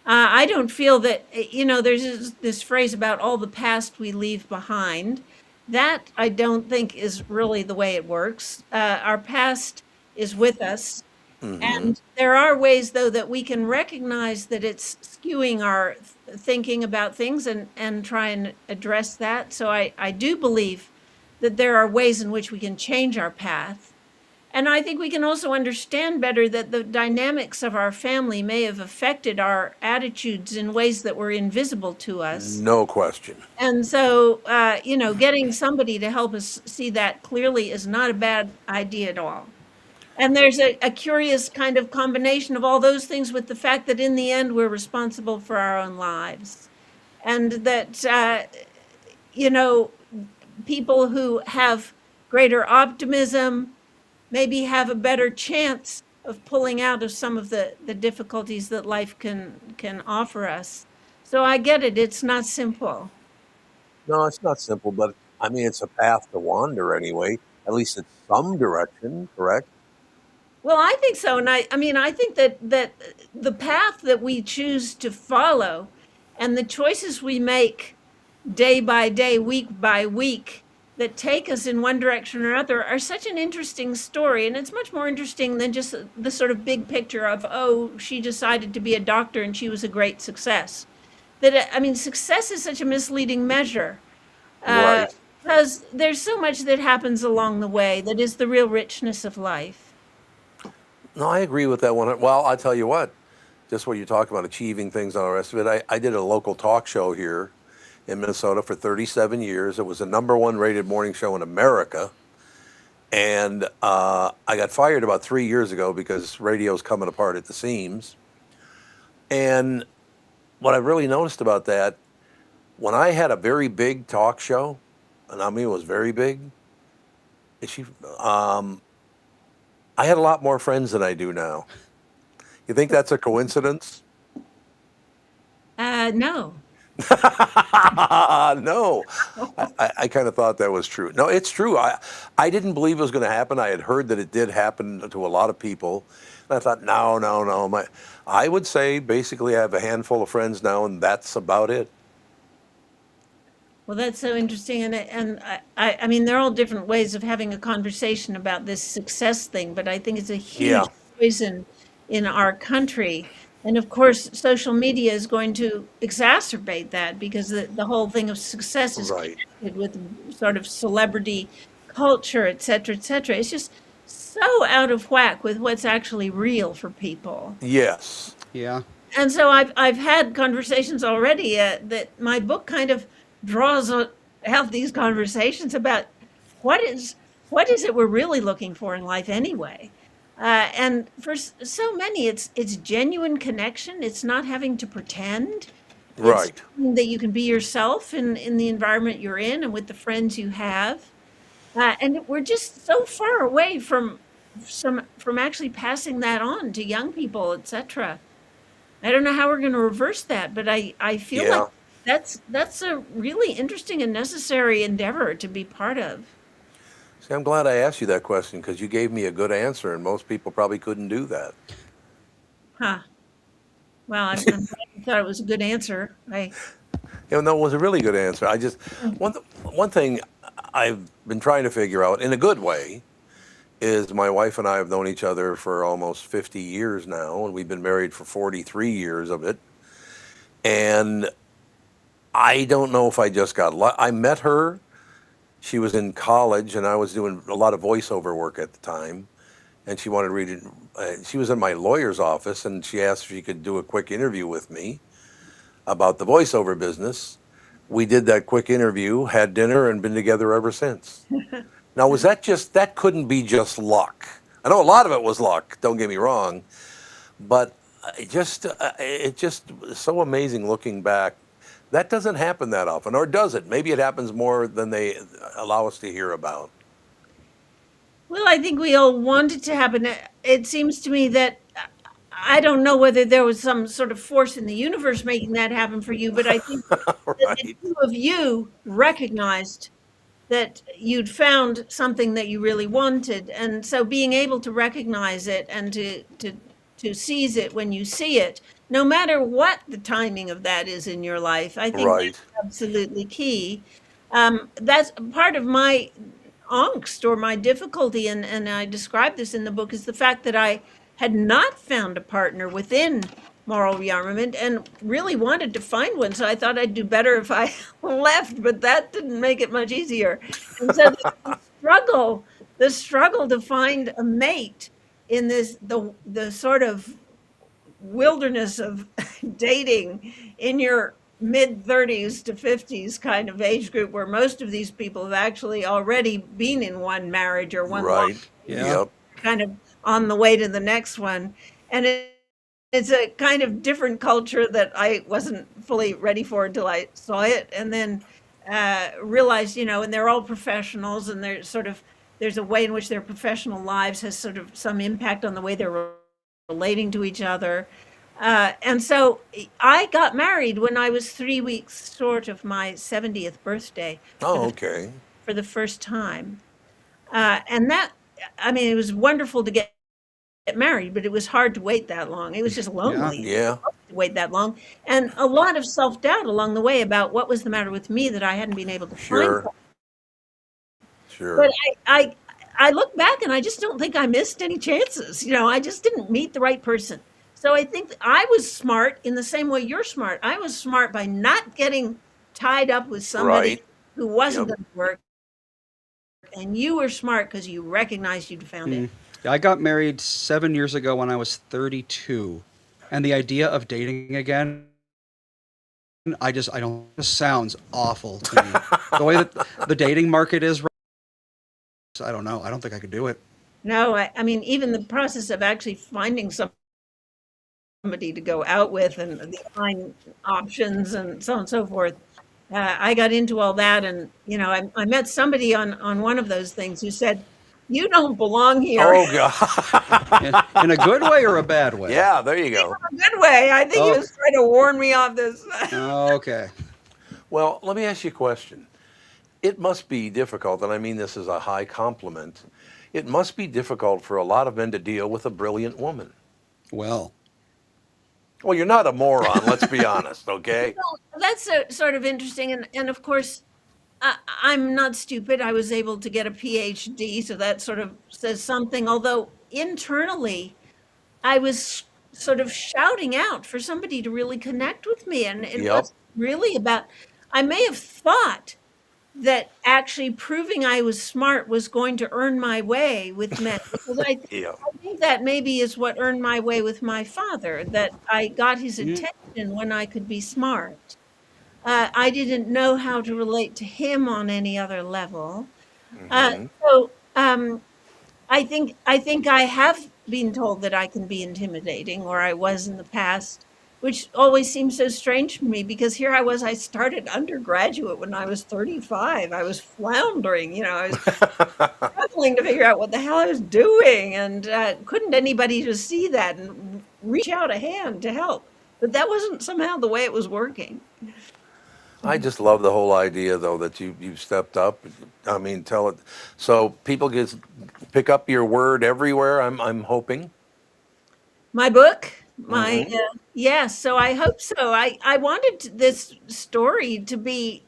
I don't feel that, there's this phrase about all the past we leave behind. That I don't think is really the way it works. Our past is with us. Hmm. And there are ways, though, that we can recognize that it's skewing our thinking about things and try and address that. So I do believe that there are ways in which we can change our path. And I think we can also understand better that the dynamics of our family may have affected our attitudes in ways that were invisible to us. No question. And so, getting somebody to help us see that clearly is not a bad idea at all. And there's a curious kind of combination of all those things with the fact that in the end, we're responsible for our own lives. And that, you know, people who have greater optimism maybe have a better chance of pulling out of some of the difficulties that life can offer us. So I get it. It's not simple. No, it's not simple, but I mean, it's a path to wander anyway. At least it's some direction, correct? Well, I think so, and I mean, I think that the path that we choose to follow, and the choices we make day by day, week by week, that take us in one direction or other, are such an interesting story, and it's much more interesting than just the sort of big picture of, oh, she decided to be a doctor and she was a great success. I mean, success is such a misleading measure. Uh, Right. because there's so much that happens along the way that is the real richness of life. No, I agree with that one. Well, I tell you what, just what you talk about achieving things and all the rest of it. I did a local talk show here in Minnesota for 37 years. It was the number one rated morning show in America. And I got fired about 3 years ago because radio's coming apart at the seams. And what I really noticed about that, when I had a very big talk show, and I mean it was very big, she, um, I had a lot more friends than I do now. You think that's a coincidence? No. No, I kind of thought that was true. No, it's true. I didn't believe it was going to happen. I had heard that it did happen to a lot of people. And I thought, no, no, no. I would say basically I have a handful of friends now, and that's about it. Well, that's so interesting, and I mean, there are all different ways of having a conversation about this success thing, but I think it's a huge Yeah, poison in our country, and of course, social media is going to exacerbate that because the whole thing of success is right. connected with sort of celebrity culture, et cetera, et cetera. It's just so out of whack with what's actually real for people. Yes. Yeah. And so I've had conversations already that my book kind of draws out these conversations about what is what is it we're really looking for in life anyway. And for so many, it's genuine connection. It's not having to pretend. It's Right. that you can be yourself in the environment you're in and with the friends you have. And we're just so far away from actually passing that on to young people, etc. I don't know how we're going to reverse that, but I feel like Yeah. that's a really interesting and necessary endeavor to be part of. See, I'm glad I asked you that question because you gave me a good answer, and most people probably couldn't do that. Huh. Well, I'm glad you thought it was a good answer. No, it was a really good answer. I just one thing I've been trying to figure out in a good way is my wife and I have known each other for almost 50 years now, and we've been married for 43 years of it. And I don't know if I just got I met her. She was in college, and I was doing a lot of voiceover work at the time. And she wanted to read it. She was in my lawyer's office, and she asked if she could do a quick interview with me about the voiceover business. We did that quick interview, had dinner, and been together ever since. Now, was that just, that couldn't be just luck? I know a lot of it was luck, don't get me wrong, but it just was so amazing looking back. That doesn't happen that often, or does it? Maybe it happens more than they allow us to hear about. Well, I think we all want it to happen. It seems to me that I don't know whether there was some sort of force in the universe making that happen for you, but I think that the Right. two of you recognized that you'd found something that you really wanted, and so being able to recognize it and to seize it when you see it, no matter what the timing of that is in your life, I think Right. that's absolutely key. That's part of my angst or my difficulty, and I describe this in the book, is the fact that I had not found a partner within moral rearmament and really wanted to find one. So I thought I'd do better if I left, but that didn't make it much easier. And so the struggle to find a mate in the sort of wilderness of dating in your mid 30s to 50s kind of age group, where most of these people have actually already been in one marriage or one long, Right. Yeah. Yep. kind of on the way to the next one. And it's a kind of different culture that I wasn't fully ready for until I saw it, and then realized, and they're all professionals, and there's a way in which their professional lives has sort of some impact on the way they're relating to each other. And so I got married when I was 3 weeks short of my 70th birthday Oh, okay. for the first time. And that, I mean, it was wonderful to get married, but it was hard to wait that long. It was just lonely Yeah. to wait that long. And a lot of self-doubt along the way about what was the matter with me that I hadn't been able to find. Sure. Sure. But I look back and I just don't think I missed any chances. I just didn't meet the right person. So I think I was smart in the same way you're smart. I was smart by not getting tied up with somebody Right. who wasn't Yep. going to work. And you were smart because you recognized you'd found it. I got married 7 years ago when I was 32, and the idea of dating again, I don't. This sounds awful to me. The way that the dating market is, I don't know. I don't think I could do it. No, I mean, even the process of actually finding somebody to go out with and the find options and so on and so forth. I got into all that, and I met somebody on one of those things who said, "You don't belong here." Oh God. In a good way or a bad way? Yeah. There you go. In a good way. I think he was trying to warn me off this. Okay. Well, let me ask you a question. It must be difficult, and I mean this as a high compliment. It must be difficult for a lot of men to deal with a brilliant woman. Well, Well, you're not a moron, let's be honest, okay? Well, that's sort of interesting, and of course, I'm not stupid. I was able to get a PhD, so that sort of says something. Although internally, I was sort of shouting out for somebody to really connect with me, and it Yep. was really about. I may have thought that actually proving I was smart was going to earn my way with men, because Yeah. I think that maybe is what earned my way with my father, that I got his attention when I could be smart. I didn't know how to relate to him on any other level. So I think I have been told that I can be intimidating, or I was in the past, which always seems so strange to me, because here I started undergraduate when I was 35. I was floundering, I was struggling to figure out what the hell I was doing, and couldn't anybody just see that and reach out a hand to help? But that wasn't somehow the way it was working. I just love the whole idea, though, that you've stepped up. I mean, tell it. So people pick up your word everywhere, I'm hoping. My book, yes, so I hope so. I wanted this story to be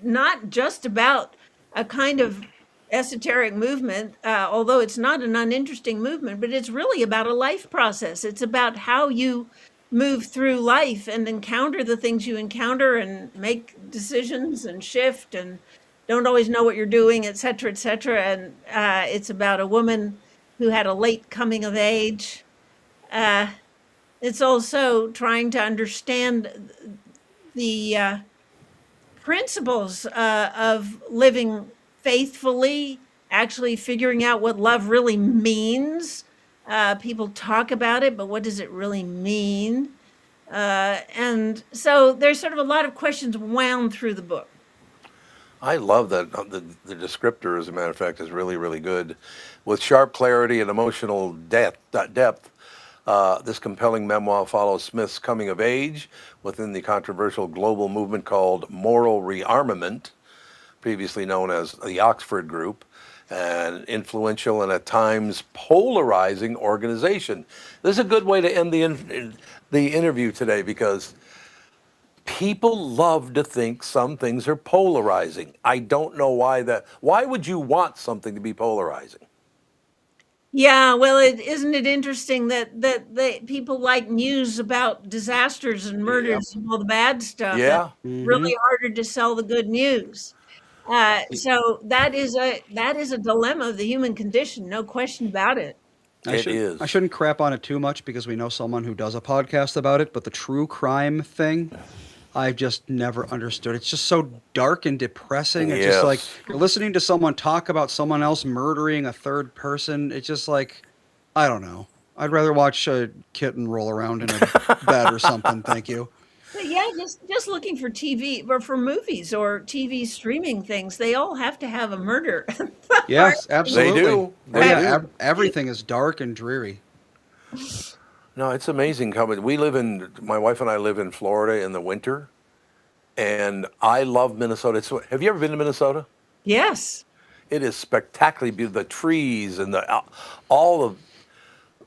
not just about a kind of esoteric movement, although it's not an uninteresting movement, but it's really about a life process. It's about how you move through life and encounter the things you encounter and make decisions and shift and don't always know what you're doing, et cetera, et cetera. And it's about a woman who had a late coming of age. It's also trying to understand the principles of living faithfully, actually figuring out what love really means. People talk about it, but what does it really mean? And so there's sort of a lot of questions wound through the book. I love that the descriptor, as a matter of fact, is really, really good. With sharp clarity and emotional depth, this compelling memoir follows Smith's coming of age within the controversial global movement called moral rearmament, previously known as the Oxford Group, an influential and at times polarizing organization. This is a good way to end the interview today, because people love to think some things are polarizing. I don't know why that. Why would you want something to be polarizing? Yeah, well, isn't it interesting that people like news about disasters and Yep. murders and all the bad stuff, and Yeah. Hmm. really harder to sell the good news. So that is a dilemma of the human condition, no question about it. It I is. shouldn't crap on it too much because we know someone who does a podcast about it, but the true crime thing, I've just never understood. It's just so dark and depressing. It's just like Yes. you're listening to someone talk about someone else murdering a third person. It's just like, I don't know. I'd rather watch a kitten roll around in a bed or something. Thank you. But yeah, just looking for TV or for movies or TV streaming things, they all have to have a murder. Part Yes, They absolutely. do. Oh They yeah, do. everything is dark and dreary. No, it's amazing coming. My wife and I live in Florida in the winter, and I love Minnesota. Have you ever been to Minnesota? Yes. It is spectacularly beautiful. The trees and all the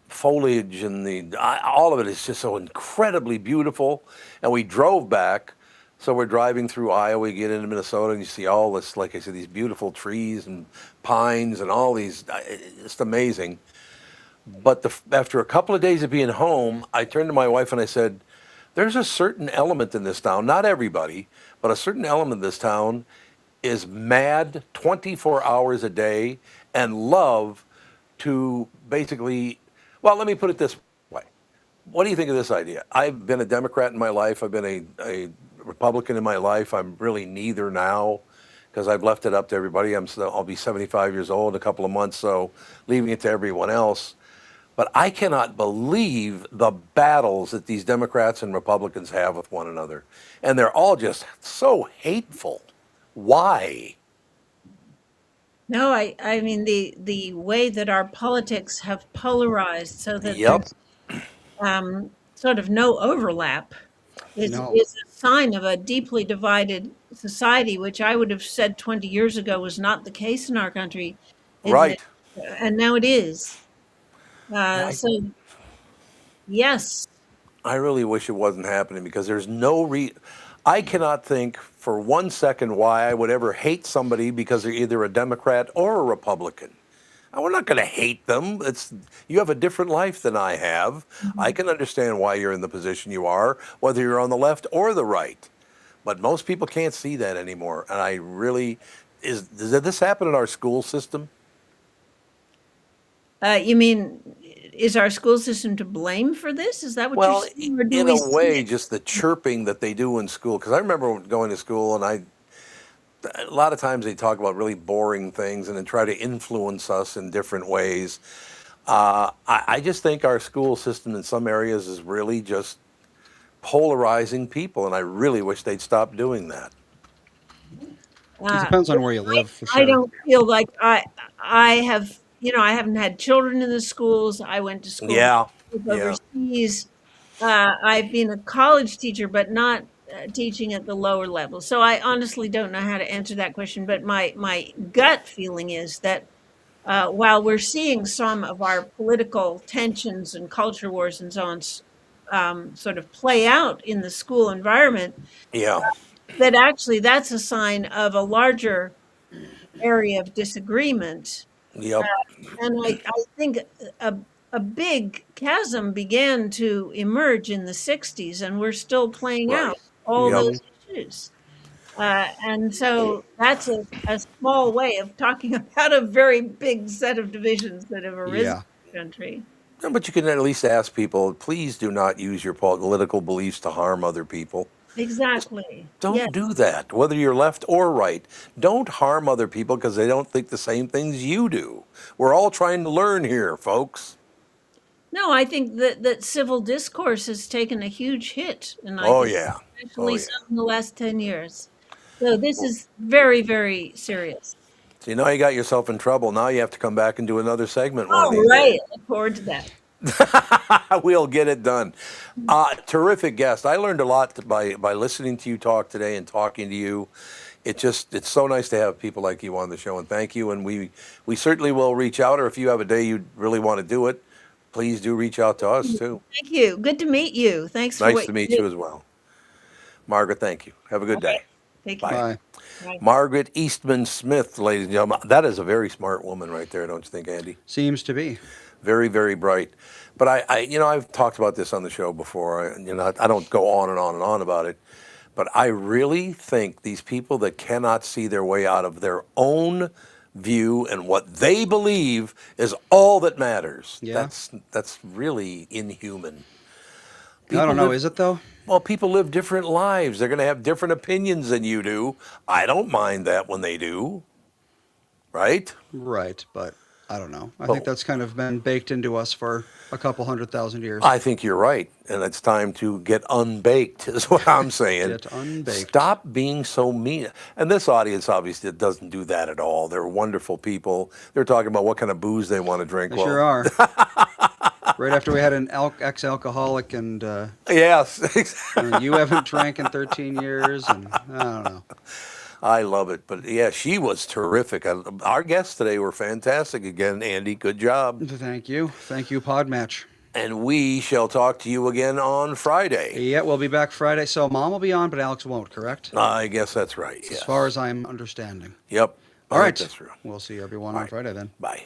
foliage and all of it is just so incredibly beautiful. And we drove back, so we're driving through Iowa. We get into Minnesota, and you see all this, like I said, these beautiful trees and pines and all these. It's amazing. But after a couple of days of being home, I turned to my wife and I said, "There's a certain element in this town. Not everybody, but a certain element in this town is mad 24 hours a day and love to basically, well, let me put it this way. What do you think of this idea? I've been a Democrat in my life. I've been a Republican in my life. I'm really neither now because I've left it up to everybody. I'll be 75 years old in a couple of months, so leaving it to everyone else. But I cannot believe the battles that these Democrats and Republicans have with one another. And they're all just so hateful. Why? No, I mean the way that our politics have polarized so that Yep. there's sort of no overlap No. is a sign of a deeply divided society, which I would have said 20 years ago was not the case in our country. It, Right. and now it is. Yeah, So yes. I really wish it wasn't happening because there's no I cannot think for 1 second why I would ever hate somebody because they're either a Democrat or a Republican. We're not going to hate them. You have a different life than I have. I can understand why you're in the position you are, whether you're on the left or the right. But most people can't see that anymore. And I really does this happen in our school system? You mean, is our school system to blame for this? Is that what you're Well, saying? Or do in we a see way, it? just the chirping that they do in school. Because I remember going to school, and a lot of times they talk about really boring things and then try to influence us in different ways. I just think our school system in some areas is really just polarizing people, and I really wish they'd stop doing that. It Uh, depends on where you live, for I sure. don't feel like I have, I haven't had children in the schools. I went to school Yeah, yeah. overseas. I've been a college teacher, but not teaching at the lower level. So I honestly don't know how to answer that question. But my gut feeling is that while we're seeing some of our political tensions and culture wars and so on sort of play out in the school environment, Yeah. that actually that's a sign of a larger area of disagreement. Yep. And I think a, a big chasm began to emerge in the 60s, and we're still playing Right. out all Yep. those issues. And so that's a small way of talking about a very big set of divisions that have arisen Yeah. in the country. No, but you can at least ask people, please do not use your political beliefs to harm other people. Exactly. Don't Yes. do that, whether you're left or right. Don't harm other people because they don't think the same things you do. We're all trying to learn here, folks. No, I think that civil discourse has taken a huge hit, and I Oh, think yeah. especially Oh, so yeah. in the last 10 years. So this is very, very serious. So you know you got yourself in trouble. Now you have to come back and do another segment one of All these right. days. Look forward to that. We'll get it done. Terrific guest. I learned a lot by listening to you talk today and talking to you. It's so nice to have people like you on the show, and thank you. And we certainly will reach out, or if you have a day you really want to do it, please do reach out to us too. Thank you. Good to meet you. Thanks for Nice what to meet do. you as well. Margaret, thank you. Have a good day. Thank you. Bye. Bye. Margaret Eastman Smith, ladies and gentlemen. That is a very smart woman right there, don't you think, Andy? Seems to be. Very, very bright. But I've talked about this on the show before. I don't go on and on and on about it. But I really think these people that cannot see their way out of their own view and what they believe is all that matters. Yeah. That's really inhuman. I don't know. live- Is it though? Well, people live different lives. They're going to have different opinions than you do. I don't mind that when they do. Right? Right, but I don't know. I Well- think that's kind of been baked into us for a couple 100,000 years. I think you're right. And it's time to get unbaked, is what I'm saying. Get unbaked. Stop being so mean. And this audience obviously doesn't do that at all. They're wonderful people. They're talking about what kind of booze they want to drink. They sure are. Right after we had an ex-alcoholic, and Yes. you haven't drank in 13 years, and I don't know. I love it. But yeah, she was terrific. Our guests today were fantastic. Again, Andy, good job. Thank you. Thank you, Podmatch. And we shall talk to you again on Friday. Yeah, we'll be back Friday. So Mom will be on, but Alex won't, correct? I guess that's right. As Yes. far as I'm understanding. Yep. I All think right. That's true. We'll see everyone All on right. Friday then. Bye.